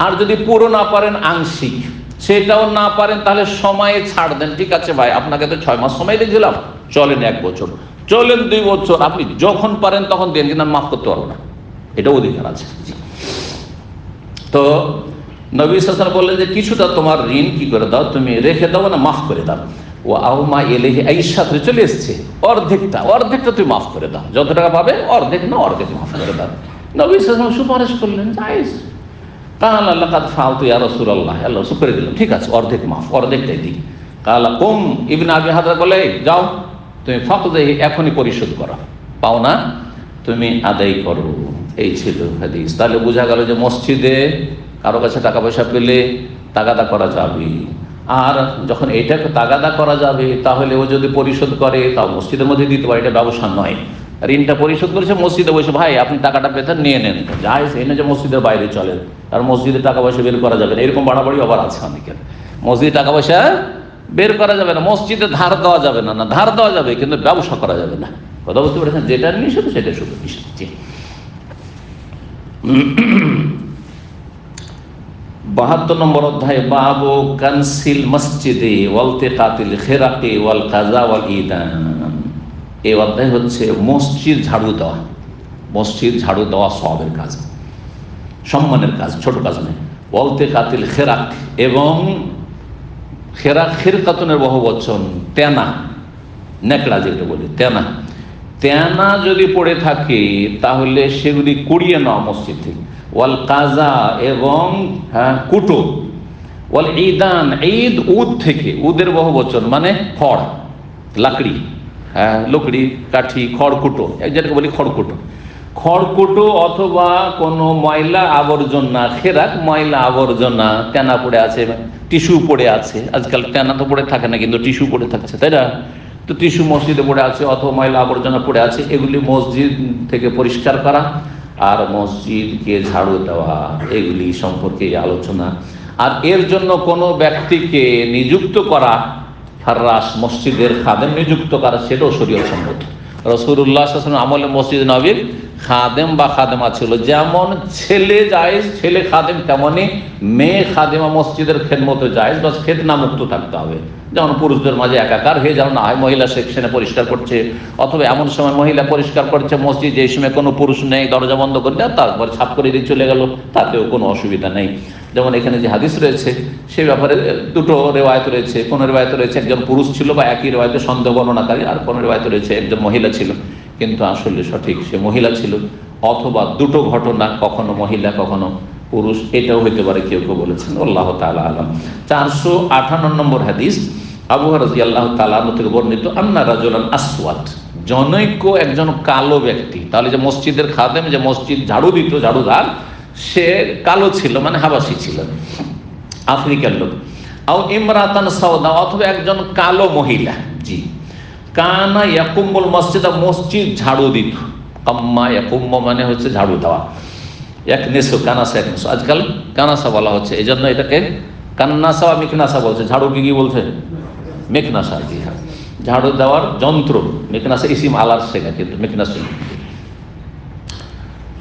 Speaker 2: আর যদি পুরো না পারেন, আংশিক, সেটাও না পারেন, তাহলে সময়ে ছাড় দেন। ঠিক আছে ভাই, আপনাকে তো 6 মাস সময় দিয়েছিলাম, চলেন 1 বছর, চলেন 2 বছর, আপনি যখন পারেন তখন দেন, কিন্তু আমি মাফ করতে পারবো না, এটাও অধিকার আছে। তো নবী সাল্লাল্লাহু আলাইহি ওয়াসাল্লাম বললেন যে কিছুটা তোমার ঋণ কি করে দাও, তুমি রেখে দাও না, মাফ করে দাও। ও আউমা এলেহি, এই সাথে চলে এসছে, অর্ধেকটা তুমি মাফ করে দাও, যত টাকা পাবে অর্ধেক না, অর্ধেক মাফ করে দাও। নবী সাল্লাল্লাহু আলাইহি ওয়াসাল্লাম সুপারিশ করলেন, জায়েজ। কাল আল্লাহ কাদ ফালতু ইয়া রাসূলুল্লাহ, আল্লাহ করে দিলেন, ঠিক আছে, অর্ধেক মাফ, অর্ধেকটাই দিই। কালা কুম ইবনে আবি হাদরা বলে, যাও তুমি ফাকদাহি, এখনই পরিশোধ করো, পাও না তুমি আদায় করো। এই ছিল হাদিস। তাহলে বোঝা গেল যে মসজিদে কারো কাছে টাকা পয়সা পেলে তাগাদা করা যাবে, আর যখন এইটাকে তাগাদা করা যাবে তাহলে ও যদি পরিশোধ করে তাও মসজিদের মধ্যে দিতে পারে, এটা ব্যবসা নয়। ঋণটা পরিশোধ করেছে মসজিদে বসে, ভাই আপনি টাকাটা পেতেন, নিয়ে নেন, যাই এই না যে মসজিদের বাইরে চলেন, আর মসজিদে টাকা পয়সা বের করা যাবে না, এরকম বাড়াবাড়ি আবার আছে অনেকের। মসজিদে টাকা পয়সা বের করা যাবে না, মসজিদে ধার দেওয়া যাবে না, না ধার দেওয়া যাবে কিন্তু ব্যবসা করা যাবে না, কথা বুঝতে পেরেছেন। যেটা নিষেধ সেটা শুধু নিষেধ। 72 নম্বর অধ্যায়, বাবু কানসিল মসজিদে ওয়ালতিকাতিল খিরাকি ওয়াল কাযা ওয়াল ইদান। এই অধ্যায় হচ্ছে মসজিদ ঝাড়ু দেওয়া, মসজিদ ঝাড়ু দেওয়া সওয়াবের কাজ, সম্মানের কাজ, ছোট কাজ নয়। ওয়ালতিকাতিল খিরাক, এবং খেরাক, খিরকাতুনের বহুবচন, তেনা, নেকড়া যেটা বলি, তেনা, তেনা যদি পড়ে থাকে তাহলে সেগুলি কুড়িয়ে নেওয়া মসজিদ থেকে। ওয়াল কাজা, এবং কুটো। ওয়াল ঈদান, ঈদ, উদ থেকে, উদের বহুবচন মানে খড়, লাকড়ি, লকড়ি, কাঠি, খড়কুটো, যেটাকে বলি খড়কুটো। খড়কুটো অথবা কোনো ময়লা আবর্জনা, খেরাক ময়লা আবর্জনা, তেনা পড়ে আছে, টিস্যু পড়ে আছে, আজকাল তেনা তো পড়ে থাকে না কিন্তু টিস্যু পড়ে থাকছে, তাই না? তো টিস্যু মসজিদে পড়ে আছে অথবা ময়লা আবর্জনা পড়ে আছে, এগুলি মসজিদ থেকে পরিষ্কার করা আর মসজিদকে ঝাড়ু দেওয়া, এগুলি সম্পর্কে আলোচনা। আর এর জন্য কোনো ব্যক্তিকে নিযুক্ত করা, ফাররাস, মসজিদের খাদেম নিযুক্ত করা, সেটাও শরীয়ত সম্মত। রাসূলুল্লাহ সাল্লাল্লাহু আলাইহি ওয়াসাল্লাম আমলে মসজিদ নববীর খাদেম বা খাদেমা ছিল। যেমন ছেলে জায়েজ, ছেলে খাদেম, তেমনি মেয়ে খাদেমা মসজিদের খেদমতে জায়েজ, বাস খেদনা মুক্ত থাকতে হবে। যেমন পুরুষদের মাঝে একাকার হয়ে যেন না হয়, মহিলা সেকশনে পরিষ্কার করছে, অথবা এমন সময় মহিলা পরিষ্কার করছে মসজিদ, যে সময় কোনো পুরুষ নেই, দরজা বন্ধ করে দেয়, তারপর ছাপ করে দিয়ে চলে গেল, তাতেও কোনো অসুবিধা নেই। যেমন এখানে যে হাদিস রয়েছে সে ব্যাপারে দুটো রেওয়ায়ত রয়েছে। কোনো রেওয়ায়ত রয়েছে একজন পুরুষ ছিল, বা একই রেওয়ায়তে সন্দেহ বর্ণনাকারী, আর কোনো রেওয়ায়ত রয়েছে একজন মহিলা ছিল, কিন্তু আসলে সঠিক সে মহিলা ছিল। অথবা দুটো ঘটনা, কখনো মহিলা কখনো পুরুষ, এটাও হইতে পারে, কেউ কেউ বলেছেন, আল্লাহ তাআলা আলাম। 458 নম্বর হাদিস, আবু হুরায়রা রাদিয়াল্লাহু তাআলা আনহু থেকে বর্ণিত, আন্না রাজুলান আসওয়াদ, জনৈক একজন কালো ব্যক্তি। তাহলে যে মসজিদের খাদেম, যে মসজিদ ঝাড়ু দিত, ঝাড়ুদার, সে কালো ছিল, মানে হাবাসী ছিল, আফ্রিকার লোক। আও ইমরাতান সাওদা, অথবা একজন কালো মহিলা। জি, কানা ইয়াকুমুল মসজিদ, মসজিদ ঝাড়ু দিত। কাম্মা ইয়াকুম মানে হচ্ছে ঝাড়ু দেওয়া, একনেসো, কানাসা, একনেসো, আজকাল কানাসা বলা হচ্ছে, এই জন্য এটাকে কান্নাসা বা মিকনাসা বলছে। ঝাড়ুকে কি বলছে? মেকনাসা। জি হ্যাঁ, ঝাড়ু দেওয়ার যন্ত্র, মেকনাসা ইসিম আলার শেখা, কিন্তু মেকনাসা।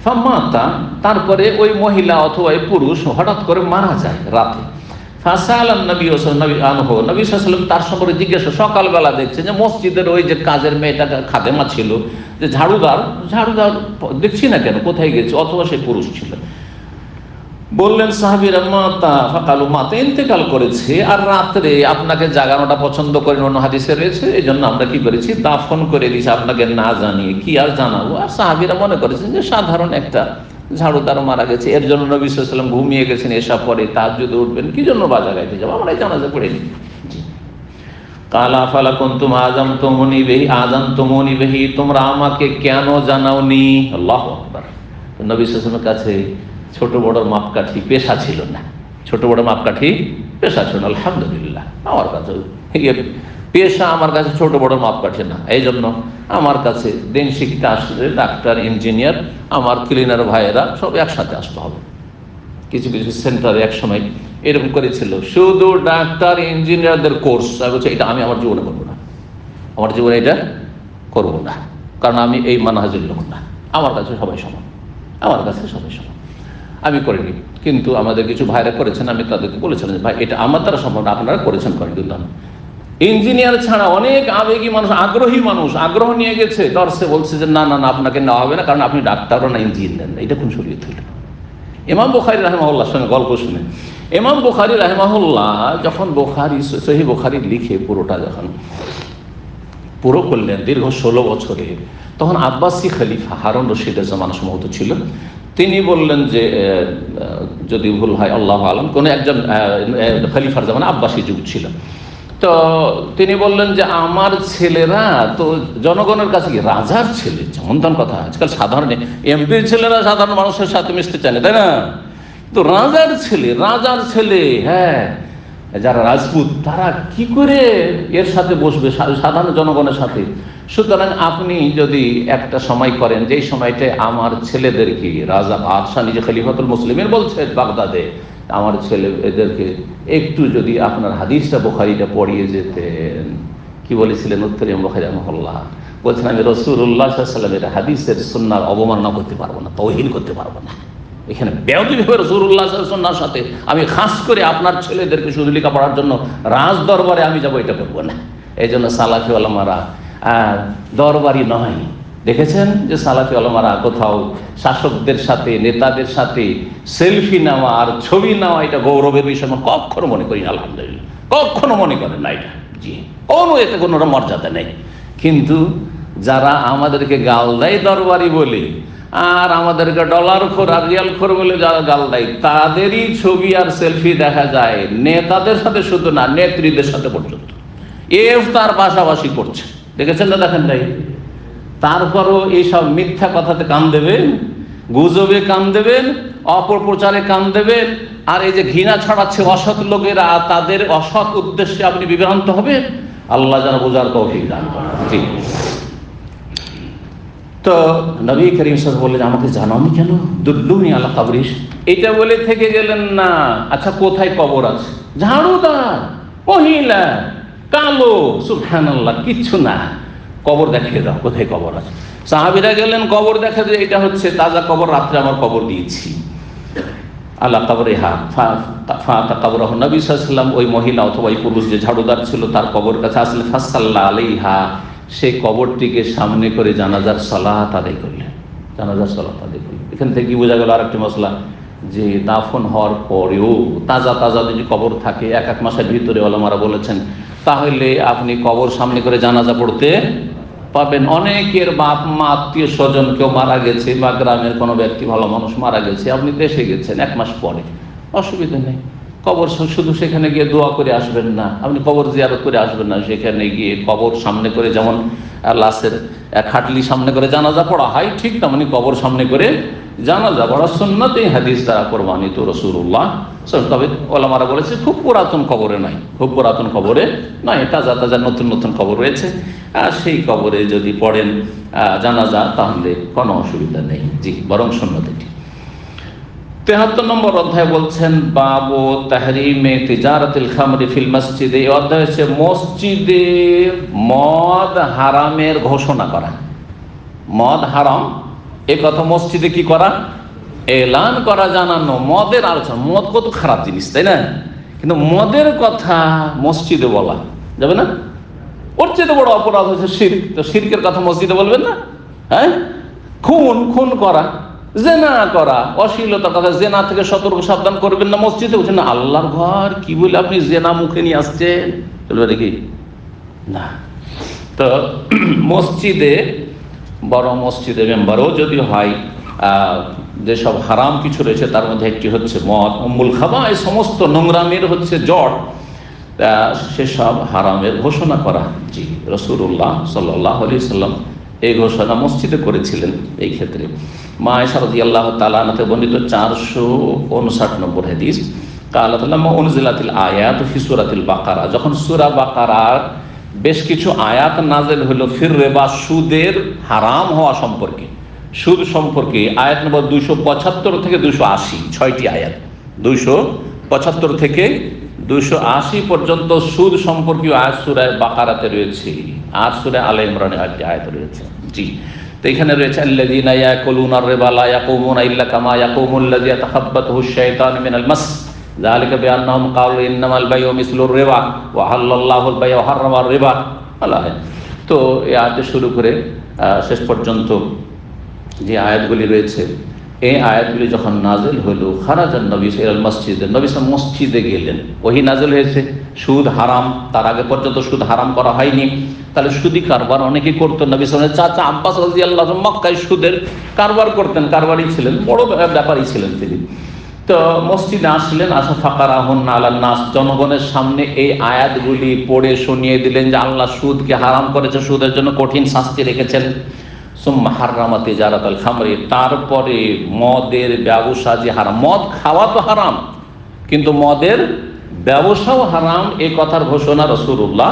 Speaker 2: ফামাতা, তারপরে ওই মহিলা অথবা ওই পুরুষ হঠাৎ করে মারা যায় রাতে। নবী সাল্লাল্লাহু আলাইহি ওয়াসাল্লাম তার সম্পর্কে জিজ্ঞাসা, সকালবেলা দেখছে যে মসজিদের ওই যে কাজের মেয়েটা খাদেমা ছিল, যে ঝাড়ুদার দেখছি না কেন, কোথায় গেছে, অথবা সে পুরুষ ছিল। বললেন সাহাবীরা মাতা ফাকালু, মাতা ইন্তেকাল করেছে, আর রাত্রে আপনাকে জাগানোটা পছন্দ করেন, অন্য হাদিসে রয়েছে, এই জন্য আমরা কি করেছি, দাফন করে দিয়েছি আপনাকে না জানিয়ে, কি আর জানাবো। আর সাহাবীরা মনে করেছেন যে সাধারণ একটা ঝাড়ুদার মারা গেছে, এর জন্য নবী সাল্লাল্লাহু আলাইহি ওয়াসাল্লাম ঘুমিয়ে গেছেন, এসা পরে তাহাজ্জুদে উঠবেন, কি জন্য বাজা গাইতে যাবো, আমরাই জানাজা পড়ে নিই। কালা ফালা কুনতুম আযানতুমুনি বিহি, তোমরা আমাকে কেন জানাওনি। আল্লাহু আকবার। নবী সাল্লাল্লাহু আলাইহি ওয়াসাল্লামের কাছে ছোট বড় মাপকাঠি পেশা ছিল না, ছোট বড় মাপকাঠি পেশা ছিল। আলহামদুলিল্লাহ, আমার কাছে পেশা, আমার কাছে ছোট বড় মাপকাঠি না। এই জন্য আমার কাছে দিন শিখতে আসলে ডাক্তার, ইঞ্জিনিয়ার, আমার ক্লিনার ভাইয়েরা সব একসাথে আসতে হবে। কিছু কিছু সেন্টারে এক সময় এরকম করেছিল, শুধু ডাক্তার ইঞ্জিনিয়ারদের কোর্স। আমি বলছি এটা আমি আমার জীবনে করবো না, আমার জীবনে এটা করবো না, কারণ আমি এই মানহাজের লোক না। আমার কাছে সবাই সমান, আমার কাছে সবাই সমান, আমি করিনি। কিন্তু আমাদের কিছু ভাইরা করেছেন, আমি তাদেরকে বলেছিলাম ভাই এটা আমার দ্বারা সম্ভব না, আপনারা করেছেন করেন। কিন্তু ইঞ্জিনিয়ার ছাড়া অনেক আবেগী মানুষ, আগ্রহী মানুষ আগ্রহ নিয়ে গেছে দর্শে, বলছে যে না না না আপনাকে নেওয়া হবে না, কারণ আপনি ডাক্তারও না ইঞ্জিনিয়ার না। এটা কোন শরীয়ত হইল? ইমাম বুখারী রাহিমাহুল্লাহর সঙ্গে গল্প শুনে, ইমাম বুখারী রাহিমাহুল্লাহ যখন সহিহ বুখারী লিখে পুরো করলেন দীর্ঘ 16 বছরে, তখন আব্বাসী খলিফা হারুন রশিদের জামানা সম্ভবত ছিল। তিনি বললেন যে যদি ভুল হয় আল্লাহু আলাম, কোন একজন খলিফার জামানা আব্বাসী যুগ ছিল। তো তিনি বললেন যে আমার ছেলেরা তো জনগণের কাছে কি রাজার ছেলে, যেমন তেমন কথা। আজকাল সাধারণ এমপির ছেলেরা সাধারণ মানুষের সাথে মিশতে চায় না, তাই না? তো রাজার ছেলে, হ্যাঁ, যারা রাজপুত তারা কি করে এর সাথে বসবে সাধারণ জনগণের সাথে? সুতরাং আপনি যদি একটা সময় করেন, যেই সময়টায় আমার ছেলেদেরকে রাজা বাদশাহ নিজে খলিফাতুল মুসলিমিন বলছেন বাগদাদে, আমার ছেলে এদেরকে একটু যদি আপনার হাদিসটা বুখারীটা পড়িয়ে যেতেন। কি বলেছিলেন উত্তরে বুখারী রাহিমাহুল্লাহ? বলছেন আমি রাসূলুল্লাহ সাল্লাল্লাহু আলাইহি ওয়াসাল্লামের হাদিসের সুন্নাহর অবমাননা করতে পারবো না, তাওহীন করতে পারবো না। এখানে বেয়াদবি রাসূলুল্লাহ সাল্লাল্লাহু আলাইহি ওয়াসাল্লামের সাথে আমি খাস করে আপনার ছেলেদেরকে শুধু লেখাপড়ার জন্য রাজ দরবারে আমি যাবো, এটা করবো না। এই জন্য সালাফি ওলামারা দরবারি নয়। দেখেছেন যে সালাফি ওলামারা কোথাও শাসকদের সাথে, নেতাদের সাথে সেলফি নেওয়া আর ছবি নেওয়া এটা গৌরবের বিষয় কখনো মনে করি না, আলহামদুলিল্লাহ, কখনো মনে করেন না এটা। জি, কোনো এতে কোনো মর্যাদা নেই। কিন্তু যারা আমাদেরকে গাল দেয় দরবারি বলে, আর আমাদেরকে ডলার খোর আর রিয়াল খোর বলে যারা গাল দেয়, তাদেরই ছবি আর সেলফি দেখা যায় নেতাদের সাথে, শুধু না নেত্রীদের সাথে পর্যন্ত। তার পাশাপাশি করছে, দেখেছেন না? দেখেন নাই? তারপরও এইসব মিথ্যা কথাতে কান দেবেন, গুজবে কান দেবেন, অপপ্রচারে কান দেবেন, আর এই যে ঘৃণা ছড়াচ্ছে অসৎ লোকেরা, তাদের অসৎ উদ্দেশ্যে আপনি বিভ্রান্ত হবেন। আল্লাহ যেন বোঝার তৌফিক দান করেন। ঠিক। তো নবী করিম সাল্লাল্লাহু আলাইহি ওয়াসাল্লাম বললেন আমাকে জানাওনি কেন, দুল্লুনি আলা কবরিস, এটা বলে থেকে গেলেন না। আচ্ছা কোথায় কবর আছে? ঝাড়ুদার মহিলা, কালো, সুবহানাল্লাহ, কিচ্ছু না, কবর দেখিয়ে দাও, কোথায় কবর আছে। সাহাবীরা গেলেন, কবর দেখা যায়, এটা হচ্ছে তাজা কবর, রাত্রে আমার কবর দিয়েছি। আল্লাহ কবরিহা ফাতা কবরহ, নবী সাল্লাল্লাহু আলাইহি ওয়াসাল্লাম ওই মহিলা অথবা ওই পুরুষ যে ঝাড়ুদার ছিল তার কবর কাছে আসলে ফাসাল্লা আলাইহা, সেই কবরটিকে সামনে করে জানাজার সালাত আদায় করলেন, জানাজার সালাত আদায় করলেন। এখান থেকে কি বোঝা গেল আরেকটি মসলা, যে দাফন হওয়ার পরেও তাজা যদি কবর থাকে 1 মাসের ভিতরে, ওলামারা বলেছেন, তাহলে আপনি কবর সামনে করে জানাজা পড়তে পাবেন। অনেকের বাপ মা আত্মীয় স্বজন কেউ মারা গেছে, বা গ্রামের কোনো ব্যক্তি ভালো মানুষ মারা গেছে, আপনি দেশে গেছেন 1 মাস পরে, অসুবিধা নেই। কবর শুধু সেখানে গিয়ে দোয়া করে আসবেন না, আপনি কবর জিয়ারত করে আসবেন না, সেখানে গিয়ে কবর সামনে করে, যেমন লাশের খাটলি সামনে করে জানাজা পড়া হয়, ঠিক তেমনি কবর সামনে করে জানাজা পড়া সুন্নাত। এই হাদিস দ্বারা প্রমাণিত রাসূলুল্লাহ। তবে ওলামারা বলেছে খুব পুরাতন কবরে নয়, খুব পুরাতন কবরে নয়, তাজা নতুন কবর রয়েছে, আর সেই কবরে যদি পড়েন জানাজা তাহলে কোনো অসুবিধা নেই। জি, বরং সুন্নাত এটি। 73 নম্বর অধ্যায় বলছেন বাবু তাহরিমে তিজারাতিল খামরি ফিল মসজিদে। এই অধ্যায় হচ্ছে মসজিদে মদ হারামের ঘোষণা করা। মদ হারাম এ কথা মসজিদে কি করা? এলান করা, জানানো, মদের আলোচনা। মদ কত খারাপ জিনিস, তাই না? কিন্তু মদের কথা মসজিদে বলা যাবে না। ওর চেয়ে বড় অপরাধ হচ্ছে শিরক, তো শিরকের কথা মসজিদে বলবেন না? হ্যাঁ, খুন করা, জেনা করা, অশ্লীলতার কথা, জেনা থেকে সতর্ক সাবধান করবেন না, মসজিদে উঠে না। আল্লাহর ঘর কি বলে আপনি জেনা মুখে নিয়ে আসছেন, চলবে নাকি? না। তো মসজিদে, বড় মসজিদে মেম্বারও যদি হয়, যেসব হারাম কিছু রয়েছে তার মধ্যে একটি হচ্ছে মদ, উম্মুল খাবা, এই সমস্ত নোংরামের হচ্ছে জট, সেসব হারামের ঘোষণা করা। জি, রাসূলুল্লাহ সাল্লাল্লাহু আলাইহি সাল্লাম এই ঘোষণা মসজিদে করেছিলেন। এই ক্ষেত্রে মা আয়েশা রাদিয়াল্লাহু তাআলা আনহা বর্ণিত 459 নম্বর হাদিস, ক্বালাত লাম্মা উনজিলাতিল আয়াতু ফি সূরাতিল বাকারা, যখন সূরা বাকারার বেশ কিছু আয়াত নাযিল হলো ফির রিবা, সুদের হারাম হওয়া সম্পর্কে, সুদ সম্পর্কে, আয়াত নম্বর 275 থেকে 280, 6টি আয়াত, 275 থেকে 280 পর্যন্ত সুদ সম্পর্কীয় আয়াত সূরা বাকারাতে রয়েছে, আর সূরা আলে ইমরানে একটি আয়াত রয়েছে। জি, তো এখানে রয়েছে আল্লাযীনা ইয়াকুলুনার রিবা লা ইয়াকুমুনা ইল্লা কামা ইয়াকুমুল্লাযী ইয়াতাখাব্বাতুহু শাইতানু মিনাল মাস যালিকা বিআন্নাহুম ক্বালু ইন্নামাল বাইউ মিসলুর রিবা ওয়া হাল্লাল্লাহুল বাই'a ওয়া হাররামার রিবা। তো এই আয়াত শুরু করে শেষ পর্যন্ত যে আয়াতগুলি রয়েছে, এই আয়াতগুলি যখন নাজিল হলো, খারাজান নবী ইলাল মসজিদে, নবী সাল্লাল্লাহু মসজিদে গেলেন। ওহী নাজিল হয়েছে, সুদ হারাম, তার আগে পর্যন্ত সুদ হারাম করা হয়নি। তাহলে সুদি কারবার অনেকেই করতেন। নবী সাল্লাল্লাহু চাচা আব্বাস রাদিয়াল্লাহু আনহু মক্কায় সুদের কারবার করতেন, কারবারই ছিলেন, বড় ব্যাপারী ছিলেন তিনি। তো মসজিদে আসলেন, আসা ফাকারাহুন্না আলান নাস, জনগণের সামনে এই আয়াতগুলি পড়ে শুনিয়ে দিলেন যে আল্লাহ সুদকে হারাম করেছে, সুদের জন্য কঠিন শাস্তি রেখেছেন। সুম্মা হাররামা তিজারাতাল খামরি, তারপরে মদের ব্যবসা যে হারাম, মদ খাওয়া তো হারাম কিন্তু মদের ব্যবসাও হারাম, এই কথার ঘোষণা রাসূলুল্লাহ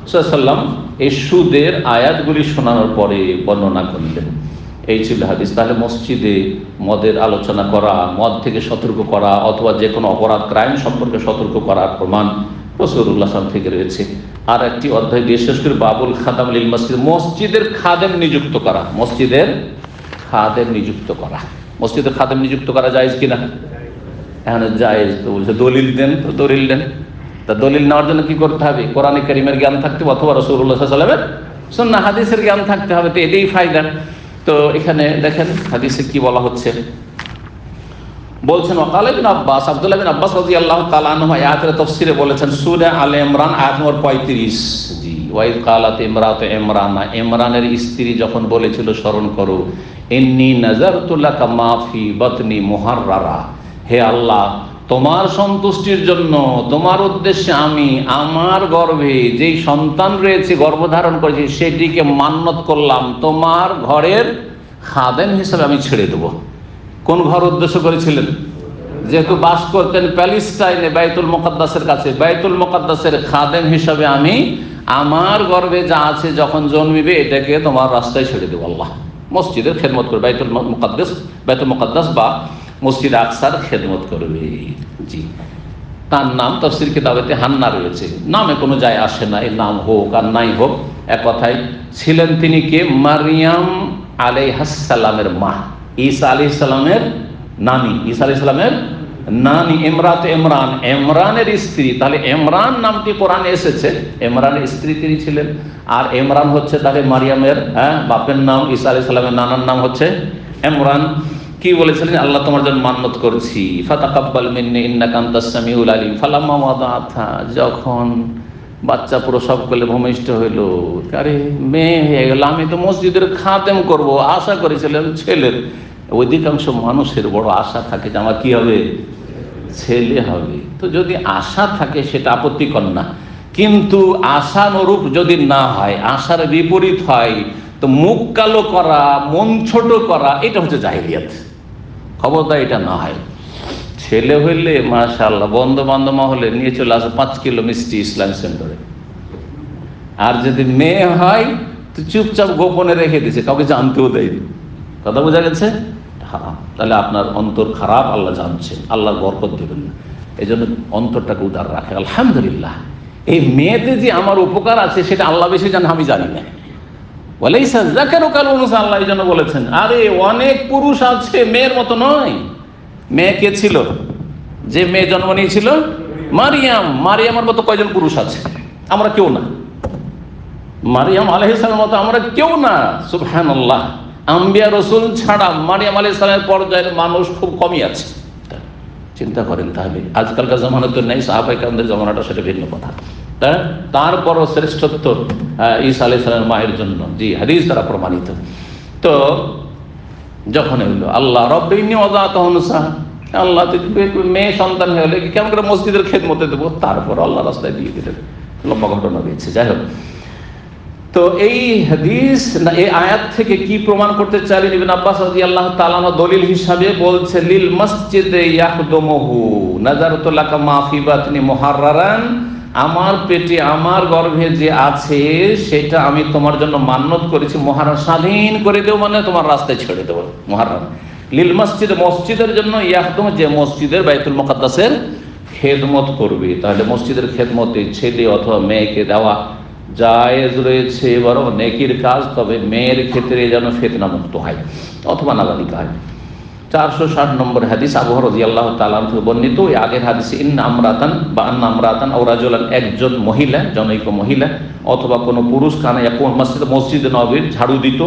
Speaker 2: সাল্লাল্লাহু আলাইহি ওয়াসাল্লাম এই সুদের আয়াতগুলি শোনানোর পরে বর্ণনা করলেন। এই ছিল হাদিস। তাহলে মসজিদে মদের আলোচনা করা, মদ থেকে সতর্ক করা, অথবা যে কোনো অপরাধ ক্রাইম সম্পর্কে সতর্ক করার প্রমাণ রাসূলুল্লাহ সাল্লাল্লাহু আলাইহি ওয়াসাল্লাম থেকে রয়েছে। আর একটি অধ্যায় দিয়ে শেষ করে বাবুল খাদাম লিল মসজিদ, মসজিদের খাদেম নিযুক্ত করা, মসজিদের খাদেম নিযুক্ত করা, মসজিদের খাদেম নিযুক্ত করা জায়েজ কিনা? এখন জায়েজ তো বলছে, দলিল দেন, তো দলিল দেন। তা দলিল নেওয়ার জন্য কি করতে হবে? কোরআনে কারীমের জ্ঞান থাকতে হবে, অথবা রাসূলুল্লাহ সাল্লাল্লাহু আলাইহি ওয়াসাল্লামের সুন্নাহ হাদিসের জ্ঞান থাকতে হবে। তো এটাই ফায়দা। তো এখানে দেখেন হাদিসে কি বলা হচ্ছে, বলছেন ওয়াকাল ইবনে আব্বাস, আব্দুল্লাহ বিন আব্বাস রাদিয়াল্লাহু তাআলা আনহু আয়াতের তাফসীরে বলেছেন সূরা আলে ইমরান আয়াত নম্বর 35। জি, ওয়াইদ কালাত ইমরাতু ইমরানা, ইমরানের স্ত্রী যখন বলেছিল, স্মরণ করো, ইন্নী নাযারতু লাকা মা ফি বাতনি মুহাররারা, হে আল্লাহ, তোমার সন্তুষ্টির জন্য, তোমার উদ্দেশ্যে আমি আমার গর্ভে যেই সন্তান রয়েছে, গর্ভধারণ করেছি, সেটিকে মান্যত করলাম, তোমার ঘরের খাদেম হিসেবে আমি ছেড়ে দেবো। কোন ঘর উদ্দেশ্য করেছিলেন? যেহেতু বাস করতেন প্যালেস্টাইনে বাইতুল মুকাদ্দাসের কাছে, বাইতুল মুকাদ্দাসের খাদেম হিসাবে আমি আমার গর্ভে যা আছে যখন জন্মিবে এটাকে তোমার রাস্তায় ছেড়ে দেবো। আল্লাহ মসজিদের খেদমত করবে, বাইতুল মুকাদ্দাস বা মসজিদ আকসার খেদমত করবে। জি, তার নাম তাফসীর কিতাবেতে হান্না রয়েছে, নামে কোনো যায় আসে না, এর নাম হোক আর নাই হোক এক কথায়। ছিলেন তিনি কে? মারিয়াম আলাইহিস সালামের মা, ঈসা আলাইহিস সালামের নানি, ঈসা আলাইহিস সালামের নানি, ইমরাত ইমরান, ইমরানের স্ত্রী। তাহলে ইমরান নামটি কোরআনে এসেছে, ইমরানের স্ত্রী তিনি ছিলেন। আর ইমরান হচ্ছে তাহলে মারিয়ামের বাপের নাম, ঈসা আলাইহিস সালামের নানার নাম হচ্ছে ইমরান। কি বলেছিলেন? আল্লাহ তোমার জন্য মান্নত করছি, ফাতাকাব্বাল মিন্নি ইন্নাকা আনতাস সামিউল আলিম। ফালাম্মা ওয়াদাআতহা, যখন বাচ্চা প্রসব করলে, ভূমিষ্ঠ হইল, আরে মেয়ে হয়ে গেল, আমি তো মসজিদের খাদেম করব, আশা করেছিলাম ছেলের। অধিকাংশ মানুষের বড় আশা থাকে যে আমার কি হবে, ছেলে হবে। তো যদি আশা থাকে সেটা আপত্তিকর না, কিন্তু আশানুরূপ যদি না হয়, আশার বিপরীত হয়, তো মুখ কালো করা, মন ছোট করা, এটা হচ্ছে জাহেলিয়াত। খবরদার এটা না হয়। ছেলে হইলে মাশাআল্লাহ বন্ধু বান্ধব হলে নিয়ে চলে আসে 5 কিলো মিষ্টি ইসলাম সেন্টারে। আর যদি মেয়ে হয় তো চুপচাপ গোপনে রেখে দিয়েছে, কাউকে জানতেও দেয়নি। কথা বোঝা গেছে? হারাম। তাহলে আপনার অন্তর খারাপ, আল্লাহ জানছে, আল্লাহর বরকত দেবেন না। এই জন্য অন্তরটাকে উদার রাখে। আলহামদুলিল্লাহ, এই মেয়েতে যে আমার উপকার আছে সেটা আল্লাহ বেশি জানে, আমি জানি না। ওয়ালাইসা যাকারু কাল উনসা, আল্লাহ এই জন্য বলেছেন, আরে অনেক পুরুষ আছে, মেয়ের মতো নয়। মেয়ে কে ছিল? যে মেয়ে জন্ম নিয়েছিল মারিয়ামের মতো কয়জন পুরুষ আছে? আমরা কেউ না। মারিয়াম আলাইহিস সালামের মতো আমরা কেউ না। সুবহানাল্লাহ। আম্বিয়া রসুল ছাড়া মারিয়াম আলাইহিস সালামের পর্যায়ের মানুষ খুব কমই আছে। চিন্তা করেন তাহলে, আজকালকার জামানা তো নেই, সাহাবায়ে কেরামদের জামানাটা সেটা ভিন্ন কথা। তারপরও শ্রেষ্ঠত্ব ঈসা আলাইহিস সালামের মায়ের জন্য, জি, হাদিস দ্বারা প্রমাণিত। তো যখন এলো আল্লাহ রব্বিনি ওয়াদাতুহু উনসা, আল্লাহ মেয়ে সন্তান হলে কেমন করে মসজিদের খেদমতে দেবো, তারপর আল্লাহ রাস্তায় দিয়ে দিলেন। লম্বা ঘটনা রয়েছে। যাই হোক, তো এই হাদিস না এই আয়াত থেকে কি প্রমাণ করতে চাইলেন ইবনে আব্বাস রাদিয়াল্লাহু তাআলা দলিল হিসাবে বলছে, লিল মসজিদে ইয়াখদুমুহু নাযারাতু লাকা মা ফি বাতনি মুহাররারান, আমার পেটে আমার গর্ভে যে আছে সেটা আমি তোমার জন্য মান্যত করেছি, মুহাররার স্বাধীন করে দেব, মানে তোমার রাস্তায় ছেড়ে দেব। মুহাররার লিল মসজিদ, মসজিদের জন্য, ইয়াখদুম যে মসজিদের বাইতুল মুকাদ্দাসের খেদমত করবে। তাহলে মসজিদের খেদমতে ছেলে অথবা মেয়েকে দেওয়া জায়েজ রয়েছে, বরং নেকির কাজ, তবে মেয়ের ক্ষেত্রে যেন ফিতনা মুক্ত হয় অথবা নাবালিকা হয়। 460 নম্বর হাদিস, আবু হুরায়রা রাদিয়াল্লাহু তাআলা আনহু বর্ণিত। এই আগের হাদিসে ইন্না আমরাতান বা আন্না আমরাতান আও রাজুলান, একজন মহিলা, জনৈক মহিলা অথবা কোনো পুরুষ, কানা ইয়াকুন মসজিদে নববীর ঝাড়ু দিত।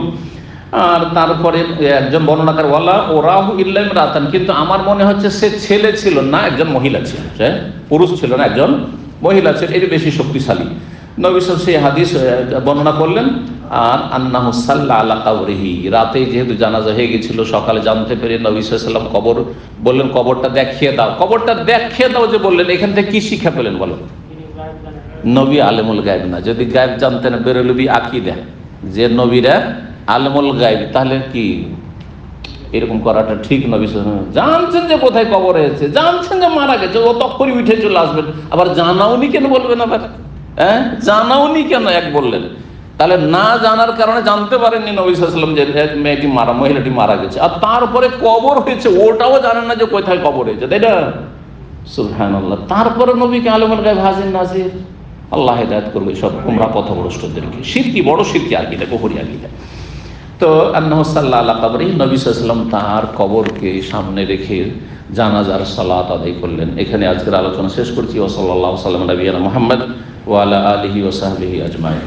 Speaker 2: আর তারপরে একজন বর্ণনাকার ওয়ালা ওরাহু ইল্লা ইমরাতান, কিন্তু আমার মনে হচ্ছে সে ছেলে ছিল না, একজন মহিলা ছিল, সে পুরুষ ছিল না, একজন মহিলা ছিল। এটি বেশি শক্তিশালী। নবী সাল্লাল্লাহু আলাইহি ওয়াসাল্লাম সেই হাদিস বর্ণনা করলেন। আর আন্নাহু সাল্লা আলা কবরিহি, রাতে যেহেতু জানাজা হয়ে গেছিল, সকালে জানতে পেরে নবী সাল্লাল্লাহু আলাইহি ওয়াসাল্লাম কবর বললেন, কবরটা দেখিয়ে দাও। কবরটা দেখিয়ে দাও যে বললেন, এখান থেকে কি শিক্ষা পেলেন বলেন? নবী আলেমুল গায়ব না। যদি গায়ব জানতেন বেরেলবি আকীদা যে নবীরা আলেমুল গায়ব, তাহলে কি এরকম করাটা ঠিক? নবী সাল্লাল্লাহু আলাইহি ওয়াসাল্লাম জানছেন যে কোথায় কবর হয়েছে, জানছেন যে মারা গেছে, ও তখনই উঠে চলে আসবেন। আবার জানাওনি কেন বলবেন? আবার জানাওনি কেন এক বললেন? তাহলে না জানার কারণে জানতে পারেননি নবী সাল্লাল্লাহু আলাইহি ওয়াসাল্লাম যে মেয়েটি মহিলাটি মারা গেছে, আর তারপরে কবর হয়েছে ওটাও জানেন না যে কোথায় কবর হয়েছে, তাই না? সুবহানাল্লাহ। তারপরে নবীকে আলেমুল গায়ব হাজির নাজির। আল্লাহ হেদায়েত করবে সব গোমরা পথভ্রষ্টদেরকে। শিরকি, বড় শিরকি আকীদা, কুফরি আকীদা। তো আন্নাহু সাল্লা আলা কবরি, নবী সাল্লাল্লাহু আলাইহি ওয়াসাল্লাম তার কবরকে সামনে রেখে জানাজার সালাত আদায় করলেন। এখানে আজকের আলোচনা শেষ করছি। ওয়া সাল্লাল্লাহু আলা সাল্লাম নবিয়ানা মুহাম্মদ ওয়া আলা আলিহি ওয়া সাহবিহি আজমাইন।